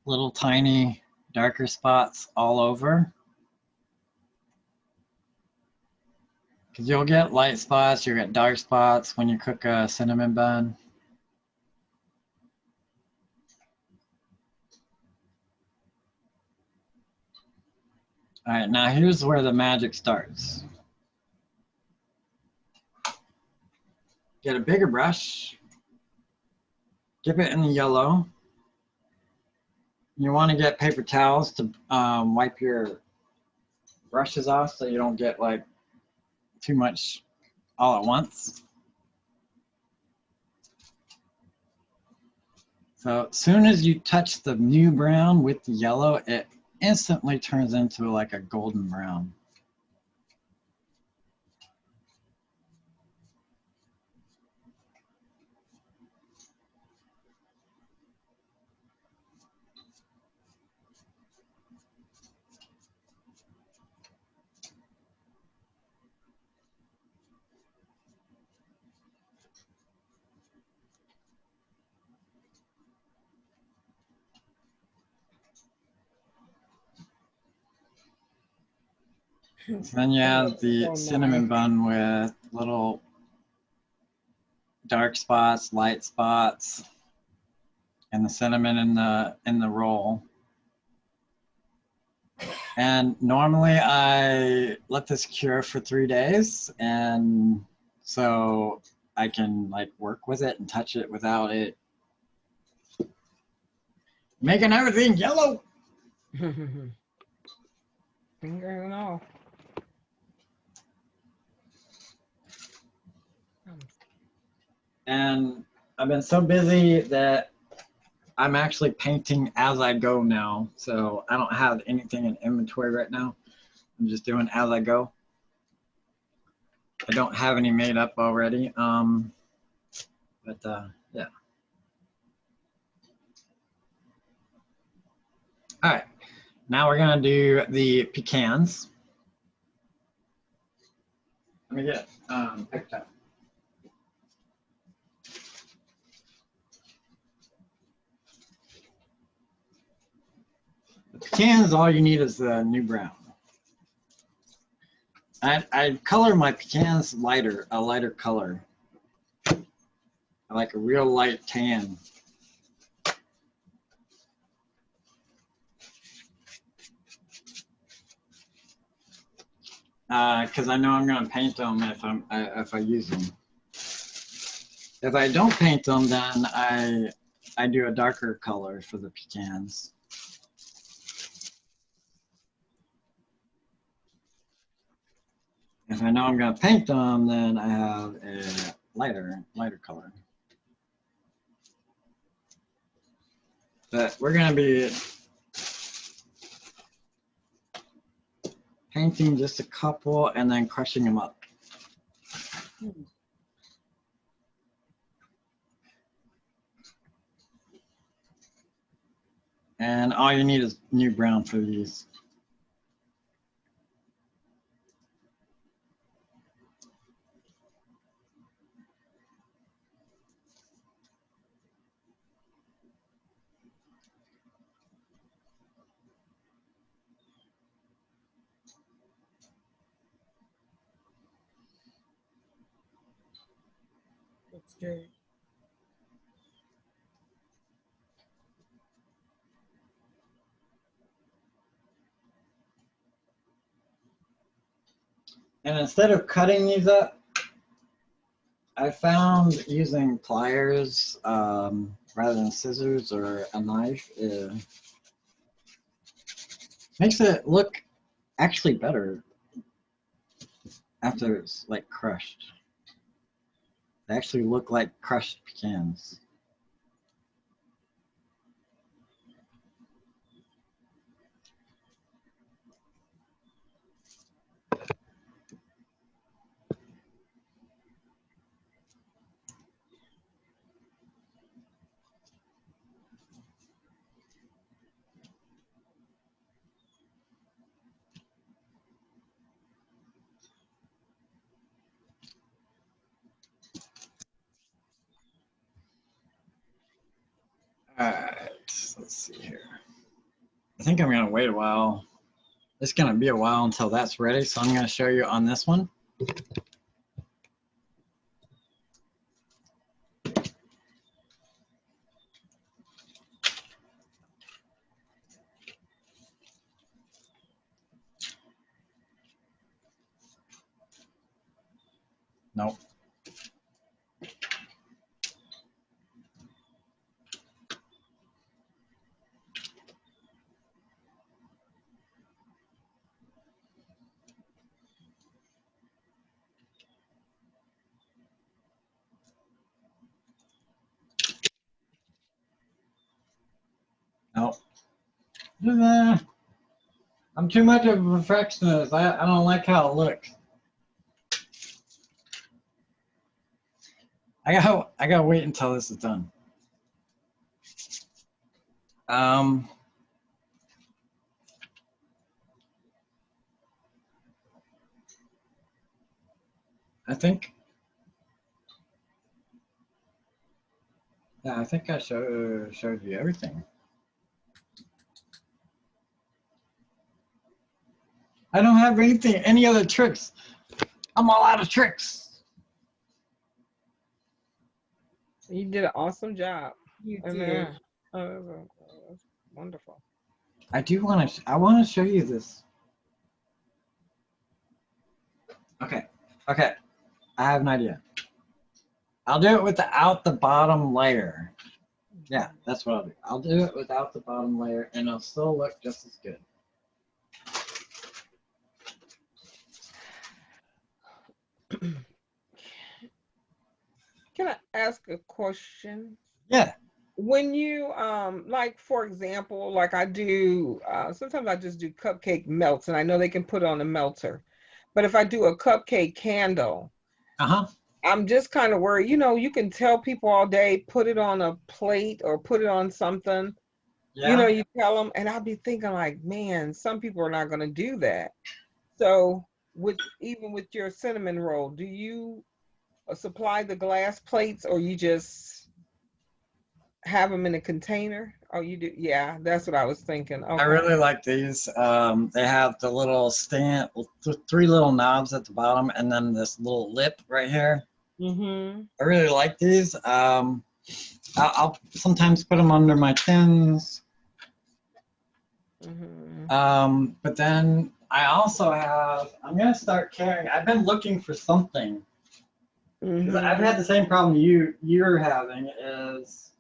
little tiny darker spots all over. Because you'll get light spots, you'll get dark spots when you cook a cinnamon bun. All right, now here's where the magic starts. Get a bigger brush, dip it in the yellow. You want to get paper towels to wipe your brushes off so you don't get like too much all at once. So as soon as you touch the new brown with the yellow, it instantly turns into like a golden brown. So then you have the Oh, cinnamon bun with little dark spots, light spots, and the cinnamon in the roll. And normally I let this cure for 3 days, and so I can like work with it and touch it without it making everything yellow. Finger and all. And I've been so busy that I'm actually painting as I go now. So I don't have anything in inventory right now. I'm just doing as I go. I don't have any made up already. But yeah. All right, now we're gonna do the pecans. Let me get picked up. The pecans, all you need is the new brown. I color my pecans lighter, a lighter color. I like a real light tan. Because I know I'm going to paint them if I use them. If I don't paint them, then I do a darker color for the pecans. If I know I'm going to paint them, then I have a lighter color. But we're going to be painting just a couple and then crushing them up. And all you need is new brown for these. Looks good. And instead of cutting these up, I found using pliers rather than scissors or a knife makes it look actually better after it's like crushed. They actually look like crushed pecans. All right, let's see here. I think I'm gonna wait a while. It's gonna be a while until that's ready, so I'm gonna show you on this one. Nope. Nope. I'm too much of a perfectionist. I don't like how it looks. I gotta wait until this is done. I think. Yeah, I think I showed you everything. I don't have any other tricks. I'm all out of tricks. You did an awesome job. You I did. mean, that's wonderful. I want to show you this. Okay. I have an idea. I'll do it without the bottom layer. Yeah, that's what I'll do. I'll do it without the bottom layer and it'll still look just as good. Can I ask a question? Yeah. When you like for example, like I do sometimes I just do cupcake melts and I know they can put on a melter. But if I do a cupcake candle, Uh-huh. I'm just kind of worried, you can tell people all day, put it on a plate or put it on something. Yeah. You tell them, and I'll be thinking like, man, some people are not going to do that. So even with your cinnamon roll, do you supply the glass plates or you just have them in a container? Oh, you do? Yeah, that's what I was thinking. Okay. I really like these. They have the little stand, three little knobs at the bottom, and then this little lip right here. Mm-hmm. I really like these. I'll sometimes put them under my tins. Mm-hmm. But then I also I'm going to start carrying, I've been looking for something. 'Cause I've had the same problem you're having is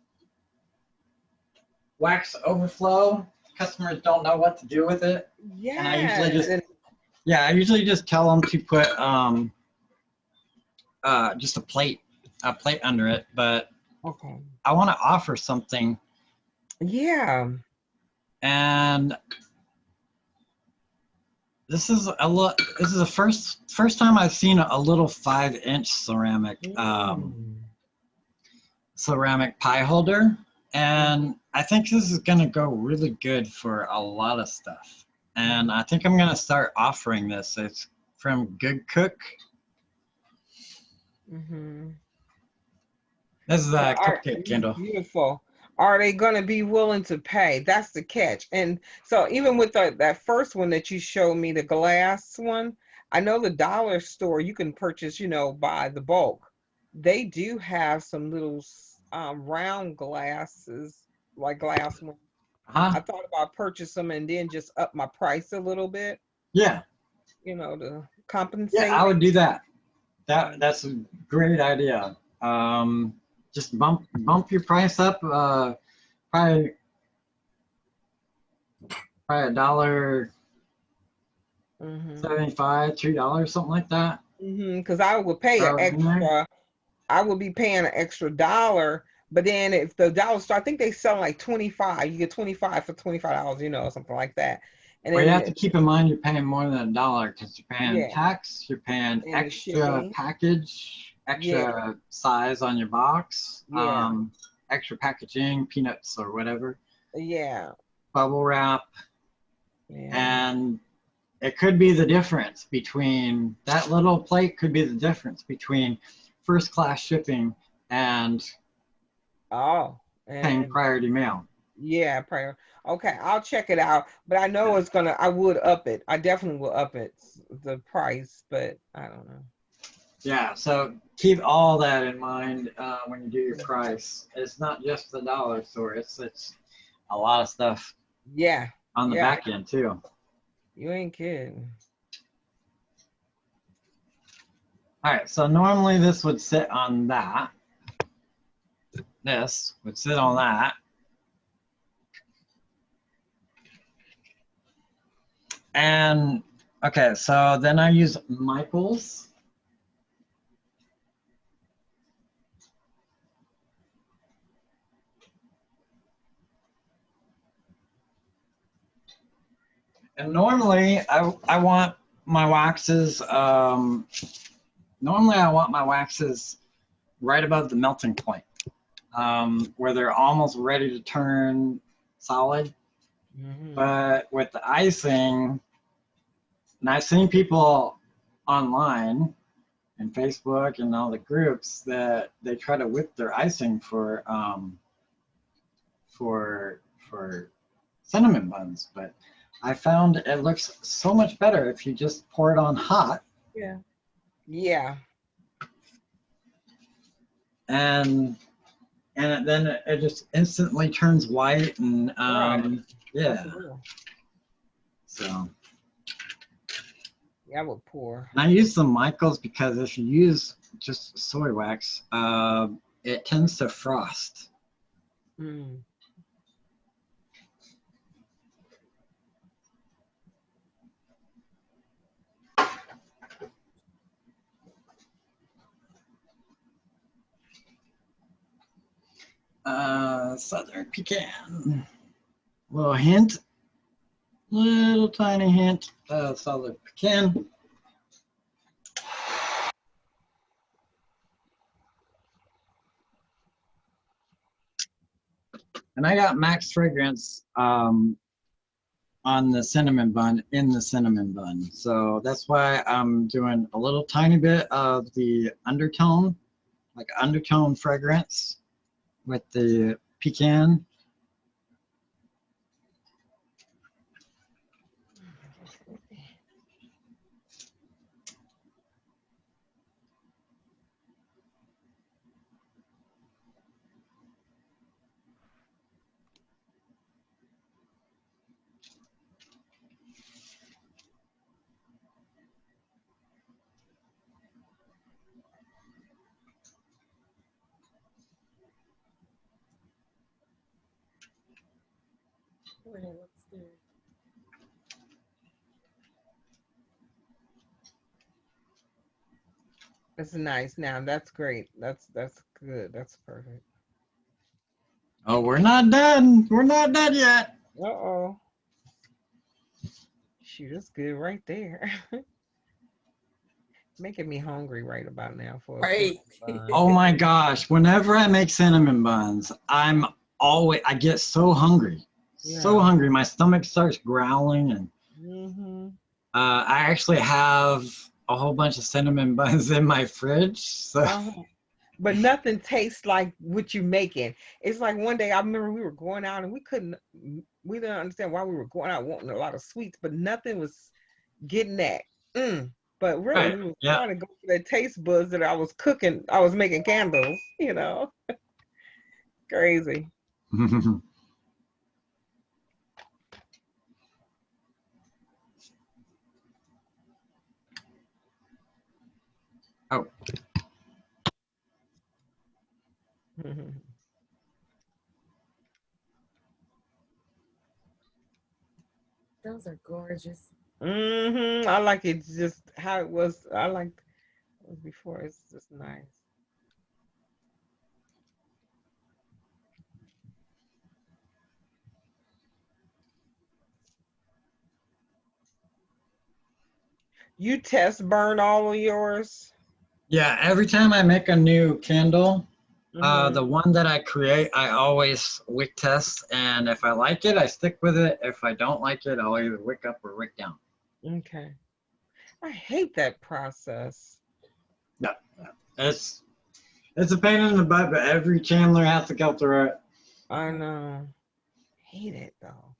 wax overflow. Customers don't know what to do with it. Yeah. And I usually just tell them to put just a plate under it. But Okay. I want to offer something, Yeah. and this is the first time I've seen a little 5-inch ceramic pie holder, and I think this is gonna go really good for a lot of stuff. And I think I'm gonna start offering this. It's from Good Cook. Mm-hmm. This is a cupcake candle. Beautiful. Are they going to be willing to pay? That's the catch. And so even with that first one that you showed me, the glass one, I know the dollar store you can purchase, by the bulk. They do have some little round glasses, like glass ones. I thought about purchasing them and then just up my price a little bit, Yeah. to compensate. Yeah, I would do that. That's a great idea. Just bump your price up, probably $1.75, $3, something like that. Because I would pay an extra. I would be paying an extra $1, but then if the dollar store, I think they sell like 25. You get 25 for $25, something like that. And Well, then you have to keep in mind you're paying more than $1 because you're paying tax, you're paying And extra shipping. package, extra size on your box, extra packaging, peanuts or whatever, bubble wrap, and it could be the difference between that little plate could be the difference between first class shipping and paying priority mail. Yeah, prior. Okay, I'll check it out. But I know I would up it. I definitely will up it, the price, but I don't know. Yeah, so keep all that in mind when you do your price. It's not just the dollar store, it's a lot of stuff. Yeah. On the back end too. You ain't kidding. All right, so normally this would sit on that. This would sit on that. And okay, so then I use Michael's. And normally I want my waxes, right above the melting point, where they're almost ready to turn solid. But with the icing, and I've seen people online and Facebook and all the groups that they try to whip their icing for cinnamon buns, but I found it looks so much better if you just pour it on hot. Yeah. Yeah. And then it just instantly turns white and Right. yeah. For real. So Yeah, I would pour. and I use the Michaels because if you use just soy wax, it tends to frost. Mm. Southern pecan. Little hint, little tiny hint of southern pecan. And I got max fragrance on the cinnamon bun, in the cinnamon bun. So that's why I'm doing a little tiny bit of the undertone, like undertone fragrance with the pecan. Oh, it looks good. That's nice. Now that's great. That's good. That's perfect. Oh, we're not done. We're not done yet. Uh-oh. Shoot, that's good right there. Making me hungry right about now for a Right. cinnamon bun. Oh my gosh. Whenever I make cinnamon buns, I get so hungry. So Yeah. hungry. My stomach starts growling and Mm-hmm. I actually have a whole bunch of cinnamon buns in my fridge. So But nothing tastes like what you making. It's like one day I remember we were going out and we didn't understand why we were going out wanting a lot of sweets, but nothing was getting that. But really, Right, we were yeah. trying to go for that taste buds that I was cooking. I was making candles, Crazy. Oh, Those are gorgeous. I like it just how it was. I liked it was before. It's just nice. You test burn all of yours? yeah. Every time I make a new candle, Mhm. the one that I create, I always wick test, and if I like it, I stick with it. If I don't like it, I'll either wick up or wick down. Okay. I hate that process. Yeah, it's a pain in the butt, but every chandler has to go through it. I know. Hate it though.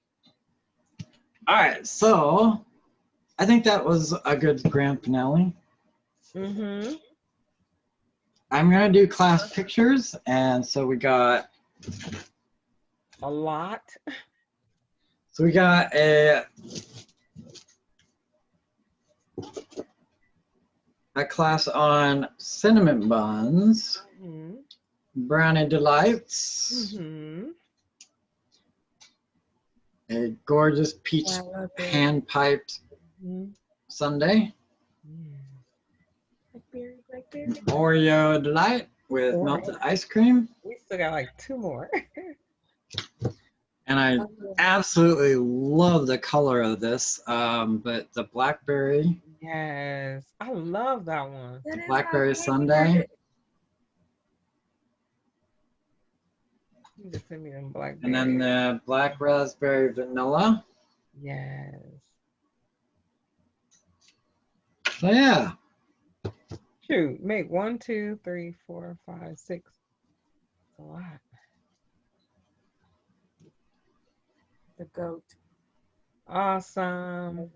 All right, so I think that was a good grand finale. Mhm. I'm gonna do class pictures, and so we got A lot. a class on cinnamon buns, Mhm. brownie delights, Mhm. a gorgeous peach I love it. hand piped Mhm. sundae, Blackberry, blackberry. Oreo delight with Oreo. melted ice cream, We still got like two more. and I absolutely love the color of this. But the blackberry, Yes. I love that one. That is blackberry my sundae, favorite. You just send me them blackberries. and then the black raspberry vanilla. Yes. So yeah, Shoot, make 1, 2, 3, 4, 5, 6. That's a lot. The goat. Awesome.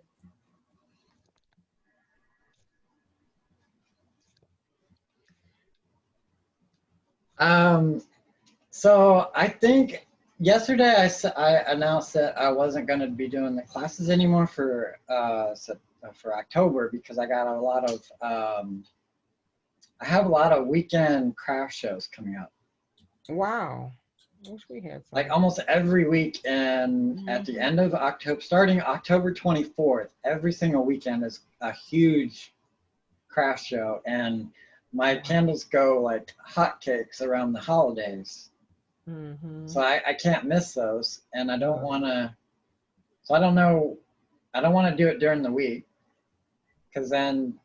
So I think yesterday I announced that I wasn't going to be doing the classes anymore for October because I got a lot of I have a lot of weekend craft shows coming up. Wow. Wish we had some. Like almost every week, and at the end of October, starting October 24th, every single weekend is a huge craft show, and my candles go like hotcakes around the holidays. So I can't miss those, and I don't want to. So I don't know. I don't want to do it during the week, because then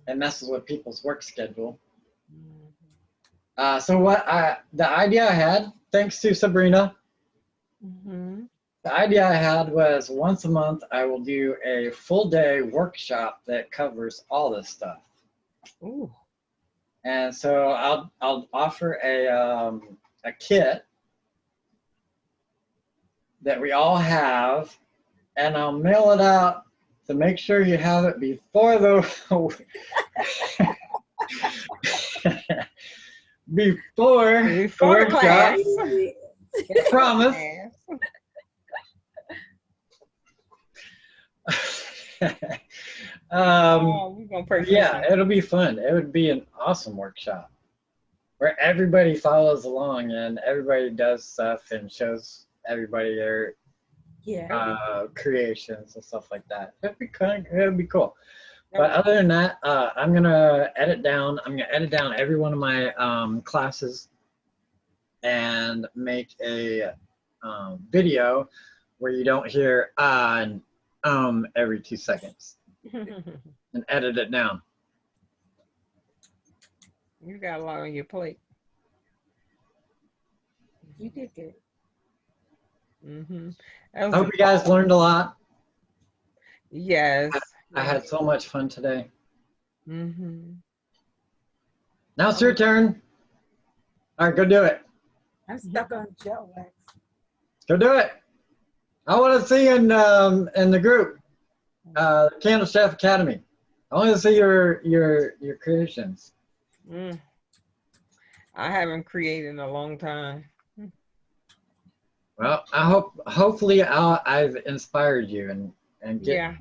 it messes with people's work schedule. So the idea I had, thanks to Sabrina, the idea I had was once a month I will do a full day workshop that covers all this stuff. Ooh. And so I'll offer a kit that we all have, and I'll mail it out to make sure you have it before the before the class. I promise. Yeah, it'll be fun. It would be an awesome workshop where everybody follows along and everybody does stuff and shows everybody their creations and stuff like that. It'd be cool. But other than that, I'm gonna edit down every one of my classes and make a video where you don't hear and every 2 seconds and edit it down. You got a lot on your plate. You did good. I hope you guys learned a lot. Yes. I had so much fun today. Mm-hmm. Now it's your turn. All right, go do it. I'm stuck on gel wax. Go do it. I want to see you in the group, Candle Chef Academy. I want to see your creations. I haven't created in a long time. Well, hopefully I've inspired you and get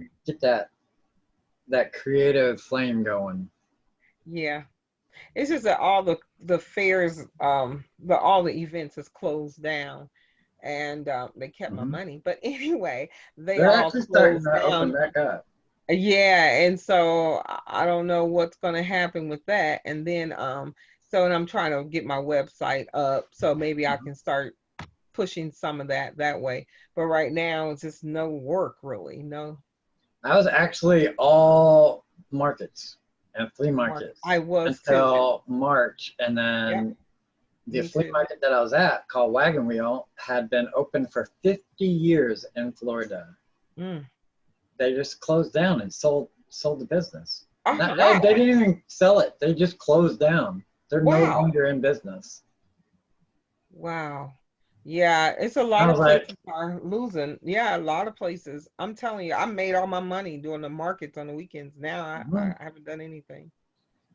that creative flame going. Yeah. It's just that all the fairs, all the events is closed down, and they kept my money. But anyway, they're all actually starting closed to open down. back up. Yeah, and so I don't know what's going to happen with that. And then and I'm trying to get my website up, so maybe I can start pushing some of that way. But right now it's just no work, really. No. I was actually all markets and flea markets. I was until March, and then the flea market that I was at, called Wagon Wheel, had been open for 50 years in Florida. They just closed down and sold the business. They didn't even sell it. They just closed down. They're no longer in business. Wow. Yeah, it's a lot of places are losing. Yeah, a lot of places. I'm telling you, I made all my money doing the markets on the weekends. Now I haven't done anything.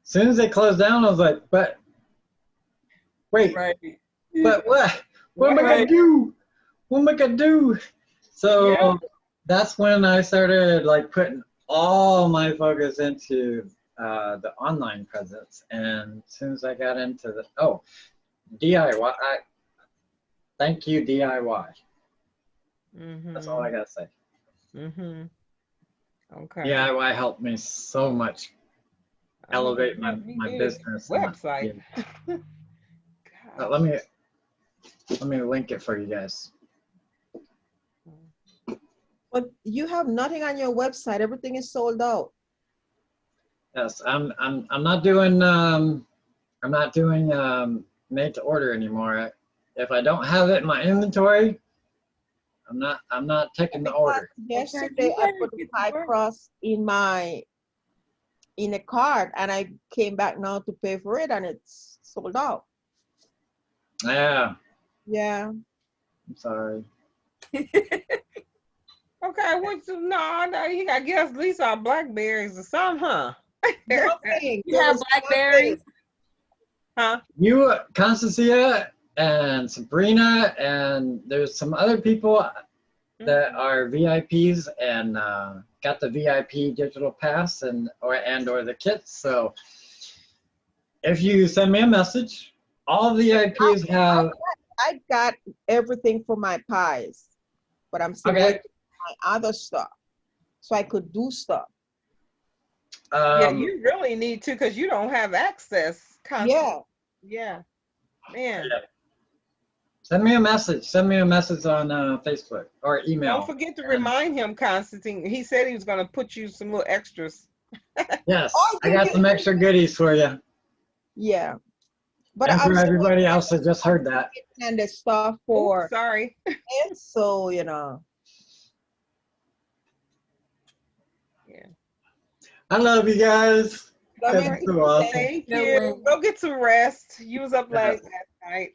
As soon as they closed down, I was like, but wait, but what? What am I gonna do? What am I gonna do? So that's when I started like putting all my focus into the online presence. And as soon as I got into the DIY, thank you, DIY. That's all I gotta say. Okay. DIY helped me so much elevate my business website. Let me link it for you guys. But you have nothing on your website. Everything is sold out. Yes, I'm not doing made to order anymore. If I don't have it in my inventory, I'm not taking the order. Yesterday I put a pie crust in a cart, and I came back now to pay for it, and it's sold out. Yeah. Yeah. I'm sorry. Okay, I went to no, he got guess at least our blackberries or something, huh? Nothing. You There have was blackberries? Huh? You, Constancia, and Sabrina, and there's some other people that are VIPs and got the VIP digital pass and or the kits. So if you send me a message, all VIPs have. I got everything for my pies, but I'm still Okay. waiting for my other stuff, so I could do stuff. Yeah, you really need to because you don't have access. Yeah. Yeah. Man. Yeah. Send me a message. Send me a message on Facebook or email. Don't forget to remind him, Constantine. He said he was going to put you some little extras. Yes, Oh, I got some extra goodies for you. Yeah. But And I'm for still everybody waiting else that just heard that. and the stuff Oh, for sorry. it, so you know. Yeah. I love you guys. Love That's you Alright. so too. awesome. Thank No you. way. Go get some rest. You was up Yeah. late last night.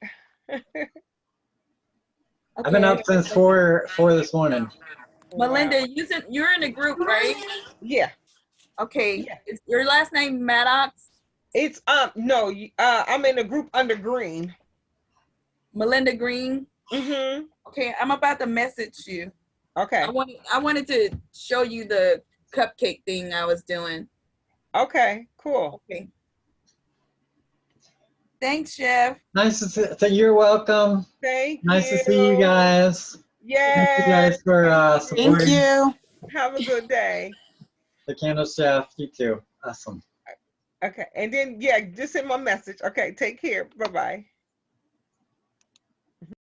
I've been up since 4 this morning. Melinda, you're in a group, right? Yeah. Okay. Yeah. Is your last name Maddox? It's no, I'm in a group under Green. Melinda Green? Mm-hmm. Okay, I'm about to message you. Okay. I wanted to show you the cupcake thing I was doing. Okay. Cool. Okay. Thanks, Chef. Nice to see. You're welcome. Thank you. Nice to see you guys. Yes. Thank you guys for supporting Thank you. Have a good day. the Candle Chef. You too. Awesome. Okay. And then, yeah, just send my message. Okay. Take care. Bye-bye.